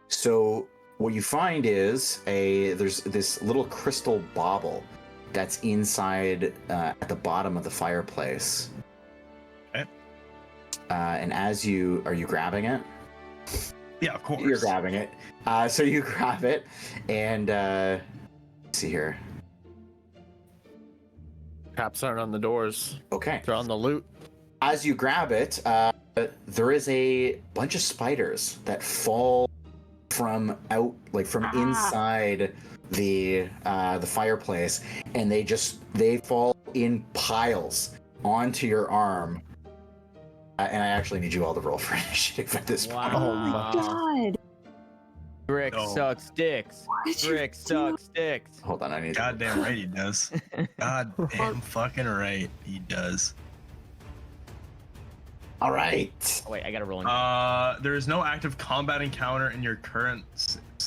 So what you find is there's this little crystal bauble that's inside at the bottom of the fireplace. Okay. And are you grabbing it? Yeah, of course. You're grabbing it. So you grab it, and let's see here. Caps aren't on the doors. Okay. They're on the loot. As you grab it, there is a bunch of spiders that fall from inside the fireplace, and they fall in piles onto your arm. And I actually need you all to roll for initiative at this point. Oh my god. Grix sucks dicks. Grix sucks dicks. Hold on, I need. Goddamn right he does. Goddamn fucking right he does. All right. Oh wait, I gotta roll. There is no active combat encounter in your current.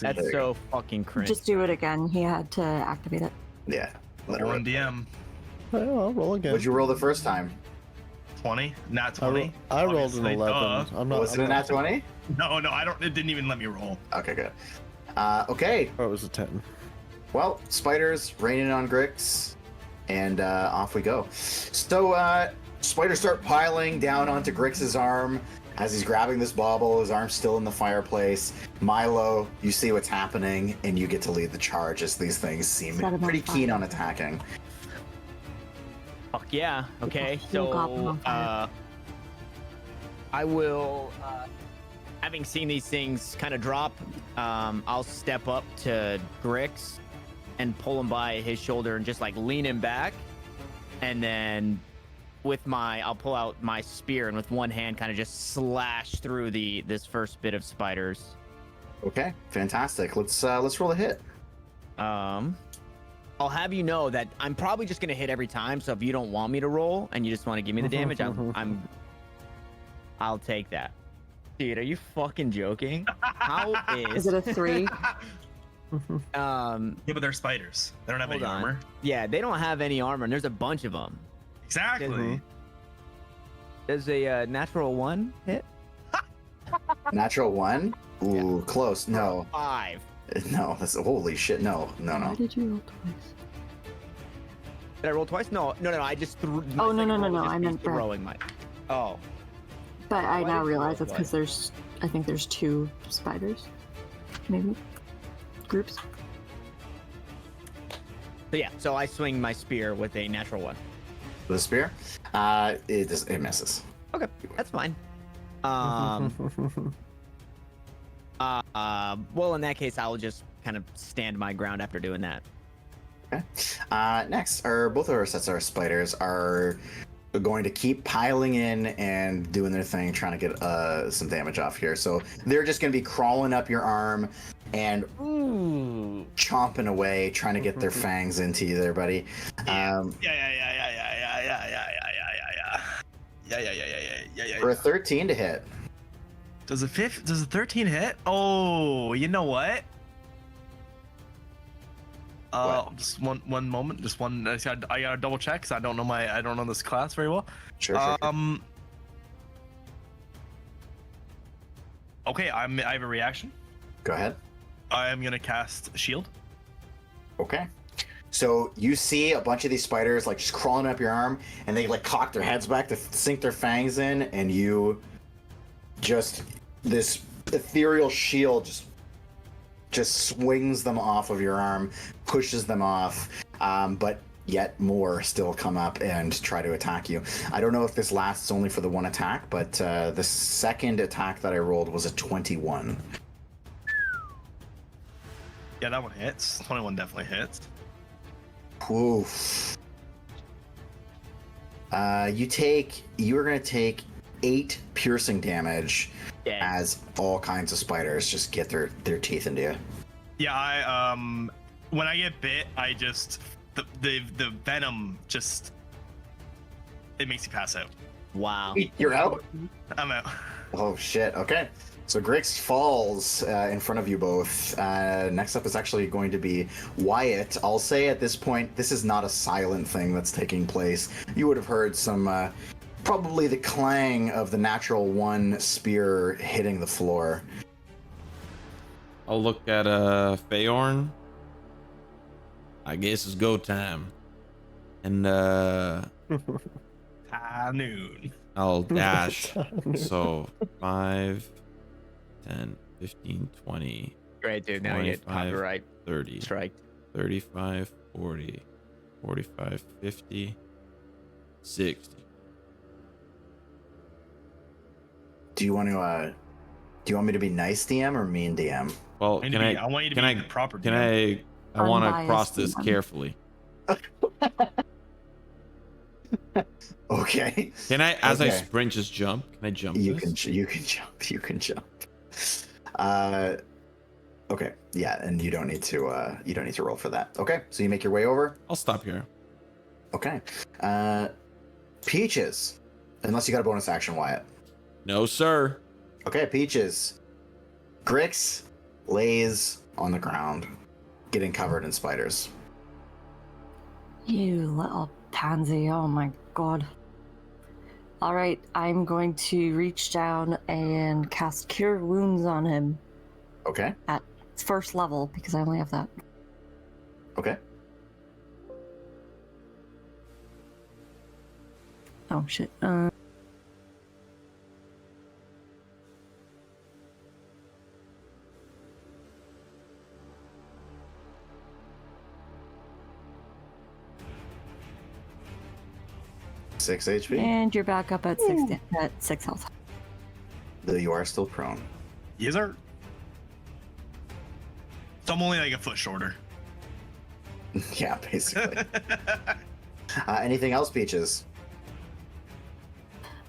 That's so fucking cringe. Just do it again. He had to activate it. Yeah. One DM. I'll roll again. What'd you roll the first time? 20, not 20. I rolled an Obviously, 11. I'm not. Was it a nat 20? No, I don't. It didn't even let me roll. Okay, good. Okay. Oh, it was a 10. Well, spiders raining on Grix, and off we go. So spiders start piling down onto Grix's arm. As he's grabbing this bauble, his arm's still in the fireplace. Milo, you see what's happening, and you get to lead the charge as these things seem Set him on pretty keen fire. on attacking. Fuck yeah. Okay, Whole goblin so on fire. I will, having seen these things kind of drop, I'll step up to Grix and pull him by his shoulder and just like lean him back, and then I'll pull out my spear and with one hand kind of just slash through this first bit of spiders. Okay, fantastic. Let's roll a hit. I'll have you know that I'm probably just gonna hit every time. So if you don't want me to roll and you just want to give me the damage, I'll take that. Dude, are you fucking joking? How Is it a 3? Yeah, but they're spiders. They don't have any Hold on. armor. Yeah, they don't have any armor, and there's a bunch of them. Exactly. There's a natural 1 hit. Natural 1? Ooh, close. No. 5. No, that's holy shit. No. Why did you roll twice? Did I roll twice? No. I just threw. Oh, no, I meant Brad. throwing my. Oh. But I Why now did you realize roll it's because I think there's 2 spiders. Maybe. Groups. So yeah, so I swing my spear with a natural 1. The spear? It misses. Okay, that's fine. Well, in that case, I'll just kind of stand my ground after doing that. Okay. Next, both of our sets of spiders are going to keep piling in and doing their thing, trying to get some damage off here. So they're just going to be crawling up your arm and chomping away, trying to get their fangs into you there, buddy. Yeah. For a 13 to hit. Does a 13 hit? Oh, you know what? What? Just one moment. Just one. I gotta double check because I don't know this class very well. Sure. Okay, I have a reaction. Go ahead. I am gonna cast shield. Okay. So you see a bunch of these spiders like just crawling up your arm, and they like cock their heads back to sink their fangs in, and you just this ethereal shield just swings them off of your arm, pushes them off, but yet more still come up and try to attack you. I don't know if this lasts only for the one attack, but the second attack that I rolled was a 21. Yeah, that one hits. 21 definitely hits. Oof. You're gonna take 8 piercing damage as all kinds of spiders just get their teeth into you. Yeah, when I get bit, I just the venom just it makes you pass out. Wow. You're out? I'm out. Oh shit. Okay. So Grix falls in front of you both. Next up is actually going to be Wyatt. I'll say at this point, this is not a silent thing that's taking place. You would have heard some, probably the clang of the natural 1 spear hitting the floor. I'll look at Feyorn. I guess it's go time. And High noon. I'll dash. So 5, 10, 15, 20, Great, dude. Now you get 25, copyright 30, strike. 35, 40, 45, 50, 60. Do you want me to be nice DM or mean DM? Well, I want you to be the proper. Can DM. I want to Unbiased cross this DM. carefully. Okay. Can I, as I Okay. sprint, just jump? Can I jump? You this? can jump. Okay. Yeah, and you don't need to roll for that. Okay. So you make your way over. I'll stop here. Okay. Peaches. Unless you got a bonus action, Wyatt. No, sir. Okay, Peaches. Grix lays on the ground, getting covered in spiders. You little pansy. Oh my god. Alright, I'm going to reach down and cast Cure Wounds on him Okay. at first level because I only have that. Okay. Oh shit. 6 HP. And you're back up at six health. Though you are still prone. Yes, sir. So I'm only like a foot shorter. Yeah, basically. Anything else, Peaches?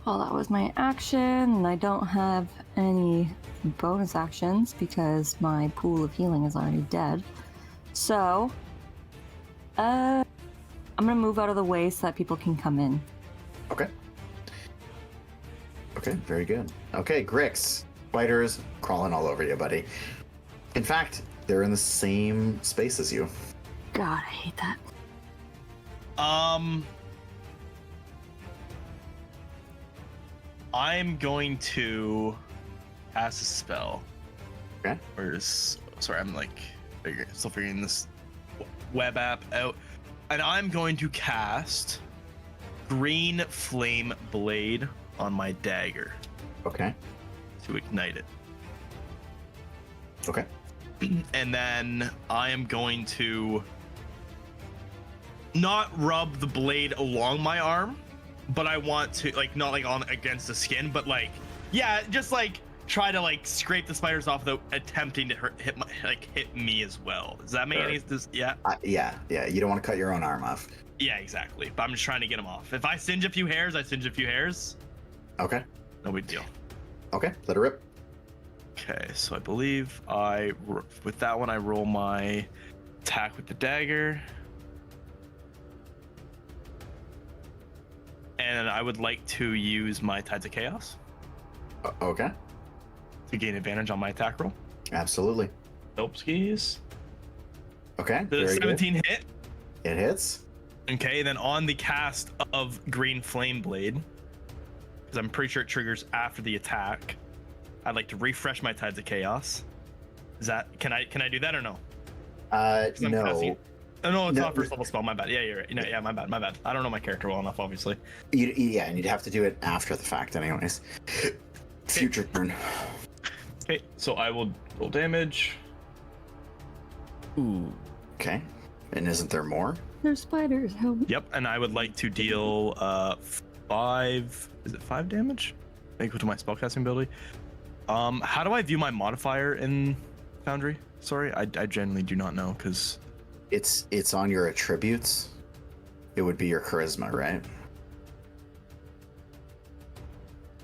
Well, that was my action, and I don't have any bonus actions because my pool of healing is already dead. So, I'm gonna move out of the way so that people can come in. Okay. Okay, very good. Okay, Grix. Spiders crawling all over you, buddy. In fact, they're in the same space as you. God, I hate that. I'm going to cast a spell. Okay. Sorry, I'm like still figuring this web app out. And I'm going to cast Green Flame Blade on my dagger Okay. to ignite it. Okay. And then I am going to not rub the blade along my arm, but I want to like not like on against the skin, but like just like try to like scrape the spiders off without attempting to hit me as well. Does that make Sure. any sense? Yeah. Yeah. You don't want to cut your own arm off. Yeah, exactly. But I'm just trying to get them off. If I singe a few hairs, I singe a few hairs. Okay. No big deal. Okay, let it rip. Okay, so I believe with that one I roll my attack with the dagger. And I would like to use my Tides of Chaos Okay. to gain advantage on my attack roll. Absolutely. Nope skis. Okay. The very 17 good. hit. It hits. Okay, then on the cast of Green Flame Blade, because I'm pretty sure it triggers after the attack, I'd like to refresh my Tides of Chaos. Is that can I do that or no? 'Cause I'm No. casting- Oh, no, it's No. not first level spell. My bad. Yeah, you're right. No, yeah, my bad. I don't know my character well enough, obviously. Yeah, and you'd have to do it after the fact, anyways. Future turn. Okay, so I will roll damage. Ooh. Okay. And isn't there more? There's spiders. Help. Yep, and I would like to deal 5. Is it 5 damage? Equal to my spellcasting ability. How do I view my modifier in Foundry? Sorry, I genuinely do not know because It's on your attributes. It would be your charisma, right?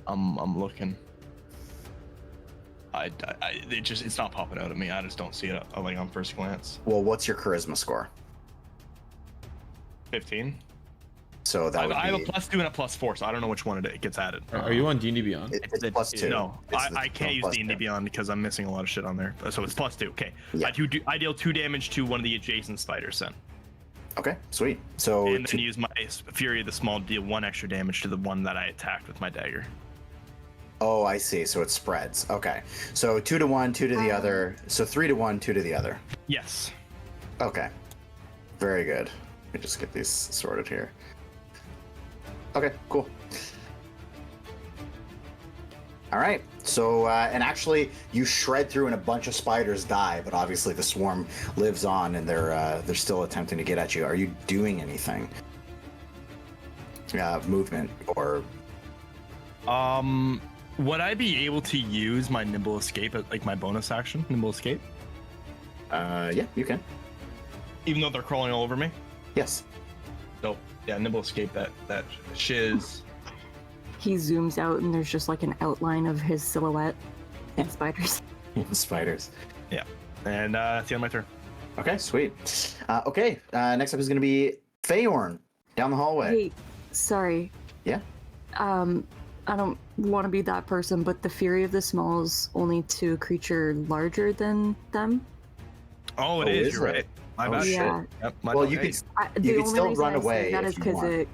I'm looking. It's not popping out at me. I just don't see it like on first glance. Well, what's your charisma score? 15. So that would I have a be. +2 and a +4, so I don't know which one it gets added. Are you on D&D Beyond? It's the- +2. No, It's the- I can't use D&D +2. Beyond because I'm missing a lot of shit on there. So it's +2. Okay. Yeah. I deal 2 damage to one of the adjacent spiders then. Okay, sweet. So And then use my Fury of the Small, deal 1 extra damage to the one that I attacked with my dagger. oh, I see. So it spreads. Okay. So 2 to 1, 2 to the other. So 3 to 1, 2 to the other. Yes. Okay. Very good. Let me just get these sorted here. Okay, cool. All right. So, and actually, you shred through and a bunch of spiders die, but obviously the swarm lives on, and they're still attempting to get at you. Are you doing anything? Movement or? Would I be able to use my Nimble Escape as like my bonus action? Nimble Escape, Yeah, you can. even though they're crawling all over me. Yes. So yeah, Nimble Escape that shiz. He zooms out, and there's just like an outline of his silhouette and spiders. Spiders. Yeah, and that's the end of my turn. Okay, sweet. Okay, next up is going to be Feyorn down the hallway. Hey, sorry. Yeah. I don't want to be that person, but the Fury of the Smalls only to a creature larger than them. Oh, it Oh, is. is You're it? right. My Oh, bad. shit. Yeah. Yep, my Well, bad. you Hey. could The could only still reason run I say away that if is you because want. it.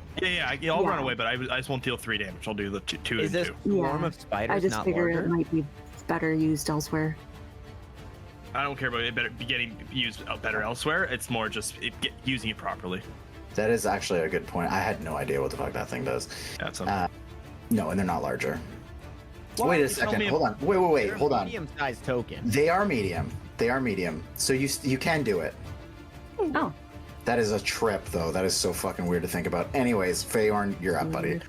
Yeah, I'll run Yeah. away, but I just won't deal 3 damage. I'll do the 2 Is and this 2. swarm Yeah. of spiders I just not figure larger? it might be better used elsewhere. I don't care about it better getting used better elsewhere. It's more just using it properly. That is actually a good point. I had no idea what the fuck that thing does. That's No, and they're not larger. What? Wait You a told second. me Hold on. Wait. They're a Hold on. medium-sized token. They are medium. So you can do it. Oh, That is a trip, though. That is so fucking weird to think about. Anyways, Feyorn, you're up, buddy.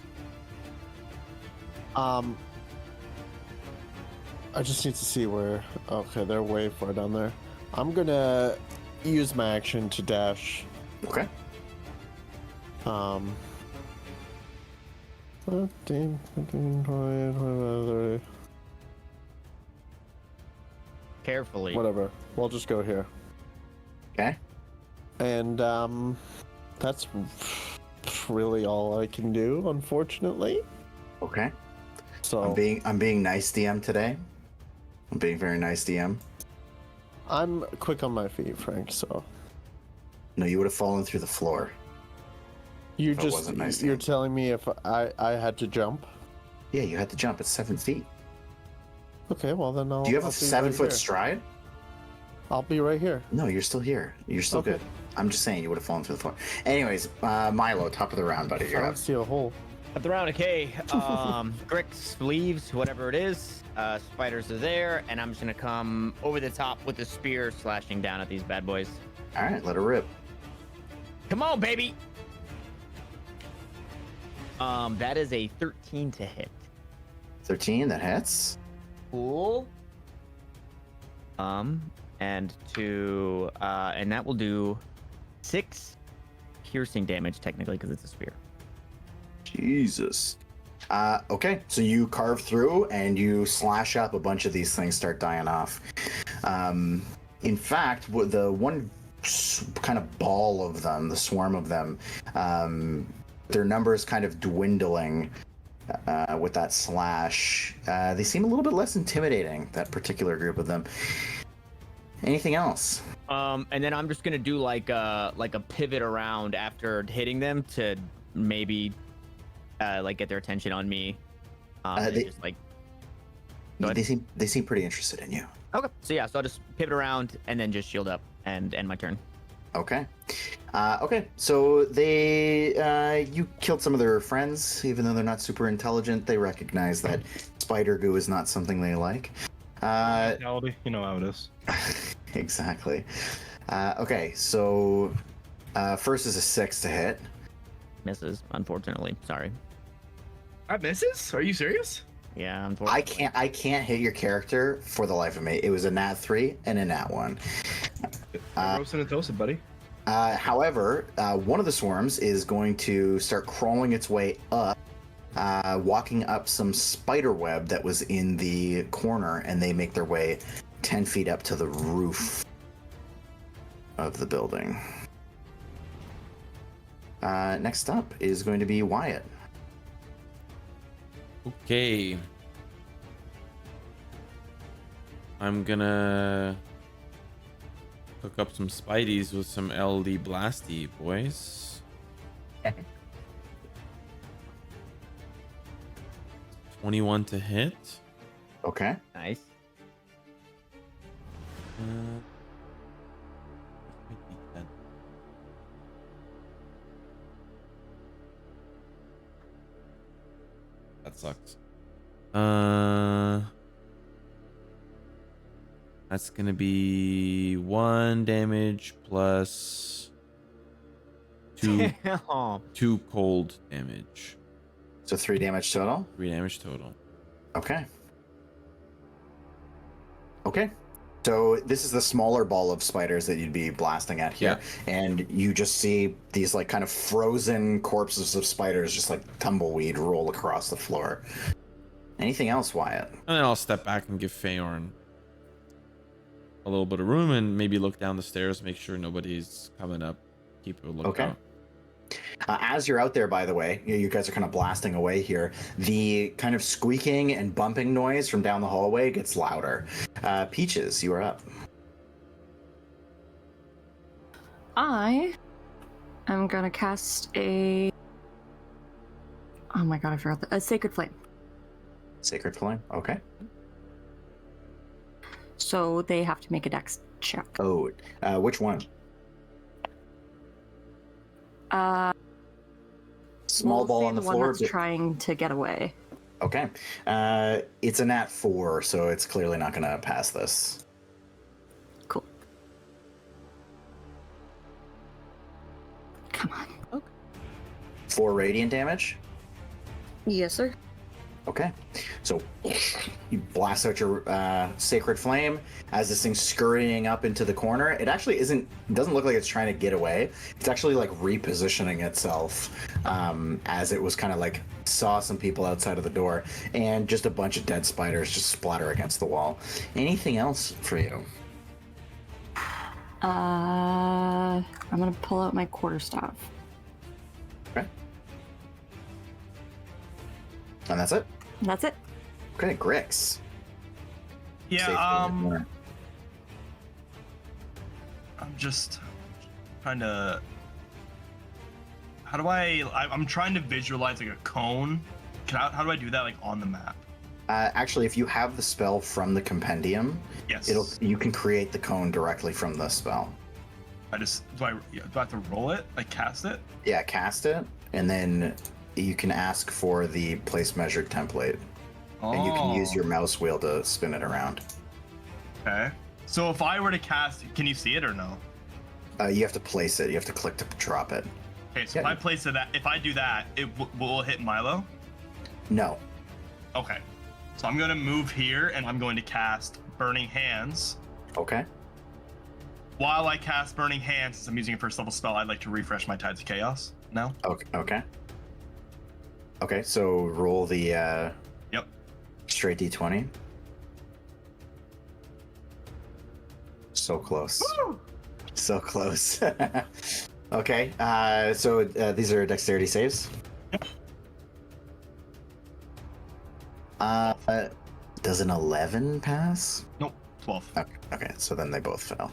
I just need to see where. Okay, they're way far down there. I'm gonna use my action to dash. Okay. 15, 15, 20, 21, 30. Carefully. Whatever. We'll just go here. Okay. And that's really all I can do, unfortunately. Okay. So I'm being nice DM today. I'm being very nice DM. I'm quick on my feet, Frank. So No, you would have fallen through the floor. you If it just wasn't nice, you're yeah. telling me if I had to jump? Yeah, you had to jump. It's 7 feet. Okay, well then I'll. Do you have I'll a be 7-foot right here. stride? I'll be right here. No, you're still here. You're still Okay. good. I'm just saying you would have fallen through the floor. Anyways, Milo, top of the round, buddy. I You're don't up. see a hole. At the round, okay. Grix, leaves, whatever it is. Spiders are there, and I'm just gonna come over the top with the spear, slashing down at these bad boys. All right, let her rip. Come on, baby. That is a 13 to hit. 13, that hits. Cool. And that will do 6 piercing damage technically because it's a spear. Jesus. Okay, so you carve through and you slash up. A bunch of these things start dying off. In fact, the one kind of ball of them, the swarm of them, their numbers kind of dwindling with that slash. They seem a little bit less intimidating, that particular group of them. Anything else? And then I'm just gonna do like a pivot around after hitting them to maybe like get their attention on me. And They- just like Go ahead. They seem pretty interested in you. okay. So yeah, so I'll just pivot around and then just shield up and end my turn. Okay. Okay, so you killed some of their friends, even though they're not super intelligent. They recognize that spider goo is not something they like. Mentality, you know how it is. Exactly. Okay, so first is a 6 to hit. Misses, unfortunately. Sorry. That misses? Are you serious? Yeah, unfortunately. I can't hit your character for the life of me. It was a nat 3 and a nat 1. Roasted and toasted, buddy. However, one of the swarms is going to start crawling its way up, walking up some spider web that was in the corner, and they make their way 10 feet up to the roof of the building. Next up is going to be Wyatt. Okay. I'm gonna hook up some spideys with some LD blasty, boys. 21 to hit. Okay. Nice. That sucks. That's gonna be 1 damage plus 2 2 cold damage. So 3 damage total. 3 damage total. Okay. Okay. So this is the smaller ball of spiders that you'd be blasting at here. Yeah. And you just see these like kind of frozen corpses of spiders just like tumbleweed roll across the floor. Anything else, Wyatt? And then I'll step back and give Feyorn a little bit of room and maybe look down the stairs, make sure nobody's coming up. Keep a lookout. Okay. As you're out there, by the way, you guys are kind of blasting away here. The kind of squeaking and bumping noise from down the hallway gets louder. Peaches, you are up. I am gonna cast a. Oh my god, I forgot a Sacred Flame. Sacred Flame. Okay. So they have to make a dex check. Oh, which one? Small We'll ball say on the one floor. that's trying to get away. Okay. It's a nat 4, so it's clearly not going to pass this. Cool. Come on. 4 radiant damage. Yes, sir. Okay, so you blast out your sacred flame as this thing's scurrying up into the corner. It actually doesn't look like it's trying to get away. It's actually like repositioning itself as it was kind of like saw some people outside of the door, and just a bunch of dead spiders just splatter against the wall. Anything else for you? I'm gonna pull out my quarterstaff. Okay. And that's it? That's it. Okay, Grix. Yeah, Safe in the corner. I'm just trying to. How do I'm trying to visualize like a cone. How do I do that like on the map? Actually, if you have the spell from the compendium, Yes. you can create the cone directly from the spell. Do I have to roll it? Like cast it? Yeah, cast it, and then you can ask for the place measured template, and you can use your mouse wheel to spin it around. Okay. So if I were to cast, can you see it or no? You have to place it. You have to click to drop it. Okay, so Yeah. if I place it, if I do that, it will hit Milo. No. Okay. So I'm gonna move here, and I'm going to cast Burning Hands. Okay. While I cast Burning Hands, since I'm using a first level spell, I'd like to refresh my Tides of Chaos. No? Okay. Okay. Okay. So roll the Yep. straight d20. So close. Woo! So close. Okay. So these are dexterity saves. Does an 11 pass? Nope. 12. Okay. So then they both fail.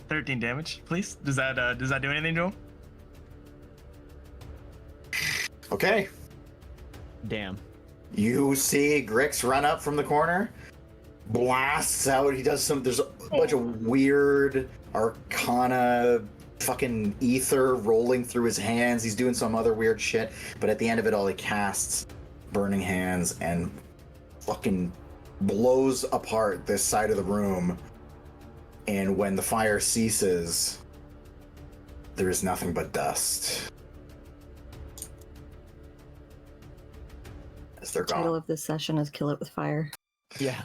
13 damage, please. Does that do anything to him? Okay. Damn. You see Grix run up from the corner, blasts out. There's a bunch of weird arcana fucking ether rolling through his hands. He's doing some other weird shit, but at the end of it all, he casts Burning Hands and fucking blows apart this side of the room. And when the fire ceases, there is nothing but dust. As they're The title gone. of this session is "Kill It with Fire." Yeah.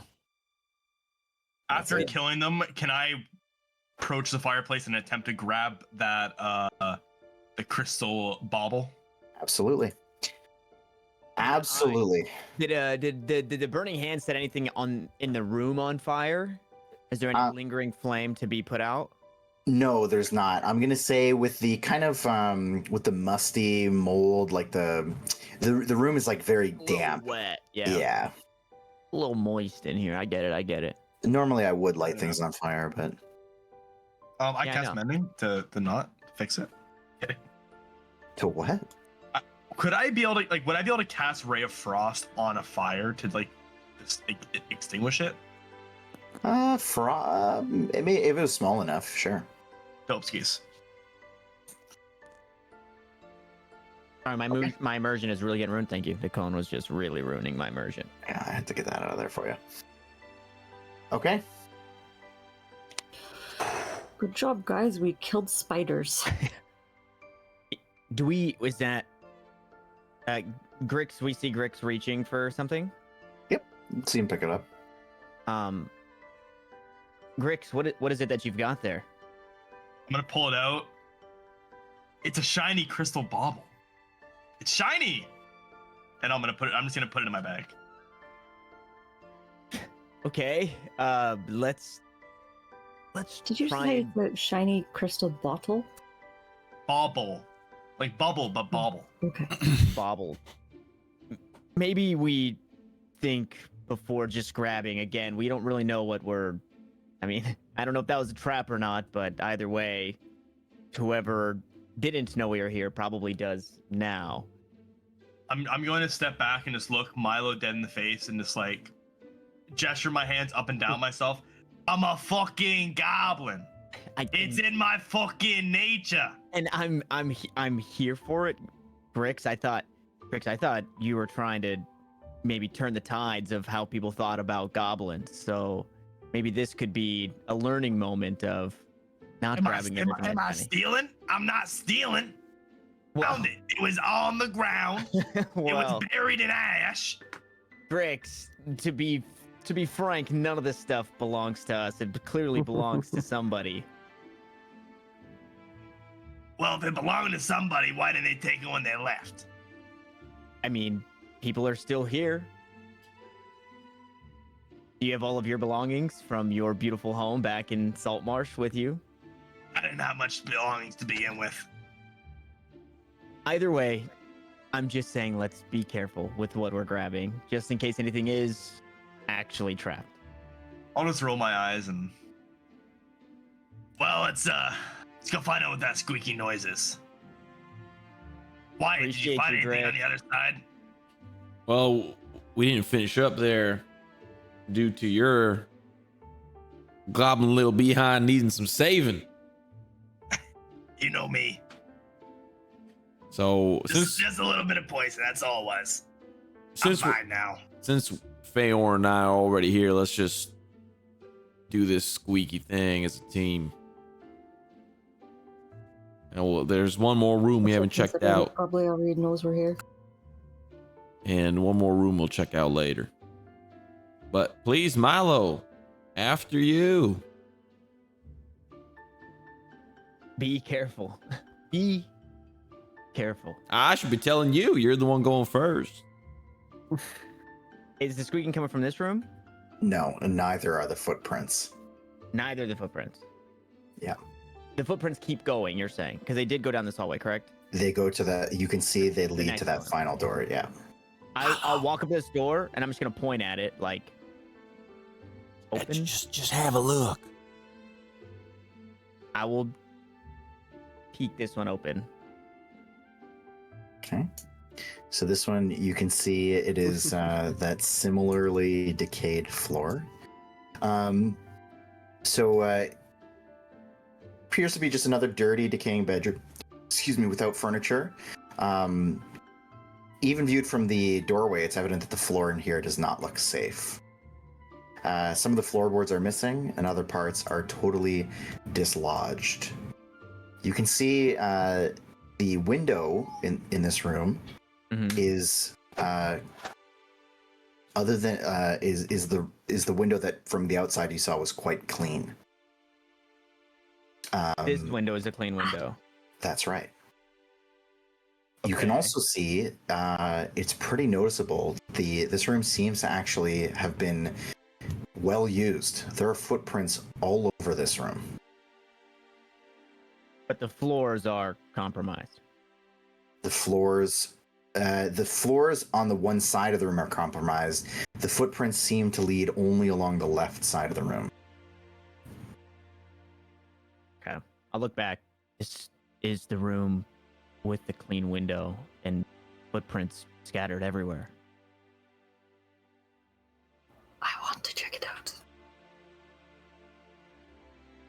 After it. killing them, can I approach the fireplace and attempt to grab that the crystal bauble? Absolutely. Absolutely. Did the burning hand set anything in the room on fire? Is there any lingering flame to be put out? No, there's not. I'm gonna say with the kind of with the musty mold, like the room is like very A little damp. wet. Yeah. Yeah. A little moist in here. I get it. Normally I would light things on fire, but I Yeah, I cast know. mending to not fix it. to what? Could I be able to would I be able to cast Ray of Frost on a fire to extinguish it? If it was small enough, sure. Dope skis. Sorry, my immersion is really getting ruined. Thank you. The cone was just really ruining my immersion. Yeah, I had to get that out of there for you. Okay. Good job, guys. We killed spiders. Was that Grix? We see Grix reaching for something. Let's see him pick it up. Grix, what is it that you've got there? I'm gonna pull it out. It's a shiny crystal bauble. It's shiny, and I'm just gonna put it in my bag. Okay. Let's Did you try say and- the shiny crystal bottle? Bauble, like bubble, but bauble. Okay. bobble. Maybe we think before just grabbing again. We don't really know what I don't know if that was a trap or not, but either way, whoever didn't know we were here probably does now. I'm going to step back and just look Milo dead in the face and just like gesture my hands up and down myself. I'm a fucking goblin. It's in my fucking nature. And I'm here for it, Grix. I thought you were trying to maybe turn the tides of how people thought about goblins. So maybe this could be a learning moment of Not grabbing everything. Am I that's stealing? I'm not stealing. Well, Found it. It was on the ground. It well, was buried in ash. Grix, to be frank, none of this stuff belongs to us. It clearly belongs to somebody. Well, if it belonged to somebody, why did they take it when they left? I mean, people are still here. Do you have all of your belongings from your beautiful home back in Saltmarsh with you? I didn't have much belongings to begin with. Either way, I'm just saying let's be careful with what we're grabbing, just in case anything is actually trapped. I'll just roll my eyes and... Well, let's go find out what that squeaky noise is. Wyatt, did you Appreciate find you, anything Greg. on the other side? Well, we didn't finish up there due to your goblin little behind needing some saving. You know me. So Just a little bit of poison, that's all it was. since I'm fine now. since Feyorn and I are already here, let's just do this squeaky thing as a team. And well, there's one more room we haven't checked Considering out, Probably already knows we're here. and one more room we'll check out later. But please, Milo, after you. Be careful. Be careful. I should be telling you. You're the one going first. Is the squeaking coming from this room? No, neither are the footprints. Neither of the footprints. Yeah. The footprints keep going, you're saying, because they did go down this hallway, correct? They go to the. You can see they lead next to that door. final door. Yeah. I'll walk up to this door and I'm just gonna point at it, like open. Just have a look. I will peek this one open. Okay. So this one, you can see it is that similarly decayed floor. Appears to be just another dirty, decaying bedroom. Excuse me, without furniture. Even viewed from the doorway, it's evident that the floor in here does not look safe. Some of the floorboards are missing, and other parts are totally dislodged. You can see the window in this room is the window that from the outside you saw was quite clean. This window is a clean window. That's right. You can Okay. also see it's pretty noticeable. This room seems to actually have been well used. There are footprints all over this room. But the floors are compromised. The floors on the one side of the room are compromised. The footprints seem to lead only along the left side of the room. Okay. I'll look back. This is the room with the clean window and footprints scattered everywhere. I want to check it out.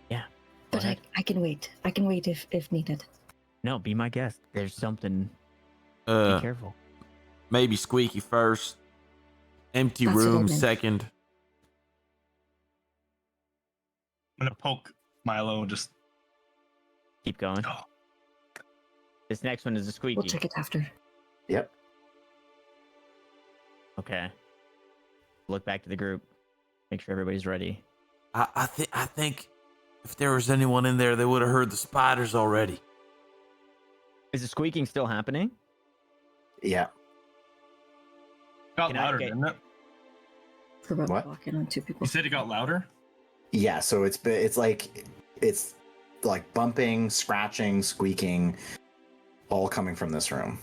Yeah. But ahead. I can wait. I can wait if needed. No, be my guest. There's something. Be careful. Maybe squeaky first. Empty That's what I room meant. second. I'm gonna poke Milo and just... Keep going. Oh. This next one is a squeaky. We'll check it after. Yep. Okay. Look back to the group. Make sure everybody's ready. I think if there was anyone in there, they would have heard the spiders already. Is the squeaking still happening? Yeah. Got Can I louder, get- didn't it? For about What? walking on two people. You said it got louder? Yeah, so it's like bumping, scratching, squeaking, all coming from this room.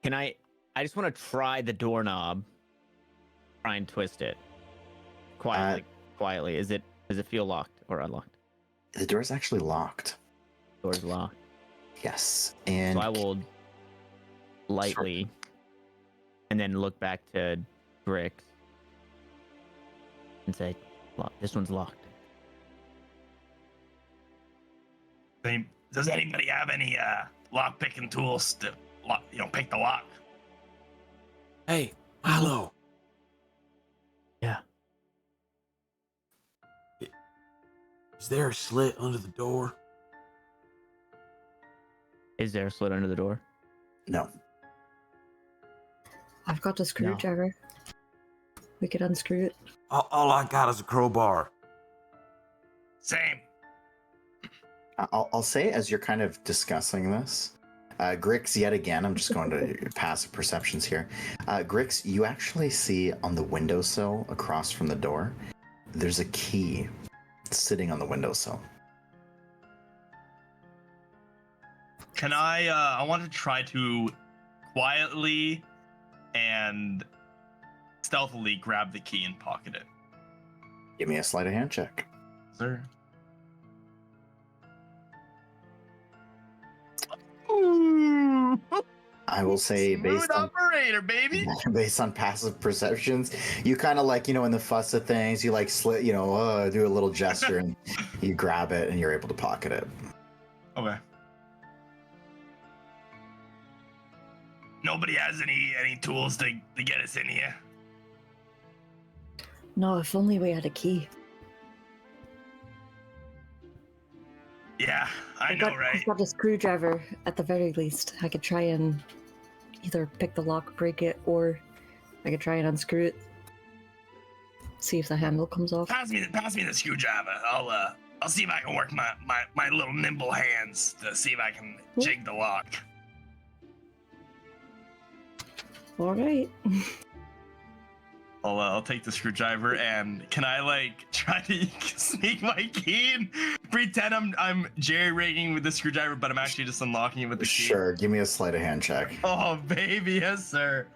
Can I just want to try the doorknob. Try and twist it. Quietly. Does it feel locked or unlocked? The door's actually locked. Door's locked. Yes. And So I will lightly and then look back to Grix and say, this one's locked. Does anybody have any lock picking tools to pick the lock? Hey, Milo. Yeah. Is there a slit under the door? Is there a slit under the door? No. I've got a screwdriver. We could unscrew it. All I got is a crowbar. Same. I'll say as you're kind of discussing this, Grix, yet again, I'm just going to passive perceptions here. Grix, you actually see on the windowsill across from the door, there's a key sitting on the windowsill. Can I want to try to quietly and stealthily grab the key and pocket it. Give me a sleight of hand check. Sir. I will say Smooth operator, baby. based on passive perceptions, you kind of like, in the fuss of things, you like slit, do a little gesture and you grab it and you're able to pocket it. Okay. Nobody has any tools to get us in here. No, if only we had a key. Yeah, I know, right? I've got a screwdriver at the very least. I could try and either pick the lock, break it, or I could try and unscrew it. See if the handle comes off. Pass me the screwdriver. I'll see if I can work my little nimble hands to see if I can jig the lock. All right. I'll take the screwdriver and can I try to sneak my key and pretend I'm jerry-rigging with the screwdriver, but I'm actually just unlocking it with the key? Sure, give me a sleight of hand check. Oh baby, yes sir.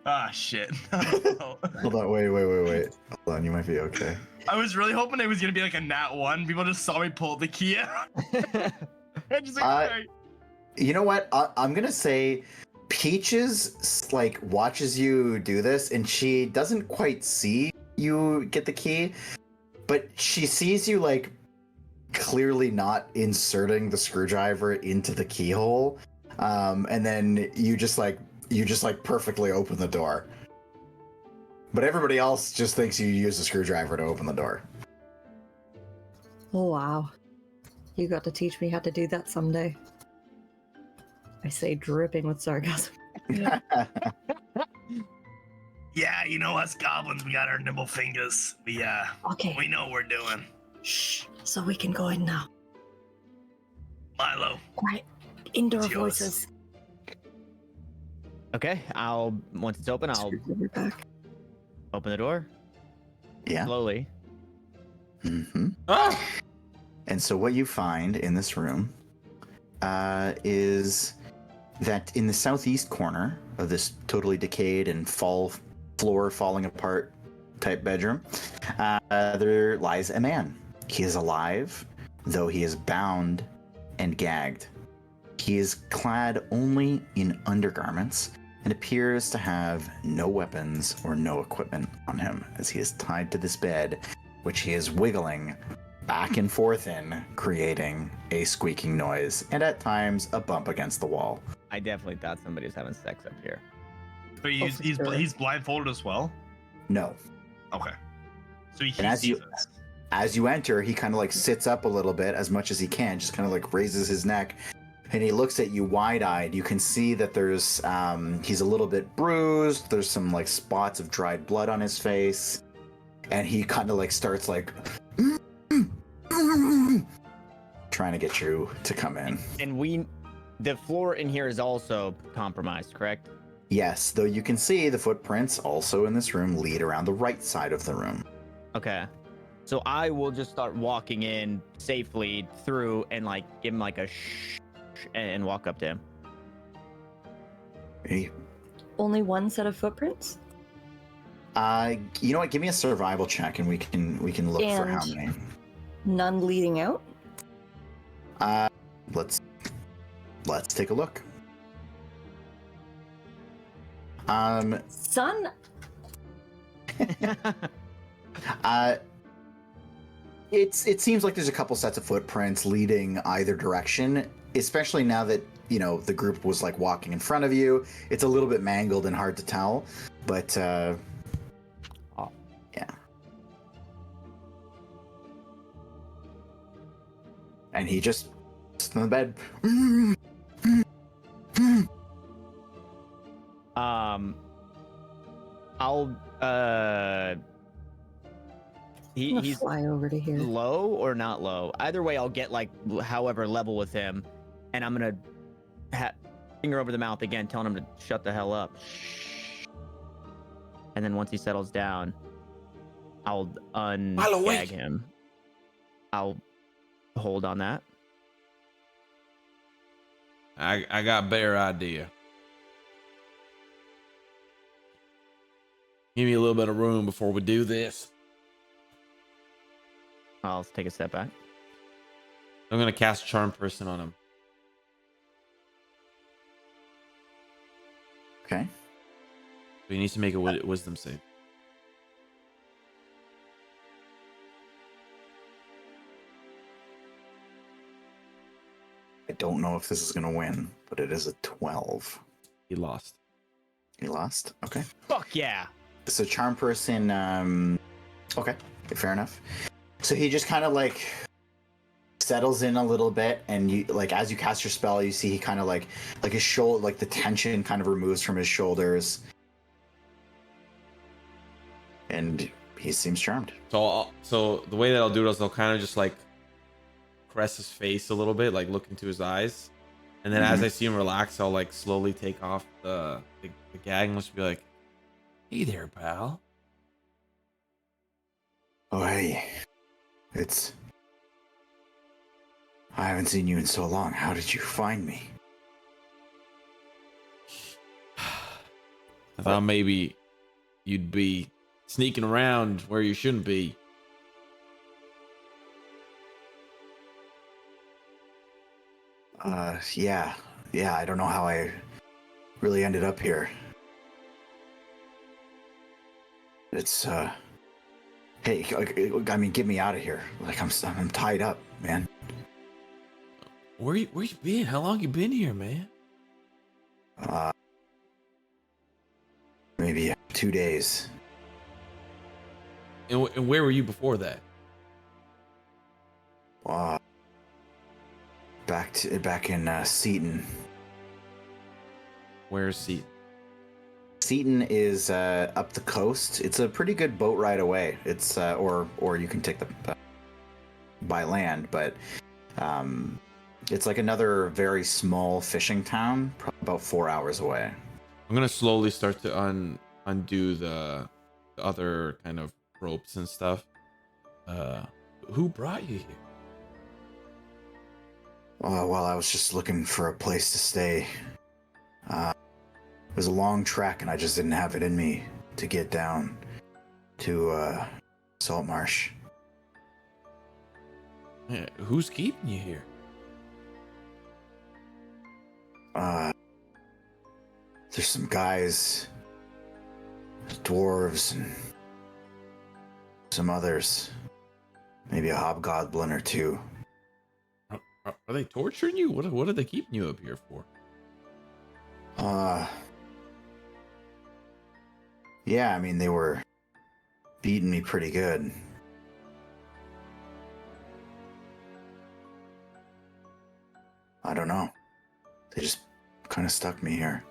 Ah shit. Hold on, wait. Hold on, you might be okay. I was really hoping it was gonna be like a nat 1. People just saw me pull the key out. And just You know what? I'm gonna say Peaches watches you do this, and she doesn't quite see you get the key, but she sees you clearly not inserting the screwdriver into the keyhole, and then you just perfectly open the door. But everybody else just thinks you use the screwdriver to open the door. Oh wow. You got to teach me how to do that someday. I say dripping with sarcasm. Yeah, us goblins, we got our nimble fingers. Okay. We know what we're doing. Shh. So we can go in now. Milo. Quiet. Indoor It's yours. voices. Okay, once it's open, I'll Screwdriver back. open the door Yeah. slowly. Mm-hmm. Ah! And so what you find in this room is that in the southeast corner of this totally decayed and floor falling apart type bedroom, there lies a man. He is alive, though he is bound and gagged. He is clad only in undergarments and appears to have no weapons or no equipment on him, as he is tied to this bed, which he is wiggling back and forth in, creating a squeaking noise and at times a bump against the wall. I definitely thought somebody was having sex up here. But for sure. he's blindfolded as well? No. Okay. So he And as sees you- us. As you enter, he kind of sits up a little bit as much as he can, just kind of raises his neck, and he looks at you wide-eyed. You can see that there's he's a little bit bruised. There's some spots of dried blood on his face, and he kind of starts trying to get you to come in. And the floor in here is also compromised, correct? Yes, though you can see the footprints also in this room lead around the right side of the room. Okay. So I will just start walking in safely through and give him a shh and walk up to him. Hey, Only one set of footprints? you know what? Give me a survival check, and we can look for how And- many. None leading out? Let's take a look. Son? It seems like there's a couple sets of footprints leading either direction, especially now that the group was walking in front of you. It's a little bit mangled and hard to tell, but yeah. and he just sits in the bed. I'll I'm gonna he's fly over to here. low or not low. Either way, I'll get like however level with him, and I'm gonna finger over the mouth again, telling him to shut the hell up. And then once he settles down, I'll Milo, wait. ungag him. I'll hold on that. I got a better idea. Give me a little bit of room before we do this. I'll take a step back. I'm gonna cast Charm Person on him. Okay. So he needs to make a wisdom save. I don't know if this is gonna win, but it is a 12. He lost. He lost. Okay. Fuck yeah. So charm person. Okay, fair enough. So he just kind of like settles in a little bit, and you like as you cast your spell, you see he kind of like his shoulder, like the tension kind of removes from his shoulders, and he seems charmed. So the way that I'll do it is I'll kind of just like press his face a little bit, like look into his eyes, and then as I see him relax, I'll like slowly take off the gag and just be like, "Hey there, pal." Oh hey, I haven't seen you in so long. How did you find me? I thought maybe you'd be sneaking around where you shouldn't be. Yeah, I don't know how I really ended up here. It's hey, I mean, get me out of here. Like I'm tied up, man. Where you been? How long you been here, man? Maybe 2 days. And where were you before that? Back in Seaton. Where's Seat? Seaton is up the coast. It's a pretty good boat ride away. It's or you can take the by land, but it's like another very small fishing town, probably about 4 hours away. I'm gonna slowly start to undo the other kind of ropes and stuff. Who brought you here? Well, I was just looking for a place to stay. It was a long trek, and I just didn't have it in me to get down to Saltmarsh. Yeah, who's keeping you here? There's some guys, dwarves, and some others. Maybe a hobgoblin or two. Are they torturing you? What are they keeping you up here for? Yeah, I mean, they were beating me pretty good. I don't know. They just kind of stuck me here.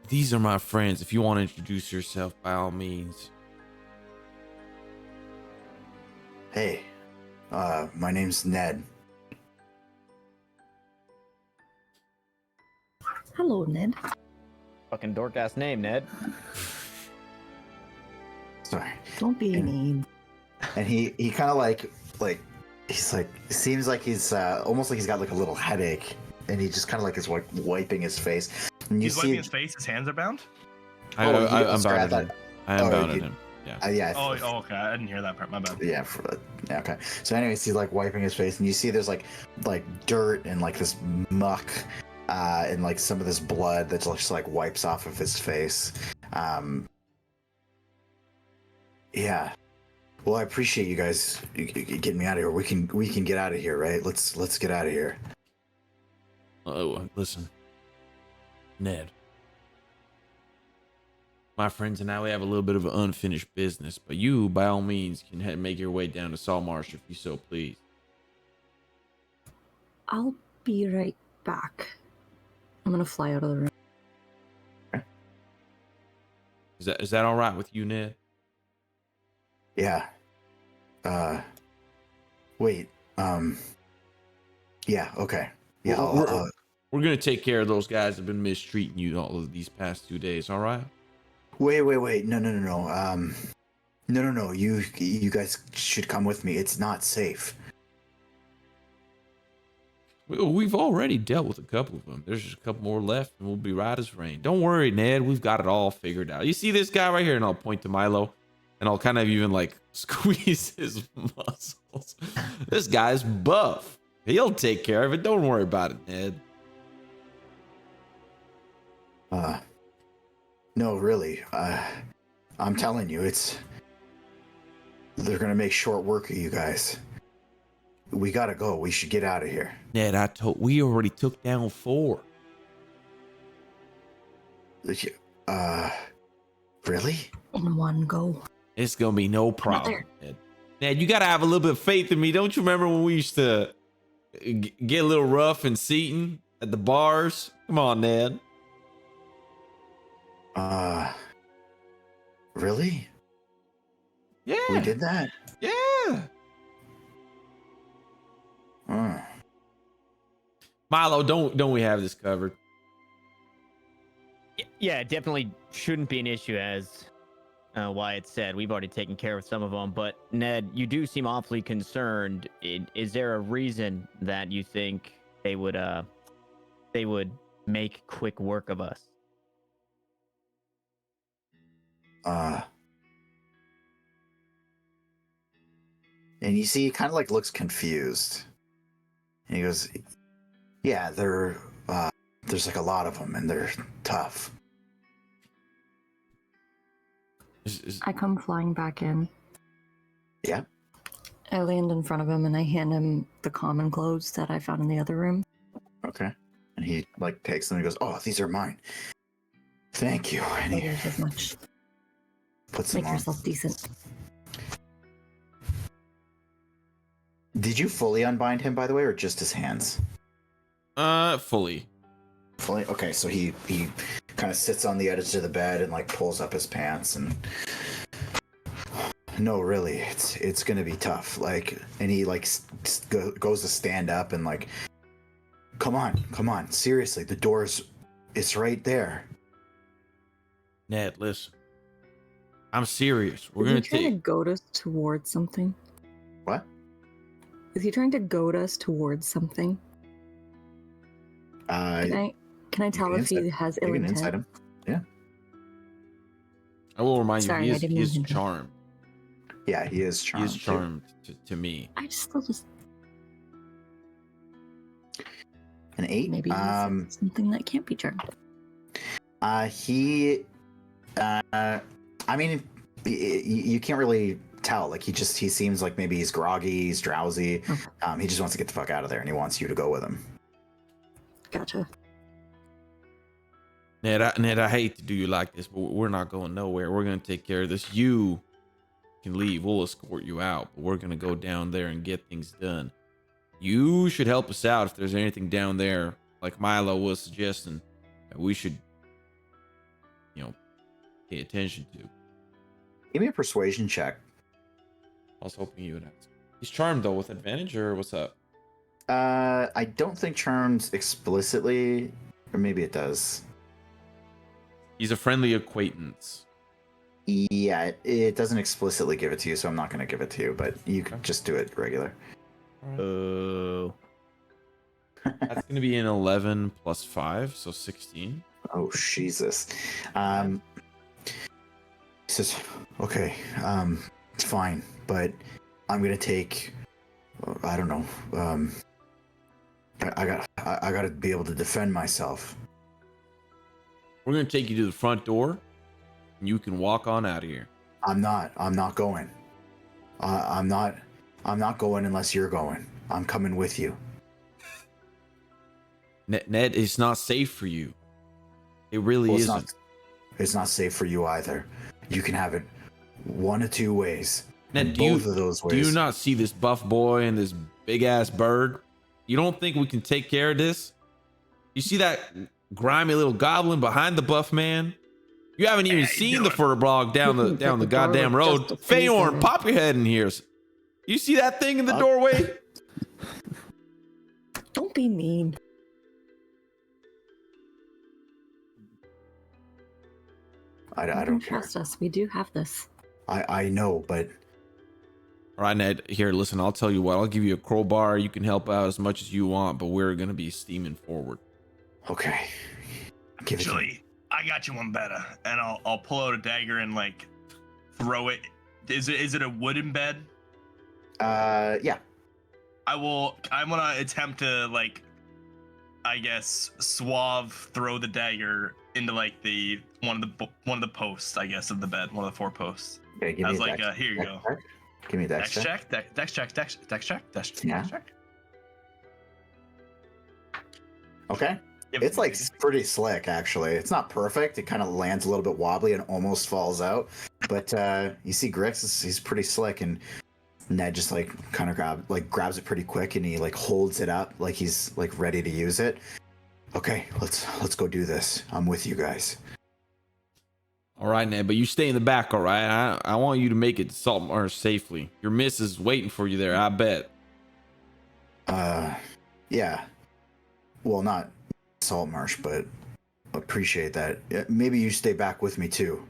These are my friends. If you want to introduce yourself, by all means. Hey, my name's Ned. Hello, Ned. Fucking dork ass name, Ned. Sorry. Don't be mean. And he kind of like he's like, it seems like he's almost like he's got like a little headache, and he just kind of like is like wiping his face. And you He's see wiping his face. His hands are bound. I unbounded him. I unbounded him. Yeah. Yeah. Oh, okay. I didn't hear that part. My bad. Yeah. Yeah. Okay. So, anyways, he's like wiping his face, and you see there's like dirt and like this muck, and like some of this blood that just like wipes off of his face. Yeah. Well, I appreciate you guys getting me out of here. We can get out of here, right? Let's get out of here. Oh, listen, Ned. My friends and I, we have a little bit of an unfinished business, but you, by all means, can make your way down to Saltmarsh if you so please. I'll be right back. I'm gonna fly out of the room. Is that all right with you, Ned? Yeah. Wait. Yeah. Okay. Yeah. We're gonna take care of those guys that have been mistreating you all of these past 2 days. All right. Wait. No. No. You guys should come with me. It's not safe. We've already dealt with a couple of them. There's just a couple more left, and we'll be right as rain. Don't worry, Ned. We've got it all figured out. You see this guy right here, and I'll point to Milo, and I'll kind of even like squeeze his muscles. This guy's buff. He'll take care of it. Don't worry about it, Ned. No, really. I'm telling you, they're gonna make short work of you guys. We gotta go. We should get out of here. Ned, we already took down 4. Really? In one go. It's gonna be no problem, Ned. Ned, you gotta have a little bit of faith in me. Don't you remember when we used to get a little rough in Seaton at the bars? Come on, Ned. Really? Yeah. We did that? Yeah. Milo, don't we have this covered? Yeah, it definitely shouldn't be an issue, as Wyatt said. We've already taken care of some of them. But Ned, you do seem awfully concerned. Is there a reason that you think they would make quick work of us? And you see, he kind of like looks confused. And he goes, "Yeah, there's like a lot of them, and they're tough." I come flying back in. Yeah. I land in front of him and I hand him the common clothes that I found in the other room. Okay. And he like takes them and goes, "Oh, these are mine. Thank you." And he There's as much. puts them Make on. yourself decent. Did you fully unbind him, by the way, or just his hands? Fully. Fully. Okay, so he kind of sits on the edge of the bed and like pulls up his pants and. No, really, it's gonna be tough. Like, and he like goes to stand up and like, come on, seriously, the door's, it's right there. Ned, listen. I'm serious. We're Is gonna he trying to take. goad us towards something? What? Is he trying to goad us towards something? Can I tell if he has ill You can insight intent? him. Yeah. I will remind Sorry, you, I didn't he is mean to. charmed. Yeah, he is charmed. He is charmed to me. I still just An 8. maybe he's something that can't be charmed. I mean, you can't really tell. Like, he seems like maybe he's groggy, he's drowsy. Okay. He just wants to get the fuck out of there, and he wants you to go with him. Gotcha. Ned, I hate to do you like this, but we're not going nowhere. We're gonna take care of this. You can leave. We'll escort you out, but we're gonna go down there and get things done. You should help us out if there's anything down there, like Milo was suggesting, that we should, pay attention to. Give me a persuasion check. I was hoping you would ask. He's charmed though, with advantage, or what's up? I don't think charms explicitly, or maybe it does. He's a friendly acquaintance. Yeah, it doesn't explicitly give it to you, so I'm not going to give it to you, but you can just do it regular. Oh. That's gonna be an 11 plus 5, so 16. Oh, Jesus. He says, okay, it's fine, but I'm going to take, I don't know, I gotta be able to defend myself. We're gonna take you to the front door, and you can walk on out of here. I'm not going. I'm not going unless you're going. I'm coming with you. Ned, it's not safe for you. It really Well, isn't. It's not safe for you either. You can have it one of two ways. Ned, And do you, both of those do you ways. not see this buff boy and this big ass bird? You don't think we can take care of this? You see that grimy little goblin behind the buff man? You haven't even seen the furbolg down the goddamn road. Feyorn, pop your head in here. You see that thing in the doorway? Don't be mean. I don't care. Trust us. We do have this. I know, but All right, Ned. Here, listen. I'll tell you what. I'll give you a crowbar. You can help out as much as you want, but we're gonna be steaming forward. okay. Give it to me. Actually, I got you one better, and I'll pull out a dagger and like throw it. Is it a wooden bed? Yeah. I'm gonna attempt to like, I guess, throw the dagger into like the one of the posts, I guess, of the bed, one of the 4 posts. Okay, give I me was a like, dex- here you dex go. check. Give me a dex Dex check. check, dex check, dex check, Yeah. dex check. Okay. Yep. It's like pretty slick, actually. It's not perfect. It kind of lands a little bit wobbly and almost falls out. But you see, Grix he's pretty slick, and Ned just like kind of grabs it pretty quick, and he like holds it up like he's like ready to use it. Okay, let's go do this. I'm with you guys. All right, Ned, but you stay in the back, all right? I want you to make it to Saltmarsh safely. Your miss is waiting for you there, I bet. Yeah. Well, not Saltmarsh, but appreciate that. Yeah, maybe you stay back with me too.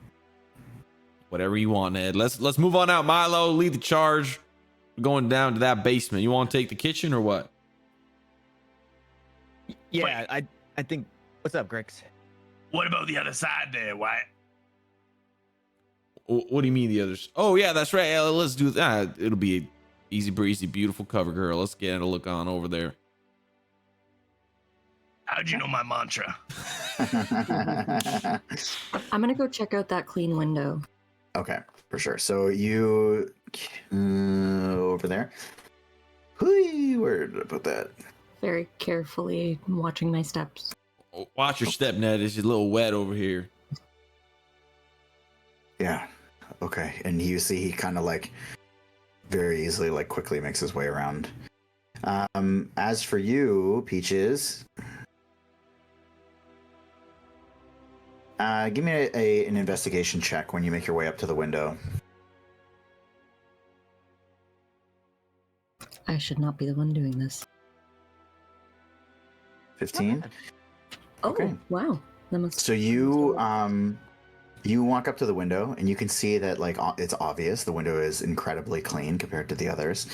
Whatever you want, Ned. Let's move on out. Milo, lead the charge. We're going down to that basement. You want to take the kitchen or what? Yeah, I think. What's up, Grix? What about the other side there, Wyatt? What do you mean the others? Oh yeah, that's right. Let's do that. It'll be a easy breezy, beautiful cover girl. Let's get a look on over there. How'd you know my mantra? I'm gonna go check out that clean window. Okay, for sure. So you over there. Hui, where did I put that? Very carefully watching my steps. Oh, watch your step, Ned. It's a little wet over here. Yeah. Okay. And you see he kind of like very easily, like quickly makes his way around. As for you, Peaches, give me an investigation check when you make your way up to the window. I should not be the one doing this. 15. Oh, Okay. wow. That must So you walk up to the window and you can see that like it's obvious the window is incredibly clean compared to the others.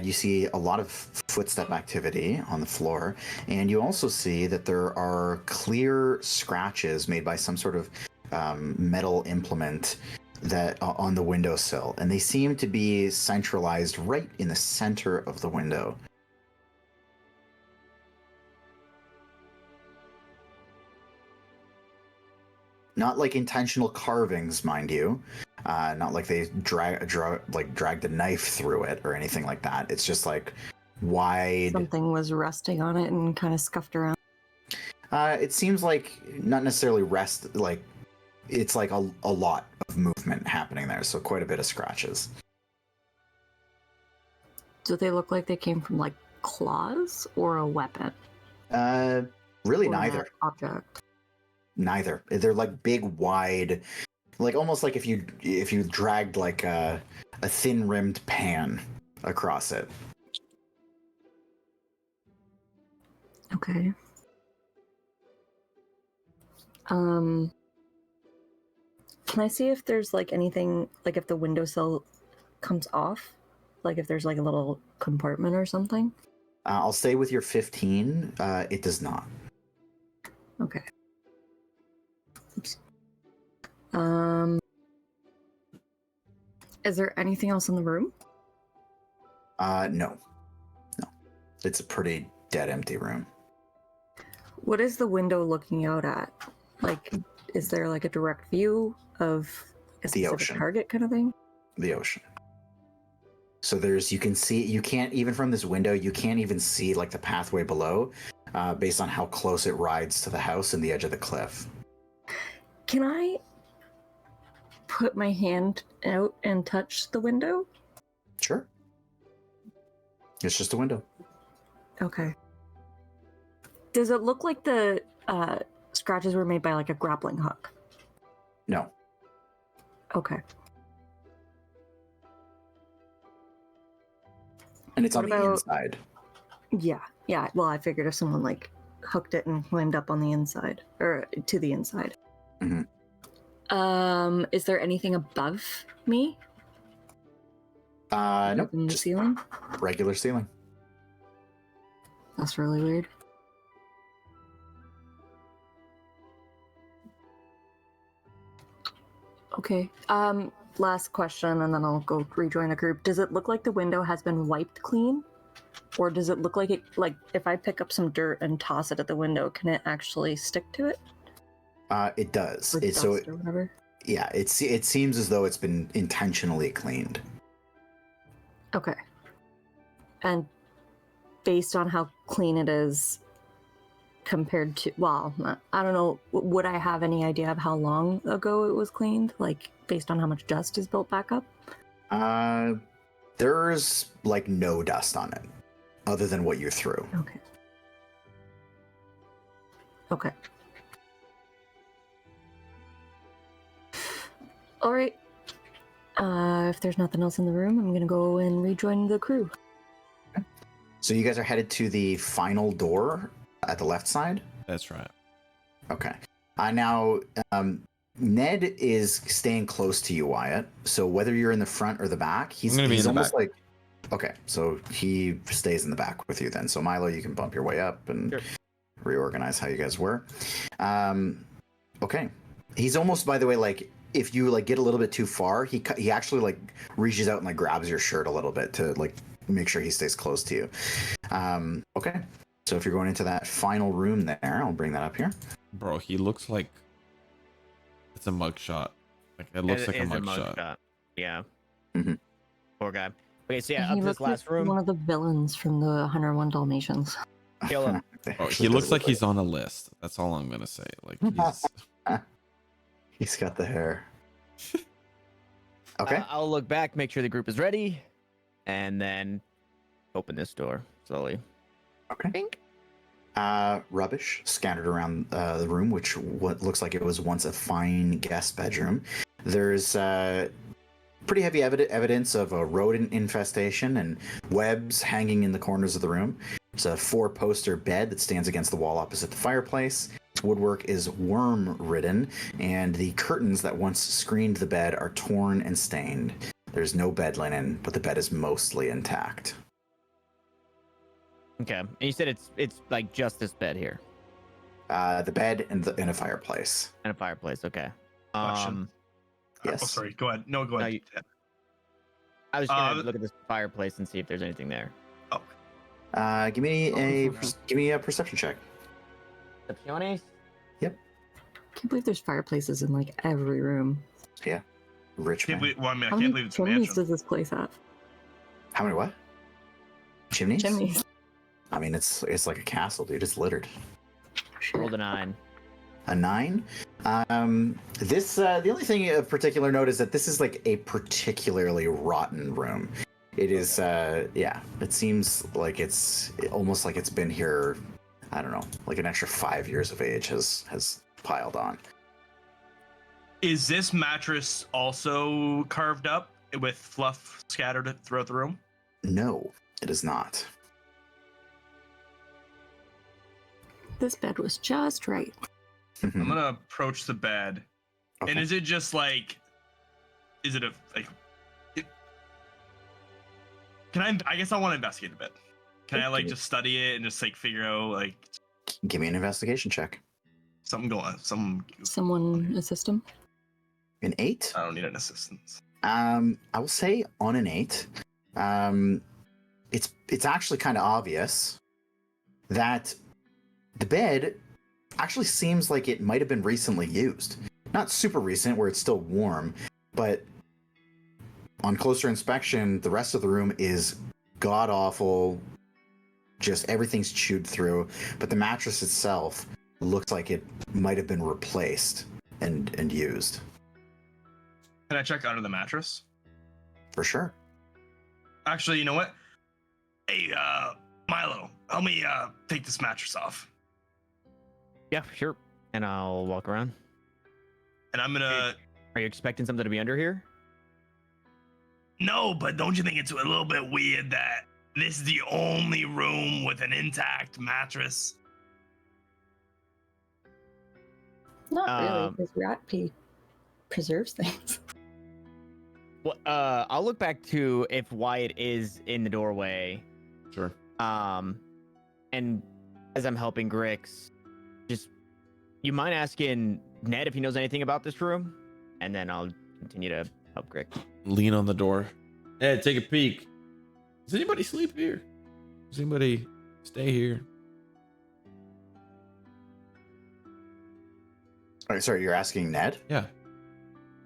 You see a lot of footstep activity on the floor, and you also see that there are clear scratches made by some sort of metal implement that on the windowsill, and they seem to be centralized right in the center of the window. Not like intentional carvings, mind you. Not like they dragged a knife through it or anything like that. It's just like wide. something was resting on it and kind of scuffed around. It seems like not necessarily rest. Like it's like a lot of movement happening there. So quite a bit of scratches. Do they look like they came from like claws or a weapon? Really Or neither. an object. Neither. They're like big, wide, like almost like if you dragged like a thin rimmed pan across it. Okay. Can I see if there's like anything, like if the windowsill comes off? Like if there's like a little compartment or something? I'll stay with your 15. It does not. Okay. Oops. Is there anything else in the room? No. It's a pretty dead empty room. What is the window looking out at? Like, is there like a direct view of a specific ocean. target kind of thing? The ocean. So you can't even from this window, you can't even see like the pathway below, based on how close it rides to the house and the edge of the cliff. Can I put my hand out and touch the window? Sure. It's just a window. Okay. Does it look like the scratches were made by like a grappling hook? No. Okay. And it's on What the about- inside. Yeah. Yeah. Well, I figured if someone like hooked it and climbed up on the inside or to the inside. Mhm. Is there anything above me? Nope. In the Just ceiling? regular ceiling. That's really weird. Okay. Last question, and then I'll go rejoin the group. Does it look like the window has been wiped clean? Or does it look like it, like, if I pick up some dirt and toss it at the window, can it actually stick to it? It does. Or It, dust so, or whatever? yeah, it seems as though it's been intentionally cleaned. Okay. And based on how clean it is compared to, well, I don't know, would I have any idea of how long ago it was cleaned? Like, based on how much dust is built back up? There's like no dust on it, other than what you threw. Okay. Okay. All right. If there's nothing else in the room, I'm gonna go and rejoin the crew. So you guys are headed to the final door at the left side? That's right. Okay. Now, Ned is staying close to you, Wyatt. So whether you're in the front or the back, he's I'm gonna be in the almost back. like. Okay, so he stays in the back with you then. So Milo, you can bump your way up and Sure. reorganize how you guys were. Okay. He's almost, by the way, like if you like get a little bit too far, he actually like reaches out and like grabs your shirt a little bit to like make sure he stays close to you. Okay. So if you're going into that final room there, I'll bring that up here. Bro, he looks like it's a mugshot. Like it looks like a is mugshot. Yeah. Mhm. Poor guy. Okay, so yeah, He up to looks this last like room. one of the villains from the 101 Dalmatians. Kill him. Bro, he looks like he's on a list. That's all I'm gonna say. Like he's He's got the hair. Okay. I'll look back, make sure the group is ready, and then open this door slowly. Okay. Bink. Rubbish scattered around the room, which what looks like it was once a fine guest bedroom. There's pretty heavy evidence of a rodent infestation and webs hanging in the corners of the room. There's a 4-poster bed that stands against the wall opposite the fireplace. Woodwork is worm-ridden, and the curtains that once screened the bed are torn and stained. There's no bed linen, but the bed is mostly intact. Okay, and you said it's like just this bed here The bed and a fireplace. and a fireplace. Okay. Question. Yes. Oh, sorry. Go ahead. No, go ahead. I was gonna look at this fireplace and see if there's anything there. Give me a perception check. Percepciones? Can't believe there's fireplaces in like every room. Rich Can't man. believe, well, I mean, I How can't many believe it's a chimneys mansion. does this place have? How many what? Chimneys? Chimneys. I mean, it's like a castle, dude. It's littered. Rolled a 9. A 9. This the only thing of particular note is that this is like a particularly rotten room. It is yeah. It seems like it's almost like it's been here. I don't know, like an extra 5 years of age has piled on. Is this mattress also carved up with fluff scattered throughout the room? No, it is not. This bed was just right. I'm gonna approach the bed, and Okay. is it just like, is it a like? Can I guess I want to investigate a bit. Can I like just study it and just like figure out like Give me an investigation check. something going, some? Someone assist him? An 8. I don't need an assistance. I will say on an 8, it's actually kind of obvious that the bed actually seems like it might have been recently used. Not super recent, where it's still warm, but on closer inspection, the rest of the room is god awful. Just everything's chewed through, but the mattress itself looks like it might have been replaced and used. Can Can I check under the mattress? For sure. Actually, you know what? Hey, Milo, help me take this mattress off. Yeah, sure. And I'll walk around. And I'm gonna. Are you expecting something to be under here? No, but don't you think it's a little bit weird that this is the only room with an intact mattress? Not really, Um, because rat pee preserves things. Well, I'll look back to if Wyatt is in the doorway. Sure. And as I'm helping Grix, just you mind asking Ned if he knows anything about this room, and then I'll continue to help Grix. Lean on the door. Hey, take a peek. Does anybody sleep here? Does anybody stay here? Oh, sorry, you're asking Ned? Yeah.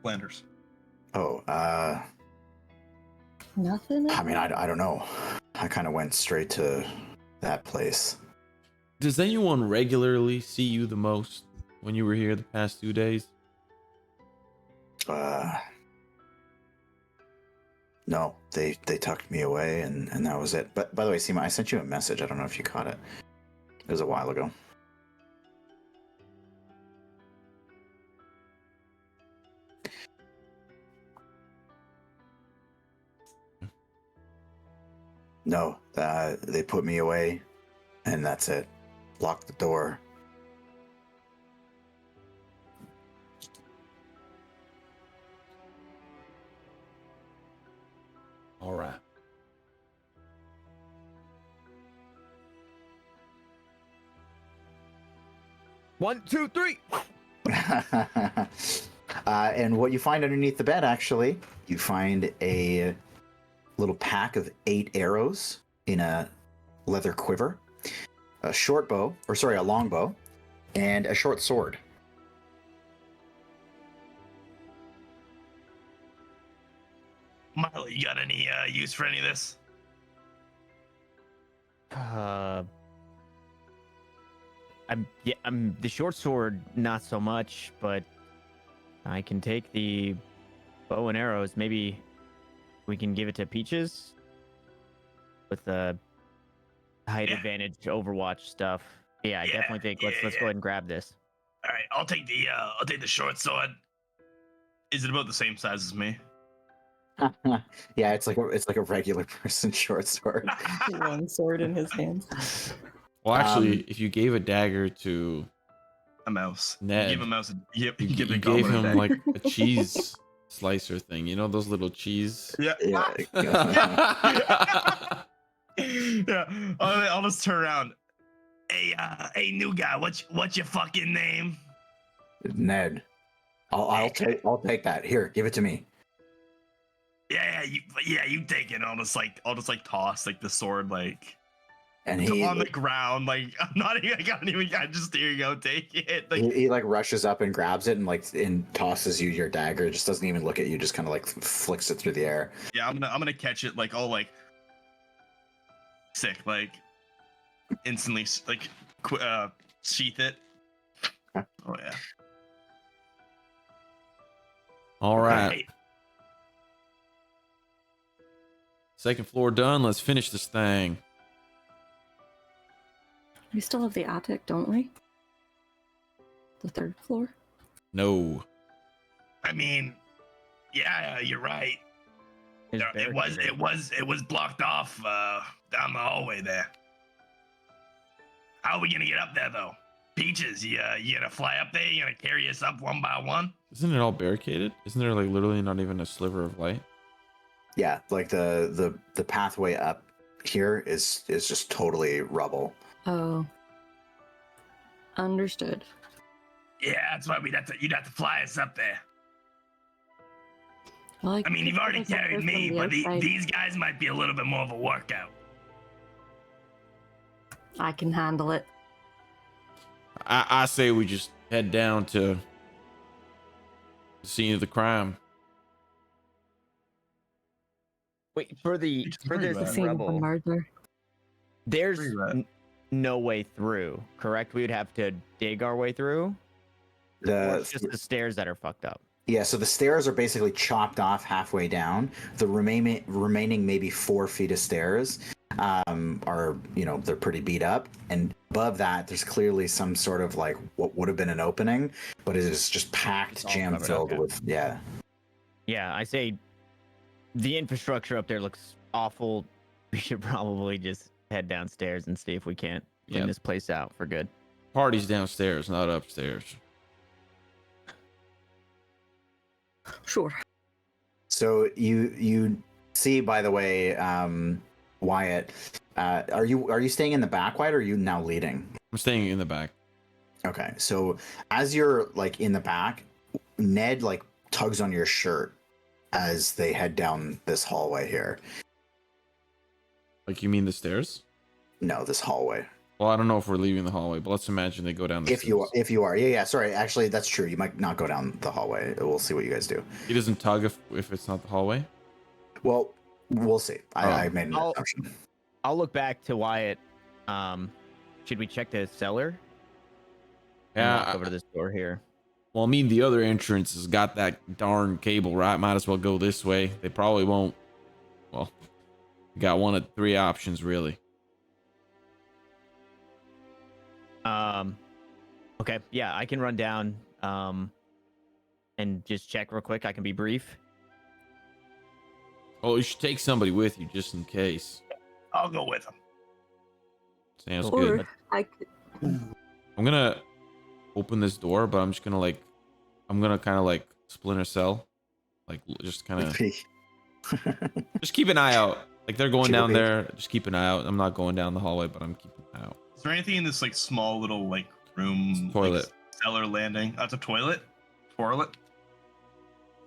Flanders. Oh, Nothing. I mean, I don't know. I kind of went straight to that place. Does anyone regularly see you the most when you were here the past 2 days? No, they tucked me away and that was it. But by the way, Simo, I sent you a message. I don't know if you caught it. It was a while ago. No, they put me away, and that's it. Locked the door. All right. One, two, three. And what you find underneath the bed, actually, you find a little pack of 8 arrows in a leather quiver, a a long bow, and a short sword. Milo, you got any use for any of this? I'm the short sword, not so much, but I can take the bow and arrows. Maybe we can give it to Peaches with the height advantage Overwatch stuff. Yeah, I definitely think let's go ahead and grab this. All right, I'll take the short sword. Is it about the same size as me? Yeah, it's like a regular person short sword. One sword in his hands. Well, actually, if you gave a dagger to A mouse. Ned, Give a mouse. you Give the gave goblin a him bag. like a cheese slicer thing. You know those little cheese? Yeah. Yeah. Yeah. I'll just turn around. Hey, new guy. What's your fucking name? Ned, I'll take that. Here, give it to me. Yeah, you take it. I'll just like toss like the sword like And he on the ground. Like I just here you go, take it. Like he like rushes up and grabs it and tosses you your dagger. Just doesn't even look at you. Just kind of like flicks it through the air. yeah, I'm gonna catch it like all like sick like instantly like sheath it. Oh yeah. All right. Hey, Second floor done. Let's finish this thing. We still have the attic, don't we? The 3rd floor. No. I mean, yeah, you're right. There's It was blocked off down the hallway there. How are we gonna get up there though? Peaches, you gonna fly up there? You gonna carry us up one by one? Isn't it all barricaded? Isn't there like literally not even a sliver of light? Yeah, like the pathway up here is just totally rubble. Oh. Understood. Yeah, that's why you'd have to fly us up there. Well, I mean, you've already guess I'll carried go me, from the but outside. these guys might be a little bit more of a workout. I can handle it. I say we just head down to the scene of the crime. Wait for the It's for pretty this bad. The scene of the rubble. murder. There's Pretty bad. no way through. Correct? We would have to dig our way through. Or The it's just the stairs that are fucked up. Yeah, so the stairs are basically chopped off halfway down. The remaining maybe 4 feet of stairs are, they're pretty beat up. And above that, there's clearly some sort of like what would have been an opening, but it is just packed, It's all jam covered up, filled yeah. with, yeah. Yeah, I say the infrastructure up there looks awful. We should probably just head downstairs and see if we can't clean Yep. this place out for good. Party's downstairs, not upstairs. Sure. So you see, by the way, Wyatt, are you staying in the back, Wyatt, or are you now leading? I'm staying in the back. Okay, so as you're like in the back, Ned like tugs on your shirt as they head down this hallway here. Like, you mean the stairs? No, this hallway. Well, I don't know if we're leaving the hallway, but let's imagine they go down the If stairs. you are, yeah. Sorry, actually, that's true. You might not go down the hallway. We'll see what you guys do. He doesn't tug if it's not the hallway? Well, we'll see. I made an I'll- assumption. I'll look back to Wyatt. Should we check the cellar? And Yeah. walk over to this door here. Well, I mean, the other entrance has got that darn cable, right? Might as well go this way. They probably won't. Well, you got one of 3 options, really. Okay, yeah, I can run down and just check real quick. I can be brief. Oh, you should take somebody with you just in case. I'll go with him. Sounds Or good. I could. I'm gonna open this door, but I'm just gonna I'm gonna kind of like splinter cell, like just kind of just keep an eye out. Like, they're going down there, just keep an eye out. I'm not going down the hallway, but I'm keeping an eye out. Is there anything in this like small little like room, Toilet. like, cellar landing? That's a toilet. Toilet.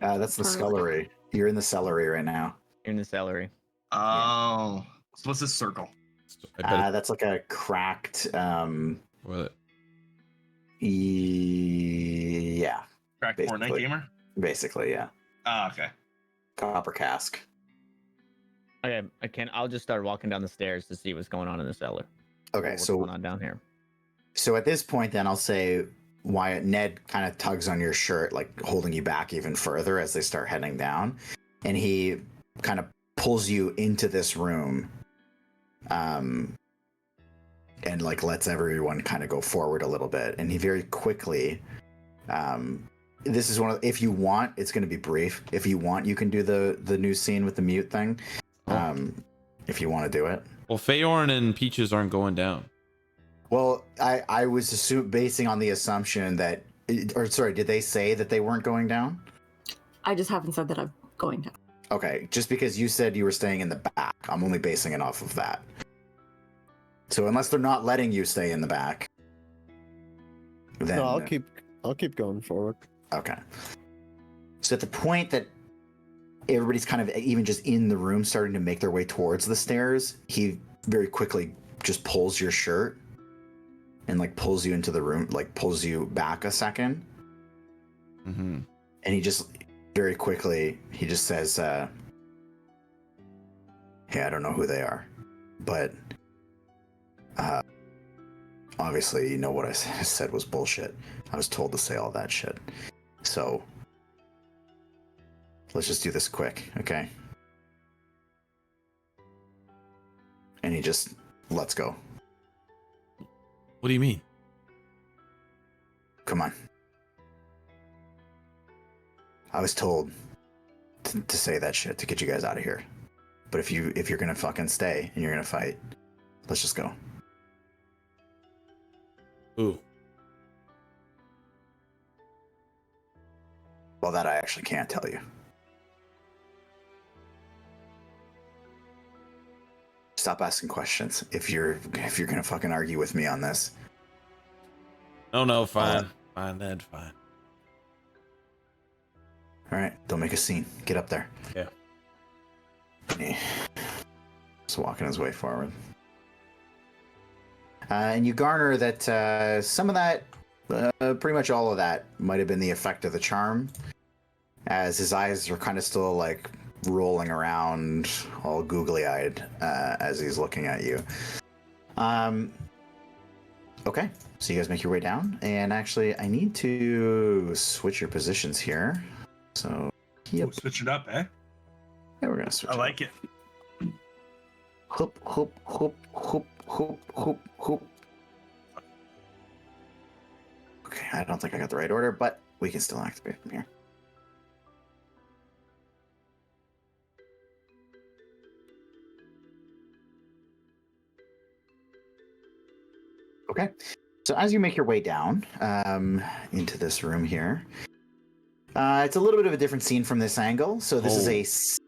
That's the scullery. You're in the celery right now. In the celery. Oh, so what's this circle? I bet That's like a cracked. toilet. Yeah, Crack Fortnite Basically. gamer. basically, yeah. Ah, okay. Copper cask. Okay, I'll just start walking down the stairs to see what's going on in the cellar. Okay, What's so going on down here? So at this point, then I'll say, Wyatt, Ned kind of tugs on your shirt, like holding you back even further as they start heading down, and he kind of pulls you into this room, and like lets everyone kind of go forward a little bit, and he very quickly, this is one of, if you want, it's going to be brief. If you want, you can do the new scene with the mute thing, if you want to do it. Well, Feyorn and Peaches aren't going down. Well, I was basing on the assumption that, or sorry, did they say that they weren't going down? I just haven't said that I'm going to. Okay, just because you said you were staying in the back, I'm only basing it off of that. So unless they're not letting you stay in the back, then No, I'll keep going forward. okay. So at the point that everybody's kind of even just in the room starting to make their way towards the stairs, he very quickly just pulls your shirt and like pulls you into the room, like pulls you back a second. Mm-hmm. And he just very quickly, he just says, hey, I don't know who they are, but obviously you know what I said was bullshit. I was told to say all that shit. So let's just do this quick, okay? And he just lets go. What do you mean? Come on. I was told to say that shit to get you guys out of here. But if you're gonna fucking stay and you're gonna fight, let's just go. Ooh. Well, that I actually can't tell you. Stop asking questions if you're gonna fucking argue with me on this. No, fine. Fine, Ned, fine. All right, don't make a scene. Get up there. Yeah. Just walking his way forward. And you garner that some of that, pretty much all of that, might have been the effect of the charm, as his eyes are kind of still like rolling around, all googly-eyed, as he's looking at you. Okay, so you guys make your way down, and actually, I need to switch your positions here. So, We'll switch it up, eh? Yeah, we're gonna switch. I like it. Hoop, hoop, hoop, hoop, hoop, hoop, hoop. Okay, I don't think I got the right order, but we can still activate from here. Okay, so as you make your way down into this room here, it's a little bit of a different scene from this angle. So this is a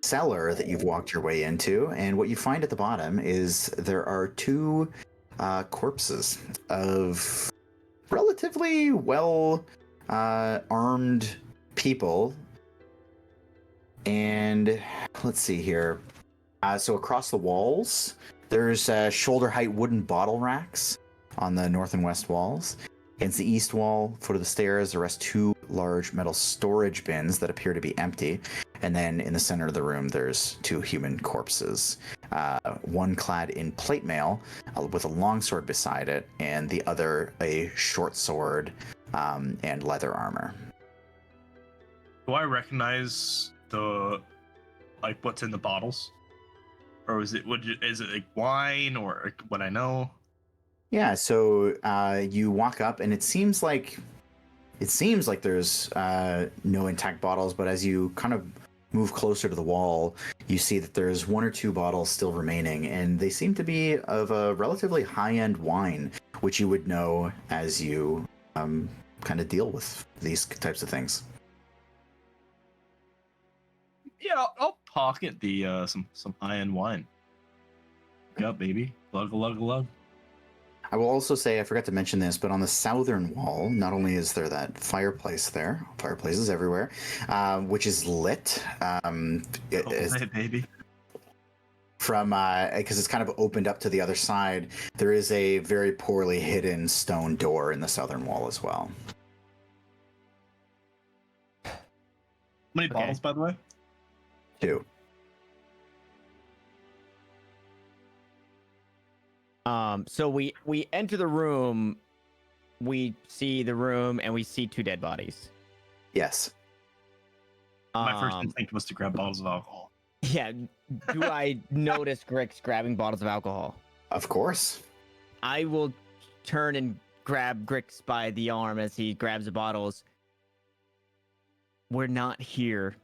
cellar that you've walked your way into, and what you find at the bottom is there are two corpses of relatively well armed people. And let's see here. So across the walls, there's shoulder height wooden bottle racks on the north and west walls. Against the east wall, foot of the stairs, there rest two large metal storage bins that appear to be empty. And then in the center of the room, there's two human corpses. One clad in plate mail with a long sword beside it, and the other a short sword and leather armor. Do I recognize what's in the bottles? Or is it like wine or what I know? Yeah, so you walk up, and it seems like there's no intact bottles, but as you kind of move closer to the wall, you see that there's one or two bottles still remaining, and they seem to be of a relatively high-end wine, which you would know as you kind of deal with these types of things. Yeah, I'll pocket the some high-end wine. Look up, baby. Lug a lug a lug. I will also say, I forgot to mention this, but on the southern wall, not only is there that fireplace there, fireplaces everywhere, which is lit. Baby. From, because it's kind of opened up to the other side, there is a very poorly hidden stone door in the southern wall as well. How many bottles, by the way? Two. So we enter the room, we see the room, and we see two dead bodies. Yes. My first instinct was to grab bottles of alcohol. Yeah. Do I notice Grix grabbing bottles of alcohol? Of course. I will turn and grab Grix by the arm as he grabs the bottles. We're not here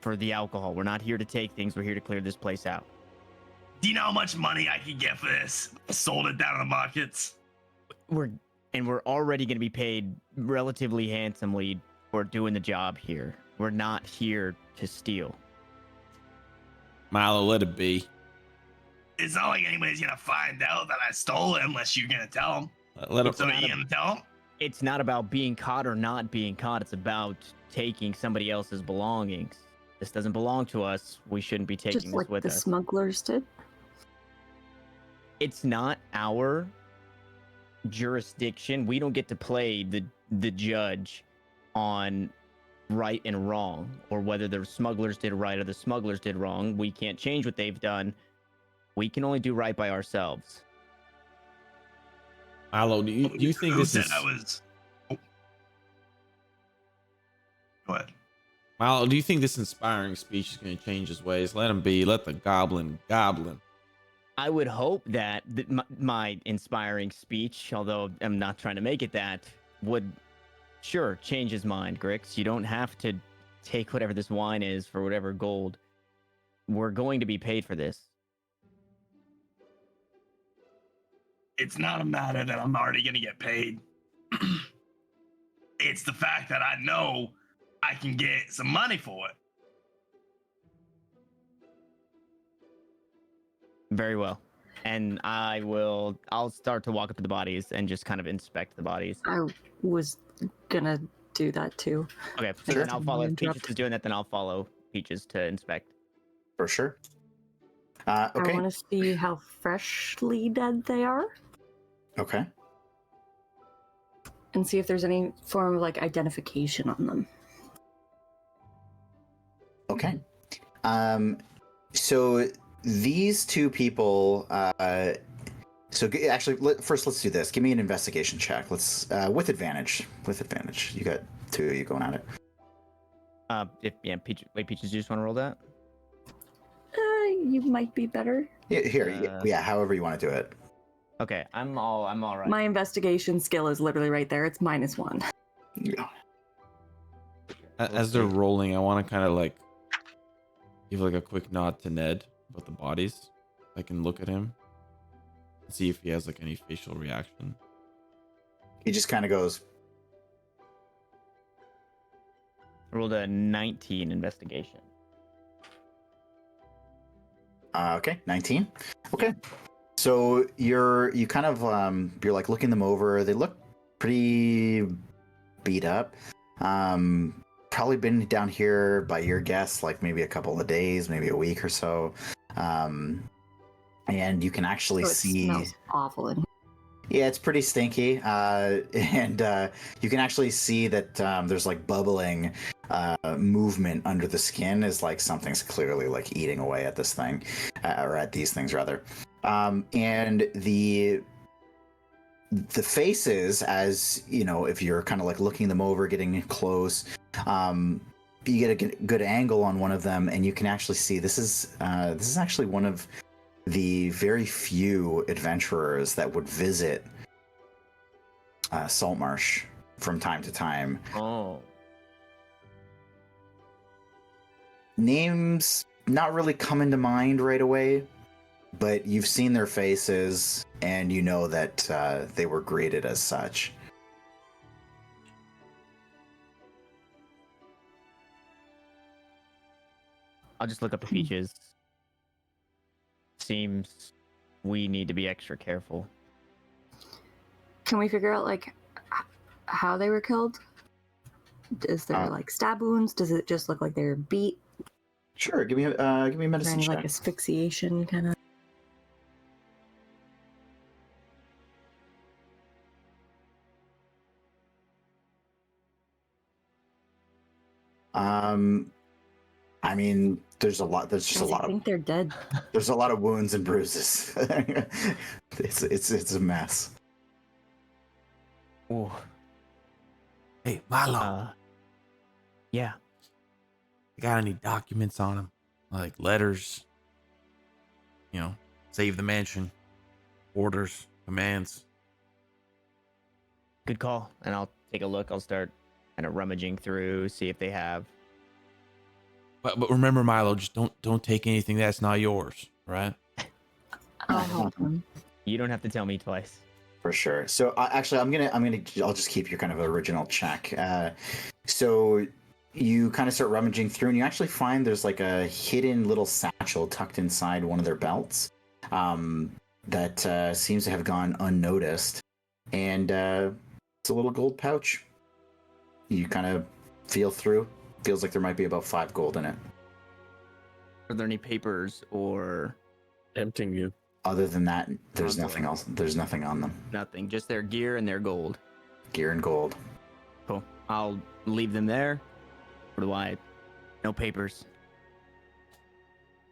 for the alcohol. We're not here to take things. We're here to clear this place out. Do you know how much money I could get for this? Sold it down in the markets. We're already going to be paid relatively handsomely for doing the job here. We're not here to steal. Milo, let it be. It's not like anybody's gonna find out that I stole it unless you're gonna tell them. Let So it. you gonna tell them? It's not about being caught or not being caught. It's about taking somebody else's belongings. This doesn't belong to us. We shouldn't be taking Just this like with the us. smugglers did. It's not our jurisdiction. We don't get to play the judge on right and wrong, or whether the smugglers did right or the smugglers did wrong. We can't change what they've done. We can only do right by ourselves. Milo, do you think Who this said is? I was? Oh. Go ahead. Milo, do you think this inspiring speech is going to change his ways? Let him be. Let the goblin. I would hope that my inspiring speech, although I'm not trying to make it that, would sure change his mind, Grix. You don't have to take whatever this wine is for whatever gold. We're going to be paid for this. It's not a matter that I'm already gonna get paid. It's the fact that I know I can get some money for it. Very well. And I'll start to walk up to the bodies and just kind of inspect the bodies. I was gonna do that too. Okay, so Sure. then I'll follow. If Peaches Interrupt. is doing that, then I'll follow Peaches to inspect. For sure. I Okay. want to see how freshly dead they are Okay. and see if there's any form of like identification on them. Okay. So these two people. First, let's do this. Give me an investigation check. Let's with advantage. With advantage. You got two of you going at it. Peaches, you just want to roll that? You might be better. Yeah, however you want to do it. Okay, I'm all right. My investigation skill is literally right there. It's -1. Yeah. As they're rolling, I want to kind of like give like a quick nod to Ned about the bodies. I can look at him and see if he has like any facial reaction. He just kind of goes, I rolled a 19 investigation. Okay, 19. Okay. So you're like looking them over. They look pretty beat up. Probably been down here by your guess, like maybe a couple of days, maybe a week or so. And you can actually It see. smells awful in here. Yeah, it's pretty stinky, and you can actually see that there's like bubbling movement under the skin, is like something's clearly like eating away at this thing, or at these things rather. And the faces, as you know, if you're kind of like looking them over, getting close, you get a good angle on one of them, and you can actually see this is actually one of the very few adventurers that would visit Saltmarsh from time to time. Oh. Names not really coming to mind right away, but you've seen their faces and you know that they were greeted as such. I'll just look up the Peaches. Seems we need to be extra careful. Can we figure out like how they were killed? Is there like stab wounds? Does it just look like they're beat? Sure, give me a medicine Any check. like asphyxiation kind of? I mean, there's a I think they're dead. there's a lot of wounds and bruises. it's a mess. Ooh. Hey, Milo, Yeah. you got any documents on him? Like letters, save the mansion, orders, commands. Good call. And I'll take a look. I'll start kind of rummaging through, see if they have. But remember, Milo, just don't take anything that's not yours, right? I'll hold them. You don't have to tell me twice. For sure. So actually, I'll just keep your kind of original check. So you kind of start rummaging through, and you actually find there's like a hidden little satchel tucked inside one of their belts that seems to have gone unnoticed, and it's a little gold pouch. You kind of feel through. Feels like there might be about 5 gold in it. Are there any papers or Tempting you. Other than that, there's nothing else. There's nothing on them. nothing? Just their gear and their gold. Gear and gold. Cool. I'll leave them there. Or do I? No papers.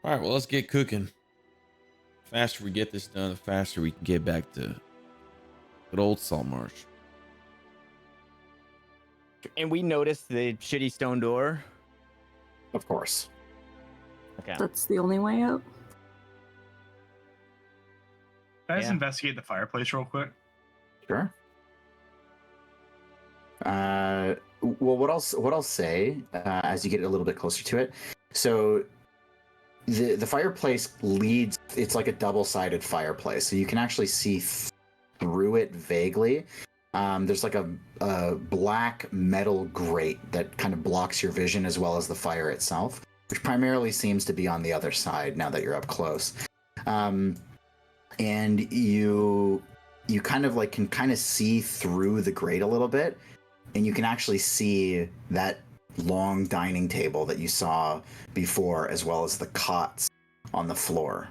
All right, well, let's get cooking. The faster we get this done, the faster we can get back to good old Saltmarsh. And we noticed the shitty stone door. Of course. Okay. That's the only way out. Can I just Yeah. investigate the fireplace real quick? Sure. Well, what I'll say as you get a little bit closer to it. So the fireplace leads. It's like a double-sided fireplace, so you can actually see through it vaguely. There's like a black metal grate that kind of blocks your vision, as well as the fire itself, which primarily seems to be on the other side now that you're up close. And you kind of like can kind of see through the grate a little bit, and you can actually see that long dining table that you saw before, as well as the cots on the floor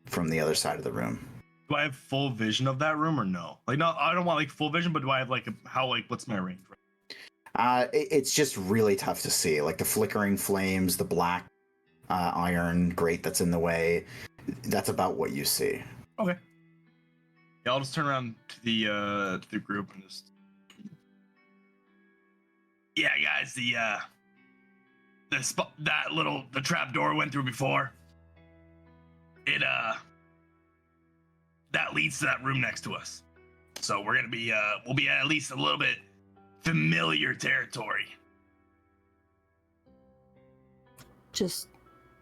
from the other side of the room. Do I have full vision of that room or no? Like, no, I don't want like full vision, but do I have like what's my range? It's just really tough to see, like the flickering flames, the black iron grate that's in the way. That's about what you see. Okay. Yeah, I'll just turn around to the group and just. Yeah, guys, the trap door went through before. It that leads to that room next to us. So we're gonna be we'll be at least a little bit familiar territory. Just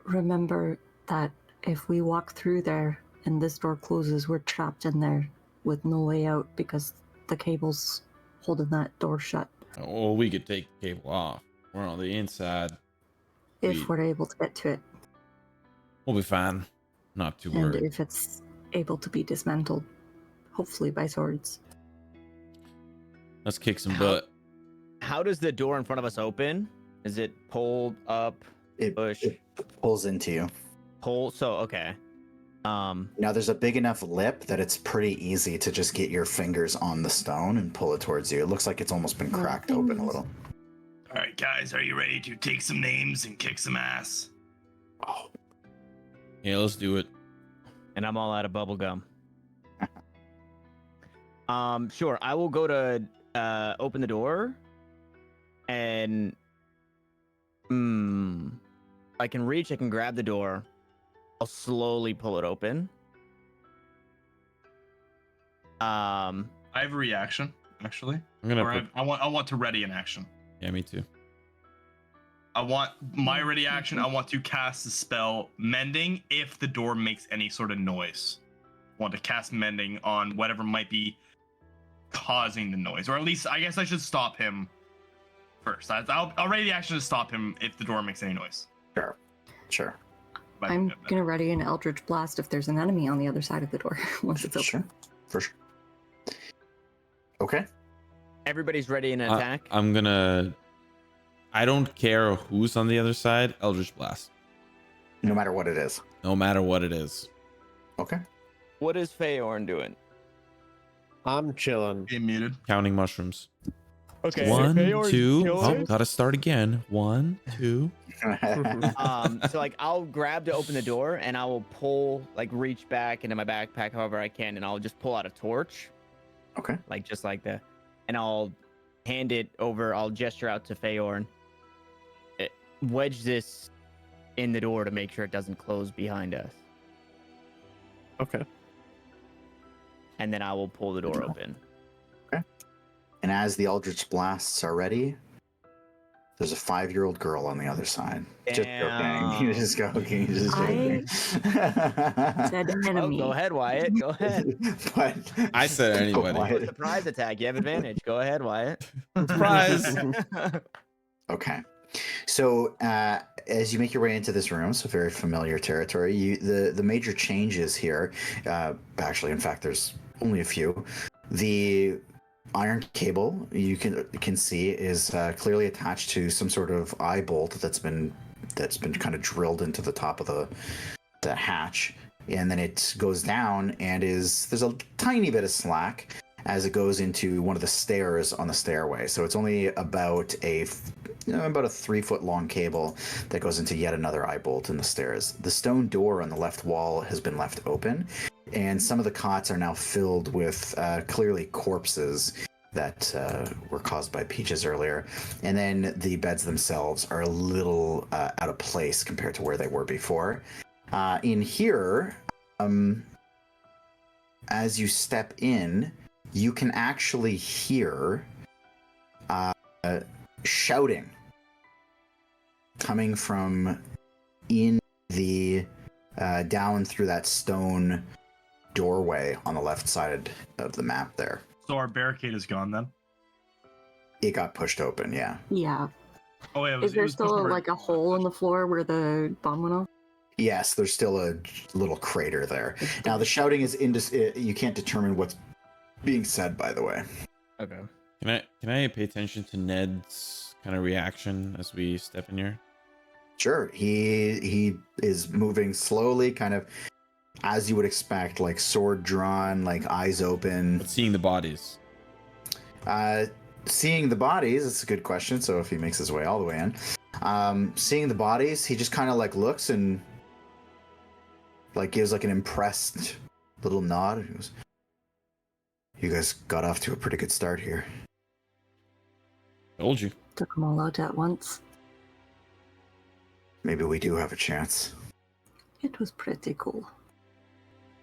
remember that if we walk through there and this door closes, we're trapped in there with no way out because the cable's holding that door shut. Well, we could take the cable off. We're on the inside. If we're able to get to it, We'll be fine. Not too and worried. if it's able to be dismantled, hopefully by swords. Let's kick some butt. How does the door in front of us open? Is it pulled up? It Push. pulls into you. Pull. So okay. Now there's a big enough lip that it's pretty easy to just get your fingers on the stone and pull it towards you. It looks like it's almost been cracked open a little. All right, guys, are you ready to take some names and kick some ass? Oh, Yeah, let's do it. And I'm all out of bubble gum. Sure. I will go to open the door, and I can reach. I can grab the door. I'll slowly pull it open. I have a reaction, actually. I'm gonna. Or I want to ready an action. Yeah, me too. I want my ready action. I want to cast the spell Mending if the door makes any sort of noise. I want to cast Mending on whatever might be causing the noise, or at least I guess I should stop him first. I'll ready the action to stop him if the door makes any noise. sure. But- I'm gonna ready an Eldritch Blast if there's an enemy on the other side of the door once it's open. Sure, for sure. Okay. Everybody's ready in an attack. I'm gonna. I don't care who's on the other side. Eldritch Blast. No matter what it is. No matter what it is. Okay. What is Feyorn doing? I'm chilling. Being muted. Counting mushrooms. Okay. 1, Feyorn's 2. chilling. Oh, gotta start again. 1, 2. So like I'll grab to open the door and I will pull, like reach back into my backpack however I can, and I'll just pull out a torch. Okay. Like just like that. And I'll hand it over, I'll gesture out to Feyorn. Wedge this in the door to make sure it doesn't close behind us. Okay. And then I will pull the door open. And as the Eldritch Blasts are ready, there's a 5-year-old girl on the other side. Just joking. You just joking. Just joking. Said enemy. Oh, go ahead, Wyatt. Go ahead. But I said anybody. Wyatt. Surprise attack. You have advantage. Go ahead, Wyatt. Surprise. Okay. So as you make your way into this room, so very familiar territory, the major changes here, actually, in fact, there's only a few. The iron cable you can see is clearly attached to some sort of eye bolt that's been kind of drilled into the top of the hatch, and then it goes down and there's a tiny bit of slack as it goes into one of the stairs on the stairway. So it's only about a 3-foot long cable that goes into yet another eye bolt in the stairs. The stone door on the left wall has been left open, and some of the cots are now filled with clearly corpses that were caused by Peaches earlier. And then the beds themselves are a little out of place compared to where they were before. In here, as you step in, you can actually hear shouting coming from in the down through that stone doorway on the left side of the map there. So our barricade is gone then? It got pushed open, yeah. Yeah. Oh yeah. Is there still like a hole in the floor where the bomb went off? Yes, there's still a little crater there. Now the shouting is you can't determine what's being said, by the way. Okay. Can I pay attention to Ned's kind of reaction as we step in here? Sure. He is moving slowly, kind of as you would expect, like sword drawn, like eyes open. But seeing the bodies. Seeing the bodies, it's a good question. So if he makes his way all the way in, seeing the bodies, he just kind of like looks and like gives like an impressed little nod. He goes, "You guys got off to a pretty good start here." Told you. Took them all out at once. maybe we do have a chance. It was pretty cool.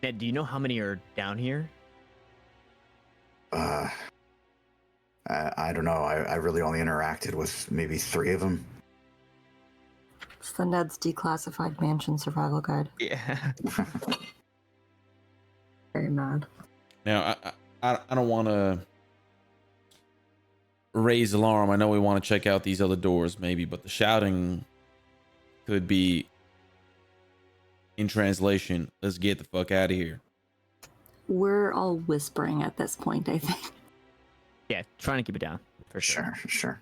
Ned, do you know how many are down here? I don't know. I really only interacted with maybe 3 of them. It's the Ned's Declassified Mansion Survival Guide. Yeah. Very mad. Now, I don't want to raise alarm. I know we want to check out these other doors, maybe, but the shouting could be, in translation, let's get the fuck out of here. We're all whispering at this point, I think. Yeah, trying to keep it down for sure. Sure.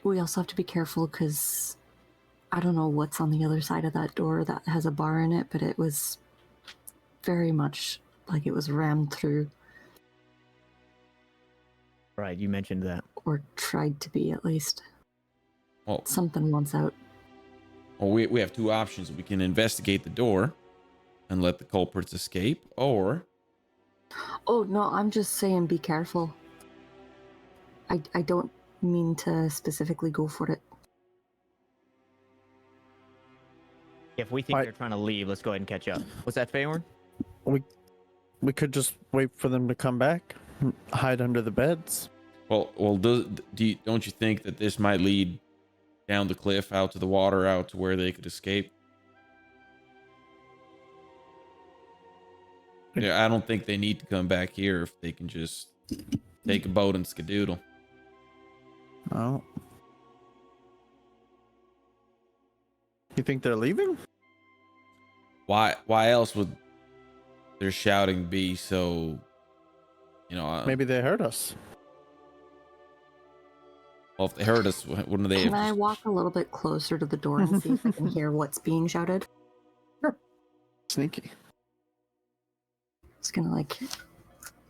We also have to be careful because I don't know what's on the other side of that door that has a bar in it, but it was very much like it was rammed through, Right, you mentioned that. or tried to be at least. Well, Something wants out. we have 2 options. We can investigate the door and let the culprits escape, or Oh no, I'm just saying be careful. I don't mean to specifically go for it. If we think Right. they're trying to leave, let's go ahead and catch up. What's that, Feyorn? We could just wait for them to come back, hide under the beds. well, don't you think that this might lead down the cliff out to the water, out to where they could escape? Yeah, I don't think they need to come back here if they can just take a boat and skedoodle. Oh. You think they're leaving? Why else would their shouting be so, Maybe they heard us. well, if they heard us, wouldn't they Can have I just- walk a little bit closer to the door and see if I can hear what's being shouted? Sneaky. Just gonna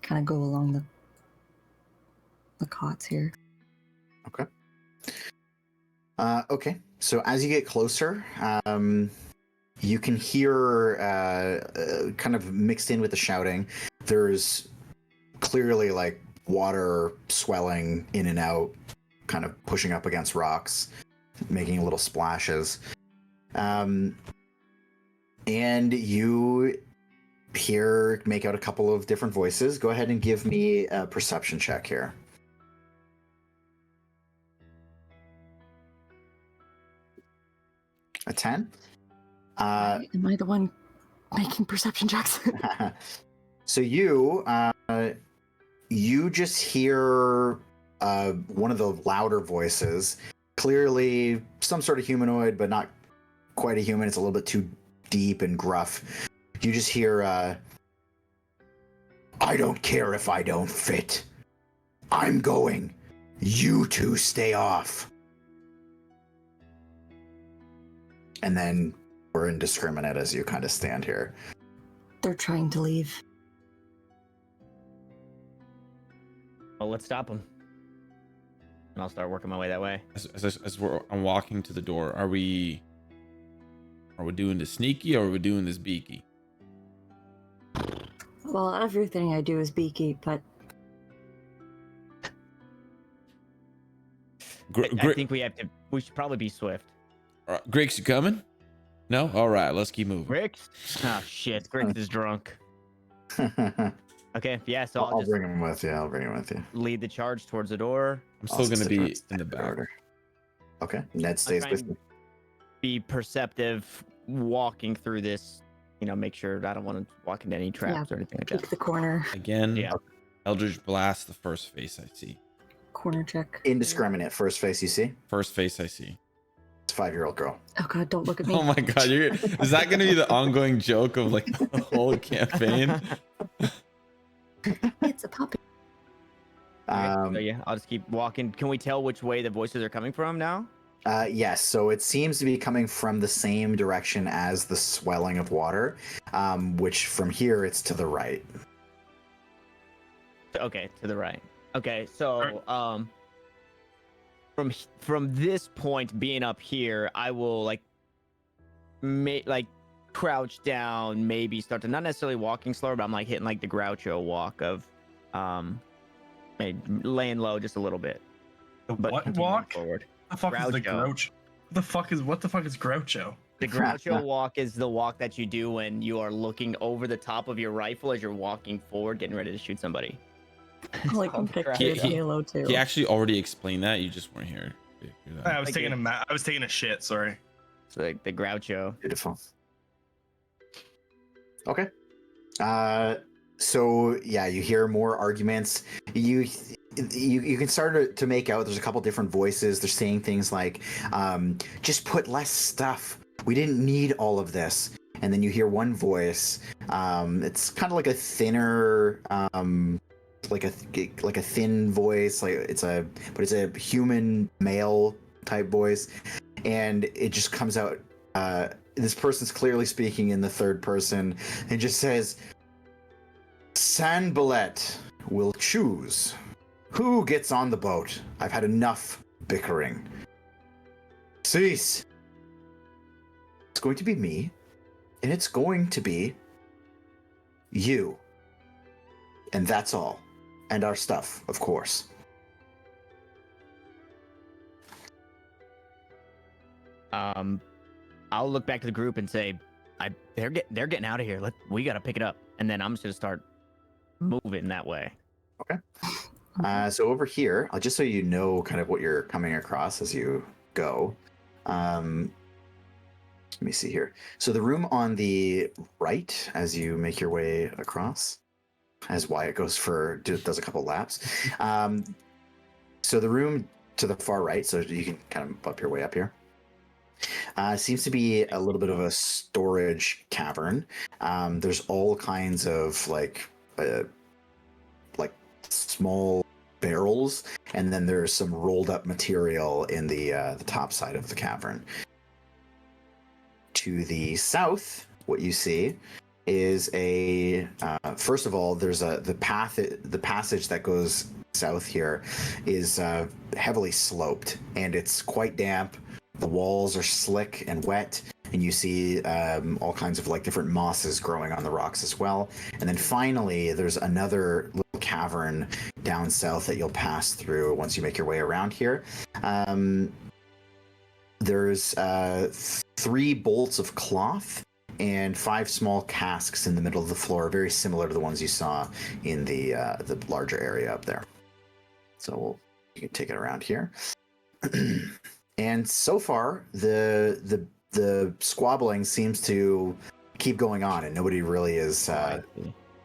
kind of go along the cots here. Okay. So as you get closer, you can hear, kind of mixed in with the shouting, there's clearly like water swelling in and out, kind of pushing up against rocks, making little splashes. And you make out a couple of different voices. Go ahead and give me a perception check here. A 10? Am I the one making perception checks? So you just hear one of the louder voices, clearly some sort of humanoid, but not quite a human. It's a little bit too deep and gruff. You just hear, I don't care if I don't fit. I'm going. You two stay off. And then we're indiscriminate as you kind of stand here. They're trying to leave. Well, let's stop them. And I'll start working my way that way. I'm walking to the door, are we doing this sneaky or are we doing this beaky? Well, everything I do is beaky, but I think we should probably be swift. Grix, you coming? No? All right, let's keep moving. Grix? Oh shit, Grix is drunk. Okay, yeah, so I'll I'll just bring him with you. I'll bring him with you. lead the charge towards the door. I'm still going to be in the back. back. Order. Okay. Ned stays try with and- you. Be perceptive walking through this, make sure I don't want to walk into any traps or anything like peek that. the corner. Again, Yeah. Eldritch Blast, the first face I see. Corner check. Indiscriminate. First face you see. First face I see. It's a 5-year-old girl. Oh god, don't look at me. Oh my god, is that going to be the ongoing joke of like the whole campaign? It's a puppy. Okay, so yeah, I'll just keep walking. Can we tell which way the voices are coming from now? Yes, so it seems to be coming from the same direction as the swelling of water, which from here it's to the right. Okay, to the right. Okay, so from this point being up here, I will crouch down, maybe start to not necessarily walking slower, but I'm like hitting like the Groucho walk of maybe laying low just a little bit. The but what continuing walk? forward. What the fuck is the Groucho. Grouch? What the fuck is Groucho? The Groucho walk is the walk that you do when you are looking over the top of your rifle as you're walking forward, getting ready to shoot somebody. I like Oh, picture crap. Halo 2. He actually already explained that. You just weren't here. I was Like taking it- I was taking a shit. Sorry. It's like the Groucho. Beautiful. Okay. So yeah, you hear more arguments. You can start to make out there's a couple different voices. They're saying things like, just put less stuff. We didn't need all of this. And then you hear one voice. It's kind of like a thinner, like a thin voice. It's a human male type voice, and it just comes out. This person's clearly speaking in the third person and just says, Sanbalet will choose who gets on the boat. I've had enough bickering. Cease. It's going to be me, and it's going to be you. And that's all. And our stuff, of course. I'll look back to the group and say, they're getting out of here. We gotta pick it up, and then I'm just gonna start moving that way. Okay. So over here, just so you know kind of what you're coming across as you go. Let me see here. So the room on the right, as you make your way across, as Wyatt does a couple laps. So the room to the far right, so you can kind of up your way up here. Seems to be a little bit of a storage cavern. There's all kinds of like small barrels, and then there's some rolled up material in the top side of the cavern. To the south, what you see is first of all, there's the passage that goes south here is heavily sloped, and it's quite damp. The walls are slick and wet, and you see all kinds of like different mosses growing on the rocks as well. And then finally, there's another little cavern down south that you'll pass through once you make your way around here. There's 3 bolts of cloth and 5 small casks in the middle of the floor, very similar to the ones you saw in the larger area up there. So you can take it around here. And so far, the squabbling seems to keep going on, and nobody really is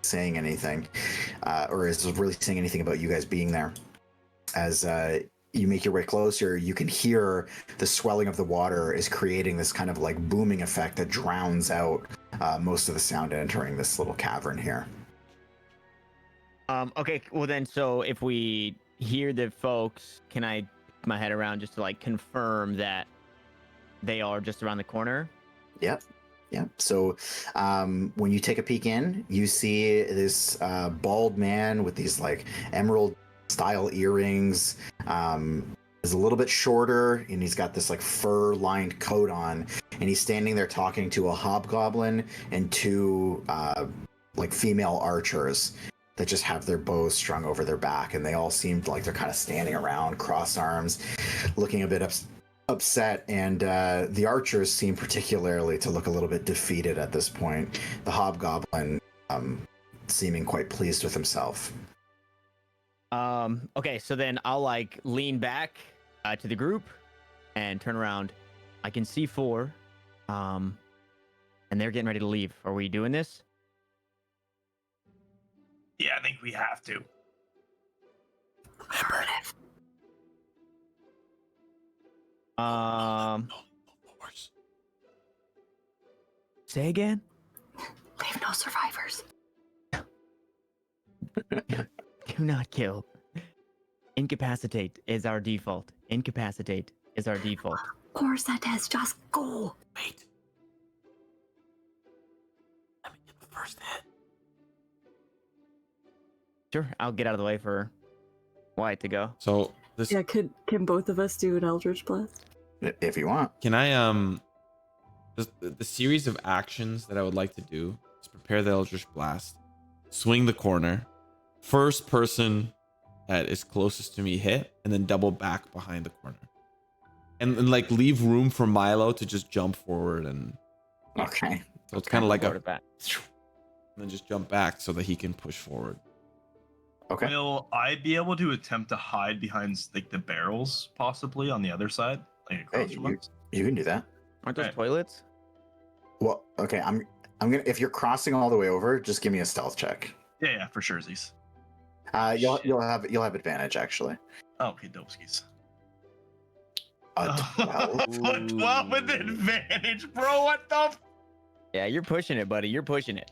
saying anything, or is really saying anything about you guys being there. As you make your way closer, you can hear the swelling of the water is creating this kind of like booming effect that drowns out most of the sound entering this little cavern here. Okay, well then, so if we hear the folks, can I my head around just to like confirm that they are just around the corner? Yep. So when you take a peek in, you see this bald man with these like emerald style earrings. Is a little bit shorter, and he's got this like fur lined coat on, and he's standing there talking to a hobgoblin and 2 like female archers that just have their bows strung over their back, and they all seemed like they're kind of standing around, crossed arms, looking a bit upset. And the archers seem particularly to look a little bit defeated at this point. The hobgoblin seeming quite pleased with himself. Okay, so then I'll like lean back to the group and turn around. I can see 4, and they're getting ready to leave. Are we doing this? Yeah, I think we have to. Affirmative. Say again? Leave no survivors. Do not kill. Incapacitate is our default. Incapacitate is our default. Of course that is. Just go. Wait. Let me get the first hit. Sure, I'll get out of the way for Wyatt to go. So this Yeah, can both of us do an Eldritch Blast? If you want. can I the series of actions that I would like to do is prepare the Eldritch Blast, swing the corner, first person that is closest to me hit, and then double back behind the corner, and like leave room for Milo to just jump forward, and Okay. so it's kind of like a, Forward back. and then just jump back so that he can push forward. Okay. Will I be able to attempt to hide behind like the barrels, possibly on the other side, like Hey, across from us? you can do that. Aren't those Right. toilets? Well, okay. I'm gonna. If you're crossing all the way over, just give me a stealth check. Yeah, for sure, Z's. You'll have advantage actually. Okay, Dobeskis. A 12. 12 with advantage, bro. What the? Yeah, you're pushing it, buddy. You're pushing it.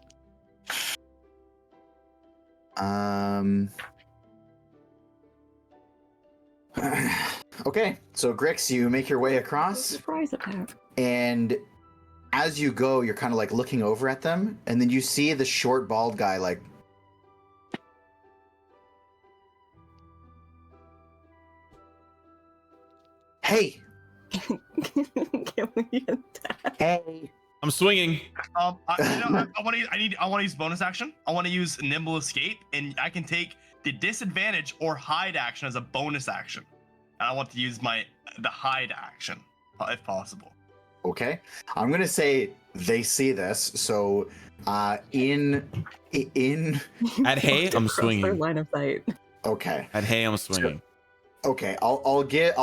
Okay, so Grix, you make your way across, Surprise attack. and as you go, you're kind of like looking over at them, and then you see the short, bald guy like. Hey, Can we attack? hey. I'm swinging. I want to use bonus action. I want to use nimble escape, and I can take the disadvantage or hide action as a bonus action. And I want to use the hide action if possible. Okay, I'm gonna say they see this. So, in At hay, I'm Across their swinging. line of sight. okay, At hay, I'm swinging. okay. I'll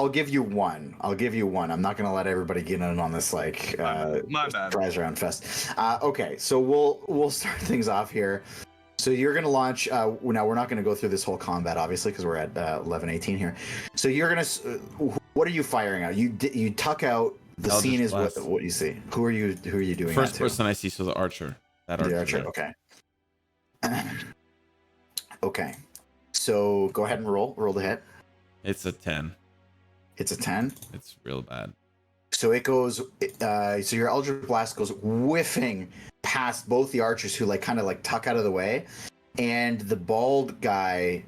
give you one. I'll give you one. I'm not gonna let everybody get in on this like My bad. prize round fest. Okay, so we'll start things off here. So you're gonna launch. Now we're not gonna go through this whole combat, obviously, because we're at 11:18 here. So you're gonna. What are you firing out? You tuck out. The Eldritch scene is Blast. what you see. Who are you doing? First that to? person I see, so the archer. That archer. The archer. there. Okay. Okay. So go ahead and roll. Roll the hit. It's a 10. It's a 10. It's real bad. So it goes. So your Eldritch Blast goes whiffing past both the archers, who like kind of like tuck out of the way, and the bald guy.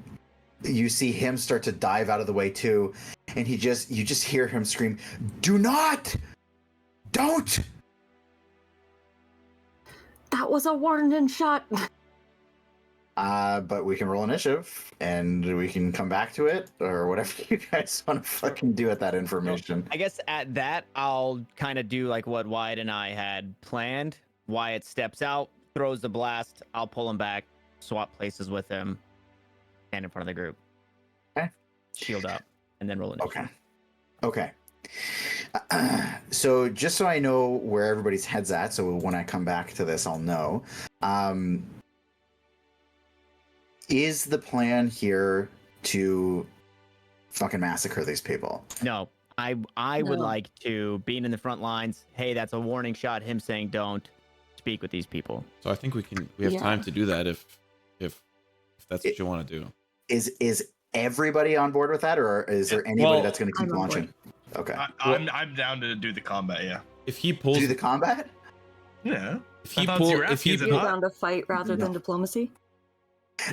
You see him start to dive out of the way too, and you just hear him scream, "Do not! Don't!" That was a warning shot. But we can roll initiative, and we can come back to it, or whatever you guys want to fucking do with that information. I guess at that, I'll kind of do like what Wyatt and I had planned. Wyatt steps out, throws the blast. I'll pull him back, swap places with him, stand in front of the group. Okay. Shield up, and then roll initiative. Okay. So just so I know where everybody's head's at, so when I come back to this, I'll know. Is the plan here to fucking massacre these people? No, I would No. like to, being in the front lines, hey, that's a warning shot, him saying don't speak with these people. So I think we have Yeah. time to do that if that's what you want to do. Is everybody on board with that, or is there anybody Well, that's going to keep I'm on board. launching? Okay. I'm down to do the combat. Yeah. If he pulls, Do the combat? Yeah. if he I thought pull, you were if he asking, is it You're not? down to fight rather than diplomacy.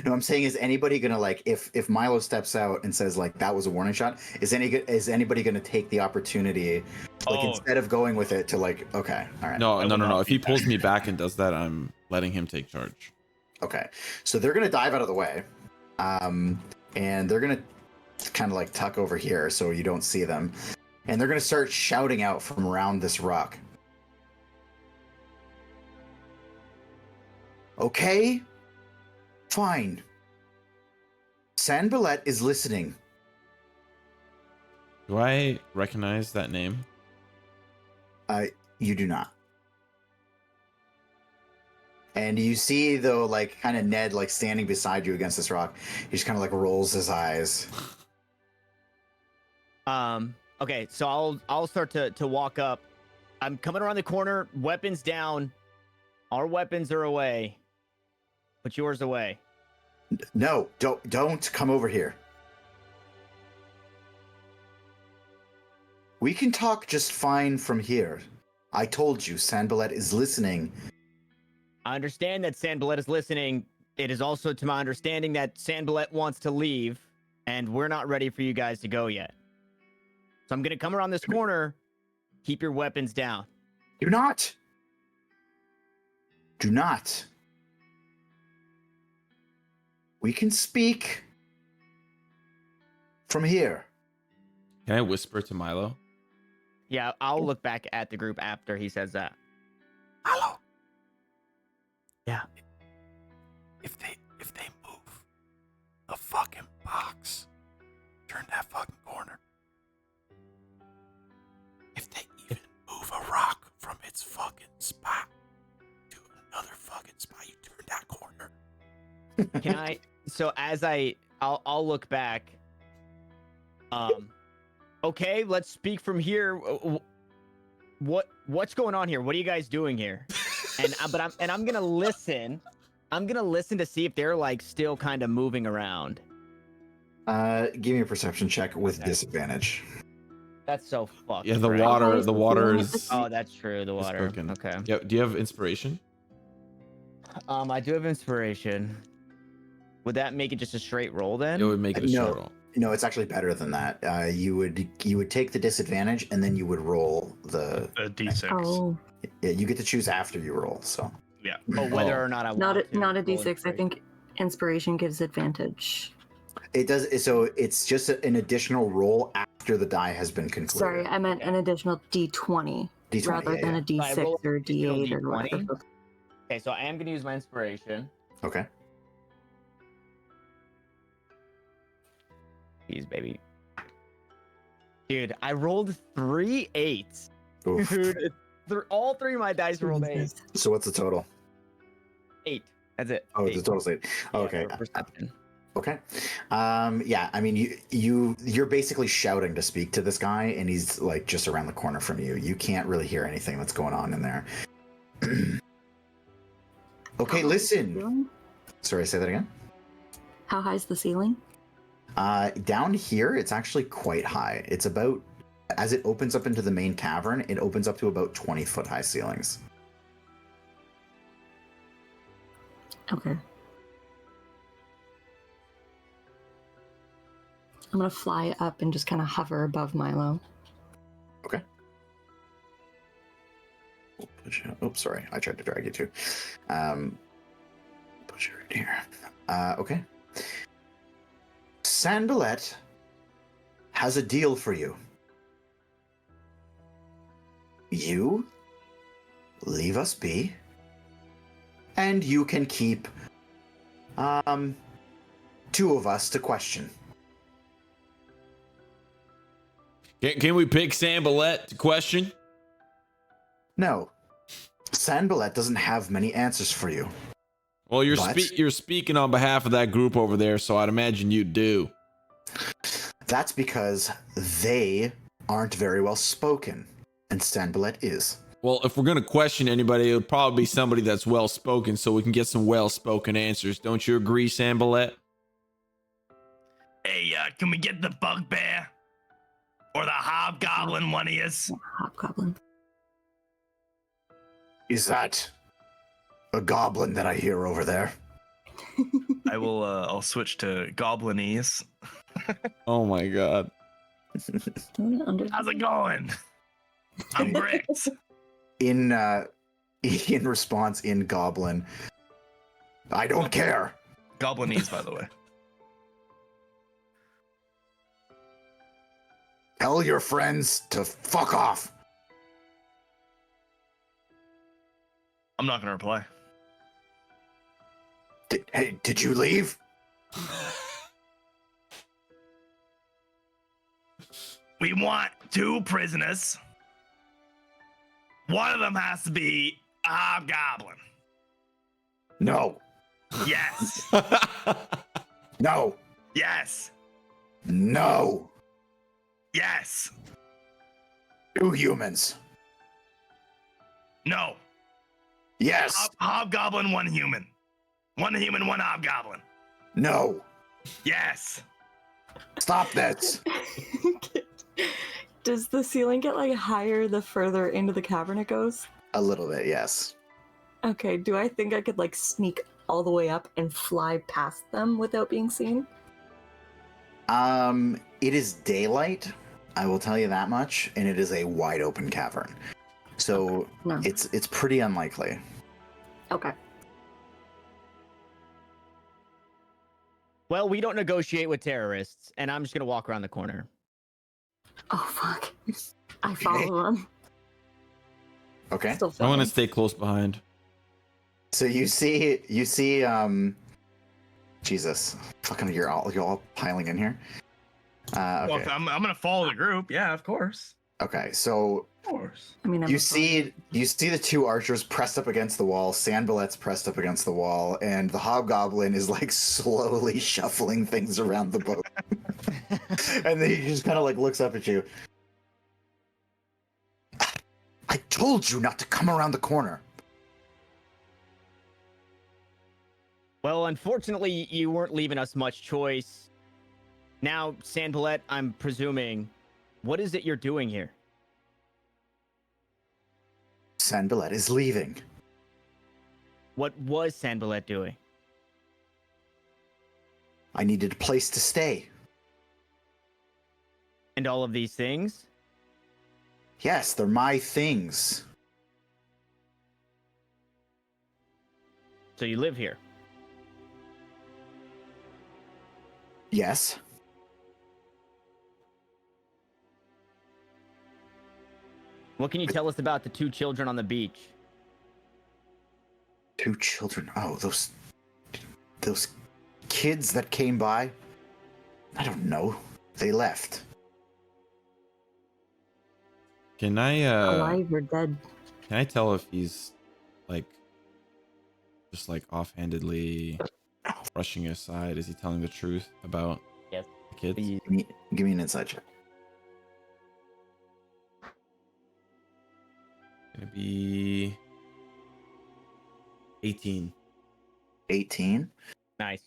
No, I'm saying, is anybody gonna like if Milo steps out and says like that was a warning shot? Is anybody gonna take the opportunity, like Oh. instead of going with it to like okay, all right, no, I no, will no, no. not If he be pulls back. me back and does that, I'm letting him take charge. okay, so they're gonna dive out of the way, and they're gonna kind of like tuck over here so you don't see them, and they're gonna start shouting out from around this rock. Okay, fine. Sanbalet is listening. Do I recognize that name? You do not. And you see though, like kind of Ned like standing beside you against this rock. He just kind of like rolls his eyes. Okay, so I'll start to walk up. I'm coming around the corner, weapons down. Our weapons are away. Put yours away. No, don't come over here. We can talk just fine from here. I told you, Sanbalet is listening. I understand that Sanbalet is listening. It is also to my understanding that Sanbalet wants to leave, and we're not ready for you guys to go yet. So I'm gonna come around this corner. Keep your weapons down. Do not. Do not. We can speak. from here. Can I whisper to Milo? Yeah, I'll look back at the group after he says that. Milo. Yeah. If they move a fucking box, turn that fucking corner. If they even move a rock from its fucking spot to another fucking spot, you turn that corner. Can I? So as I'll look back. Okay, let's speak from here. What's going on here? What are you guys doing here? I'm gonna listen. I'm gonna listen to see if they're like still kind of moving around. Give me a perception check with Okay. disadvantage. That's so fucked. Yeah, the right? water is. Oh, that's true. The water. cooking. Okay. Yeah. Do you have inspiration? I do have inspiration. Would that make it just a straight roll then? It would make it a No. short roll. No, it's actually better than that. You would take the disadvantage and then you would roll the. A D6. Oh, Yeah, you get to choose after you roll. So Yeah. Oh, whether or not I not want a, to not a roll d6. I inspiration. think inspiration gives advantage. it does. So it's just an additional roll after the die has been concluded. Sorry, I meant an additional d20, D20, rather yeah, than yeah. a d6 So I roll or an additional d8 or D20? whatever. Okay, so I am gonna use my inspiration. Okay. Jeez, baby. Dude, I rolled 3 8s. Oof. Dude, all three of my dice rolled 8. Jesus. So what's the total? 8. That's it. Oh, 8. the total's 8. Yeah, Okay. for perception. Okay. Yeah, I mean you're basically shouting to speak to this guy and he's like just around the corner from you. You can't really hear anything that's going on in there. Okay, listen. Ceiling? Sorry, say that again. How high is the ceiling? Down here it's actually quite high. It's about as it opens up into the main cavern, it opens up to about 20-foot high ceilings. Okay. I'm gonna fly up and just kind of hover above Milo. Okay. We'll push you. Oops, sorry. I tried to drag you too. Push you right here. Okay. Sanbalet has a deal for you. You leave us be, and you can keep 2 of us to question. Can we pick Sanbalet to question? No, Sanbalet doesn't have many answers for you. Well, you're What? you're speaking on behalf of that group over there, so I'd imagine you do. That's because they aren't very well spoken, and Sanbalet is. Well, if we're gonna question anybody, it would probably be somebody that's well spoken, so we can get some well spoken answers. Don't you agree, Sanbalet? Hey, can we get the bugbear? Or the hobgoblin one he is? Hobgoblin. Is that a goblin that I hear over there? I will, I'll switch to goblinese. Oh my god. How's it going? I'm Grix. In response, in goblin, I don't care. Goblinese, by the way. Tell your friends to fuck off. I'm not gonna reply. Hey, did you leave? We want 2 prisoners. One of them has to be a hobgoblin. No. Yes. No. Yes. No. Yes. 2 humans. No. Yes. Hobgoblin, 1 human. 1 human, 1 hobgoblin. No. Yes. Stop this. Does the ceiling get like higher the further into the cavern it goes? A little bit, yes. Okay, do I think I could like sneak all the way up and fly past them without being seen? It is daylight, I will tell you that much, and it is a wide open cavern. So No. it's pretty unlikely. Okay. Well, we don't negotiate with terrorists, and I'm just gonna walk around the corner. Oh fuck! I follow him. Okay. Still I'm filming. gonna stay close behind. So you see, Jesus, fucking, you're all piling in here. Well, Okay. if I'm gonna follow the group. Yeah, of course. Okay. So Of course. I mean, I'm you a follower. see the two archers pressed up against the wall. Sanbalet's pressed up against the wall, and the hobgoblin is like slowly shuffling things around the boat. And then he just kind of like looks up at you. I told you not to come around the corner. Well, unfortunately, you weren't leaving us much choice. Now, Sanbalet, I'm presuming, what is it you're doing here? Sanbalet is leaving. What was Sanbalet doing? I needed a place to stay. And all of these things? Yes, they're my things. So you live here? Yes. What can you tell us about the two children on the beach? Two children. Oh, those kids that came by. I don't know. They left. Can I Alive or dead? can I tell if he's like just like offhandedly brushing aside? Is he telling the truth about Yes. the kids? Give me an insight check. Gonna be 18. 18. Nice.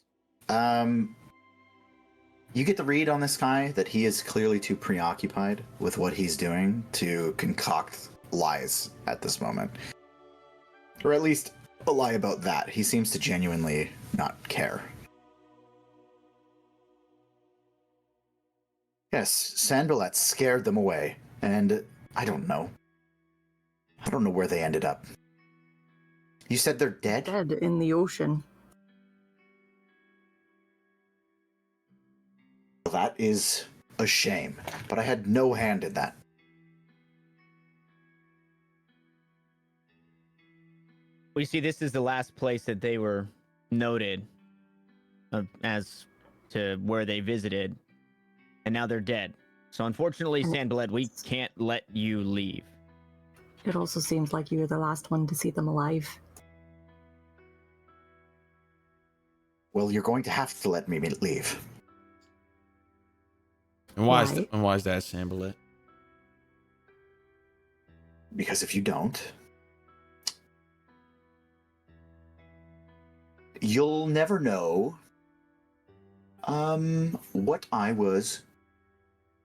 You get the read on this guy that he is clearly too preoccupied with what he's doing to concoct lies at this moment. Or at least a lie about that. He seems to genuinely not care. Yes, Sanbalet scared them away, and I don't know. I don't know where they ended up. You said they're dead? Dead in the ocean. That is a shame, but I had no hand in that. We see this is the last place that they were noted as to where they visited, and now they're dead. So unfortunately, Sanbalet, we can't let you leave. It also seems like you're the last one to see them alive. Well, you're going to have to let me leave. And why Why? is that, Sanbalet? Because if you don't, you'll never know what I was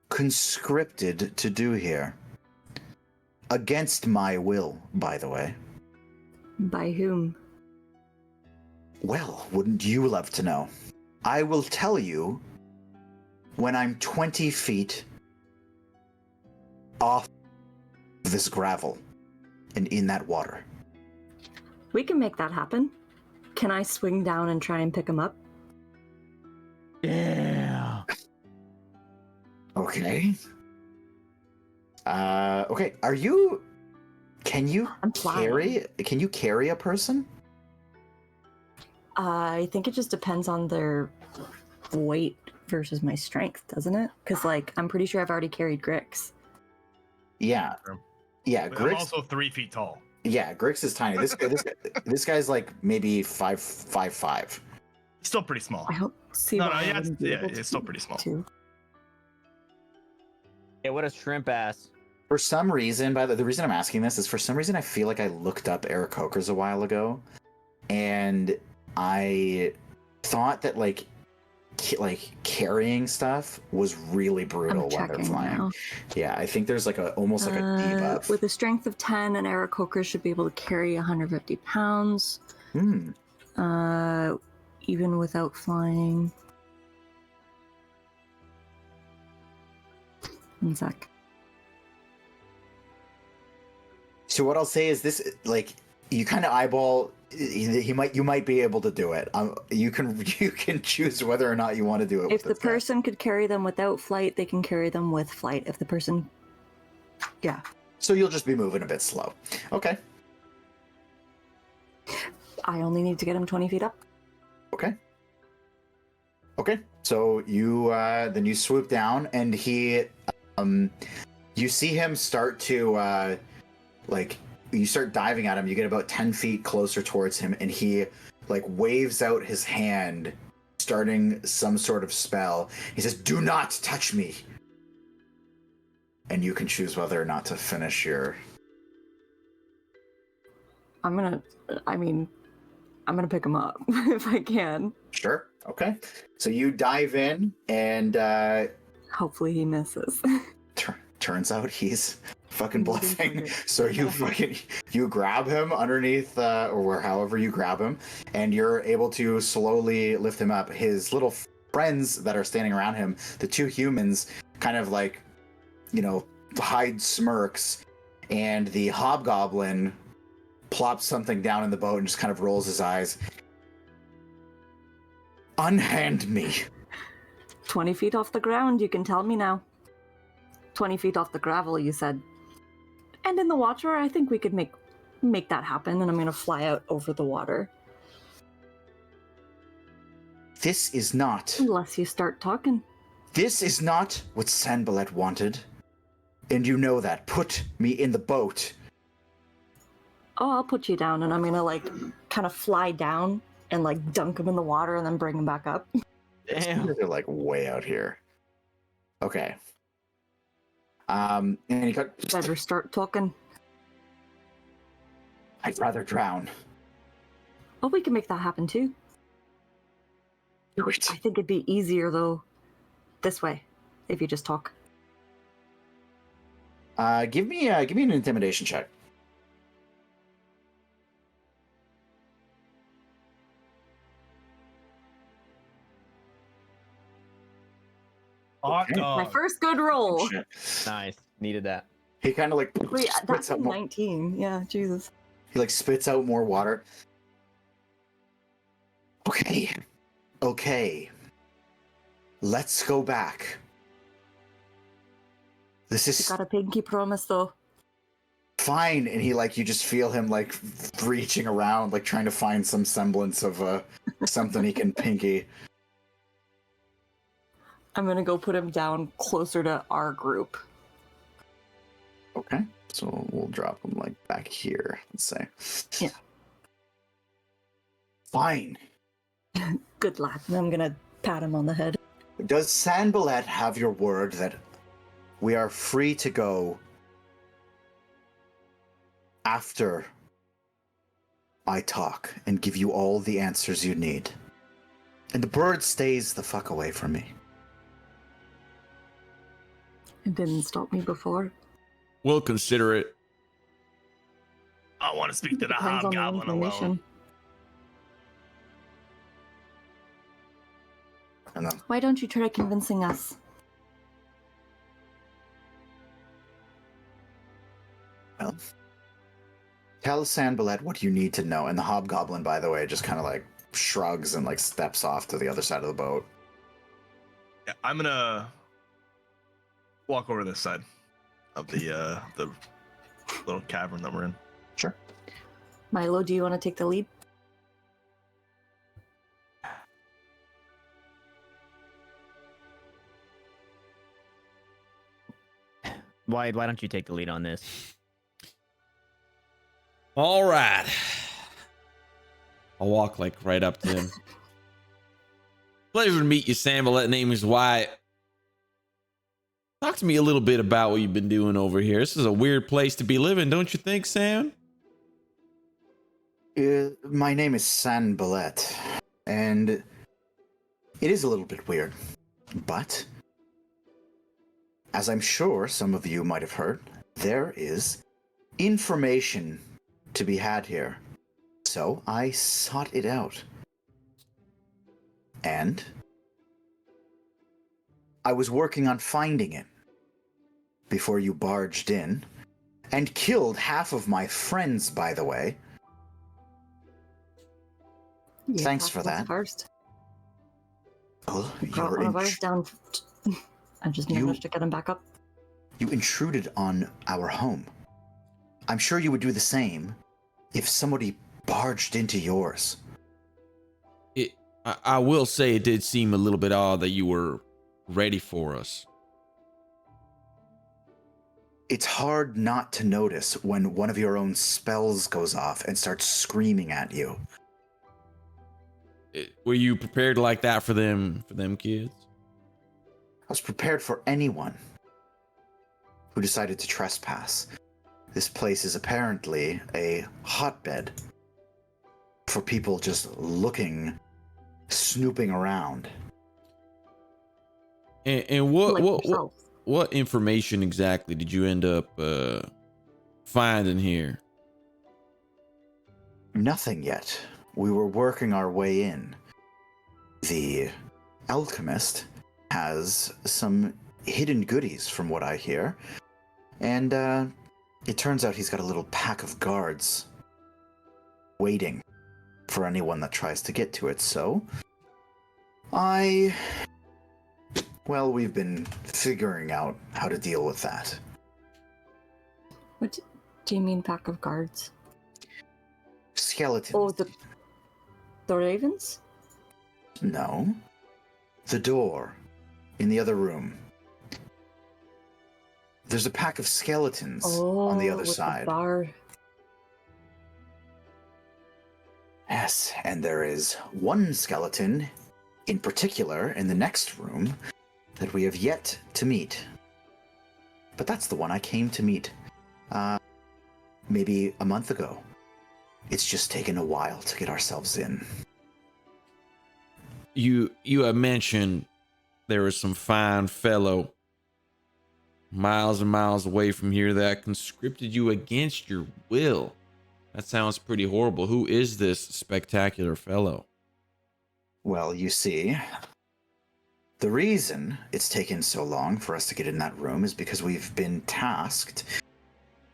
conscripted to do here. Against my will, by the way. By whom? Well, wouldn't you love to know? I will tell you when I'm 20 feet off this gravel and in that water. We can make that happen. Can I swing down and try and pick him up? Yeah. Okay. Okay. Can you I'm flying. carry a person? I think it just depends on their weight versus my strength, doesn't it? Because, like, I'm pretty sure I've already carried Grix. Yeah. True. Yeah, But I'm Grix. also 3 feet tall. Yeah, Grix is tiny. This guy's like maybe 5'5". Still pretty small. I hope. See, No, why I yeah, wouldn't be able it's still pretty small. to. Yeah, what a shrimp ass. For some reason, the reason I'm asking this is for some reason I feel like I looked up Eric Hokers a while ago, and I thought that like carrying stuff was really brutal I'm when they're checking flying. now. Yeah, I think there's like almost like a debuff. With a strength of 10, an Eric Coker should be able to carry 150 pounds. Hmm. Even without flying. One sec. So what I'll say is this: like you kind of eyeball. You might be able to do it. You can choose whether or not you want to do it. If with the this guy. person could carry them without flight, they can carry them with flight. If the person, yeah. So you'll just be moving a bit slow. Okay. I only need to get him 20 feet up. Okay. Okay. So you then you swoop down, and he, you see him start to like. You start diving at him, you get about 10 feet closer towards him, and he like waves out his hand, starting some sort of spell. He says, "Do not touch me." And you can choose whether or not to finish your... I'm gonna pick him up if I can. Sure. Okay. So you dive in, and Hopefully he misses. turns out he's fucking Moving bluffing. target. So you grab him underneath, or however you grab him, and you're able to slowly lift him up. His little friends that are standing around him, the two humans, kind of like, hide smirks, and the hobgoblin plops something down in the boat and just kind of rolls his eyes. Unhand me. 20 feet off the ground, you can tell me now. 20 feet off the gravel, you said. And in the water, I think we could make that happen, and I'm gonna fly out over the water. This is not Unless you start talking. This is not what Sanbalet wanted. And you know that. Put me in the boat. Oh, I'll put you down, and I'm gonna kind of fly down and dunk him in the water and then bring him back up. Damn. They're like way out here. Okay. And he got... Better start talking. I'd rather drown. Oh, we can make that happen too. Do it. I think it'd be easier though, this way, if you just talk. Give me an intimidation check. Hot Okay. dog. My first good roll. Shit. Nice. Needed that. He kind of Wait, spits that's out more. 19. Yeah, Jesus. He spits out more water. Okay. Let's go back. This You is got a pinky promise though. fine. And he you just feel him reaching around, trying to find some semblance of something he can pinky. I'm gonna go put him down closer to our group. Okay. So we'll drop him back here, let's say. Yeah. Fine. Good lad. And I'm gonna pat him on the head. Does Sanbalet have your word that we are free to go after I talk and give you all the answers you need? And the bird stays the fuck away from me. It didn't stop me before. We'll consider it. I want to speak to the Depends on the hobgoblin alone. information. And then, Why don't you try convincing us? well, tell Sanbalet what you need to know. And the hobgoblin, by the way, just kind of shrugs and steps off to the other side of the boat. Yeah, I'm gonna walk over this side of the little cavern that we're in. Sure. Milo, do you want to take the lead? Why don't you take the lead on this? All right. I'll walk right up to him. Pleasure to meet you, Sanbalet. Name is Wyatt. Talk to me a little bit about what you've been doing over here. This is a weird place to be living, don't you think, Sam? My name is Sanbalet, and it is a little bit weird, but as I'm sure some of you might have heard, there is information to be had here. So I sought it out. And I was working on finding it before you barged in and killed half of my friends, by the way. You Thanks attacked for us that. First, Well, you brought one of ours down. I just managed to get him back up. you intruded on our home. I'm sure you would do the same if somebody barged into yours. I will say it did seem a little bit odd that you were ready for us. It's hard not to notice when one of your own spells goes off and starts screaming at you. Were you prepared like that for them kids? I was prepared for anyone who decided to trespass. This place is apparently a hotbed for people just looking, snooping around. And what information exactly did you end up finding here? Nothing yet. We were working our way in. The alchemist has some hidden goodies from what I hear. And it turns out he's got a little pack of guards waiting for anyone that tries to get to it. So, well, we've been figuring out how to deal with that. What do you mean, pack of guards? Skeletons. Oh, the ravens? No. The door in the other room. There's a pack of skeletons on the other with side. The bar. Yes, and there is one skeleton in particular in the next room that we have yet to meet. But that's the one I came to meet maybe a month ago. It's just taken a while to get ourselves in. You have mentioned there was some fine fellow miles and miles away from here that conscripted you against your will. That sounds pretty horrible. Who is this spectacular fellow? Well, you see, the reason it's taken so long for us to get in that room is because we've been tasked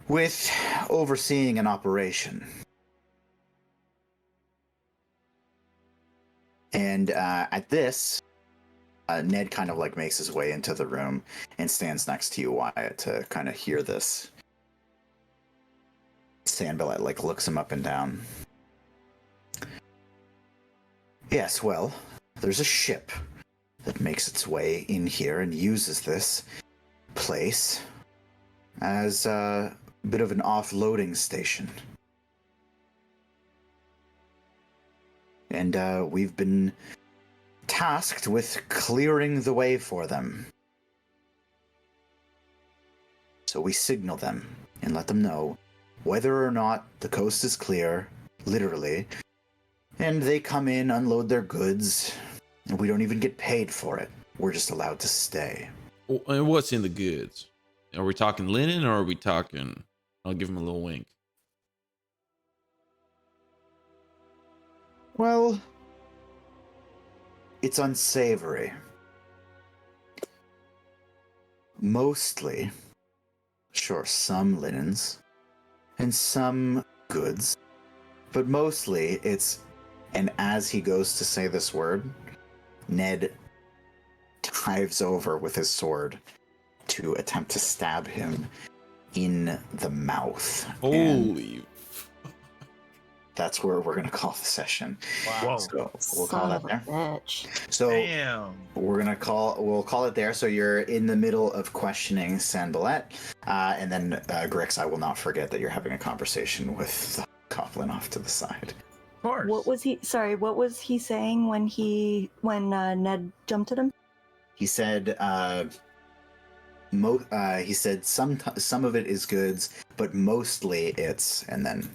with overseeing an operation. And at this, Ned kind of like makes his way into the room and stands next to you, Wyatt, to kind of hear this. Sanbalet like looks him up and down. Yes, well, there's a ship that makes its way in here and uses this place as a bit of an offloading station. And we've been tasked with clearing the way for them. So we signal them and let them know whether or not the coast is clear, literally, and they come in, unload their goods, and we don't even get paid for it. We're just allowed to stay. And what's in the goods? Are we talking linen or are we talking... I'll give him a little wink. Well, it's unsavory. Mostly, sure, some linens and some goods, but mostly it's, and as he goes to say this word, Ned dives over with his sword to attempt to stab him in the mouth. Holy... That's where we're going to call the session. Wow. So we'll call that there. Bitch. So Damn. we'll call it there. So you're in the middle of questioning Sanbalet, and then Grix, I will not forget that you're having a conversation with the goblin off to the side. Of course. What was he? Sorry, what was he saying when Ned jumped at him? He said, he said some of it is goods, but mostly it's, and then.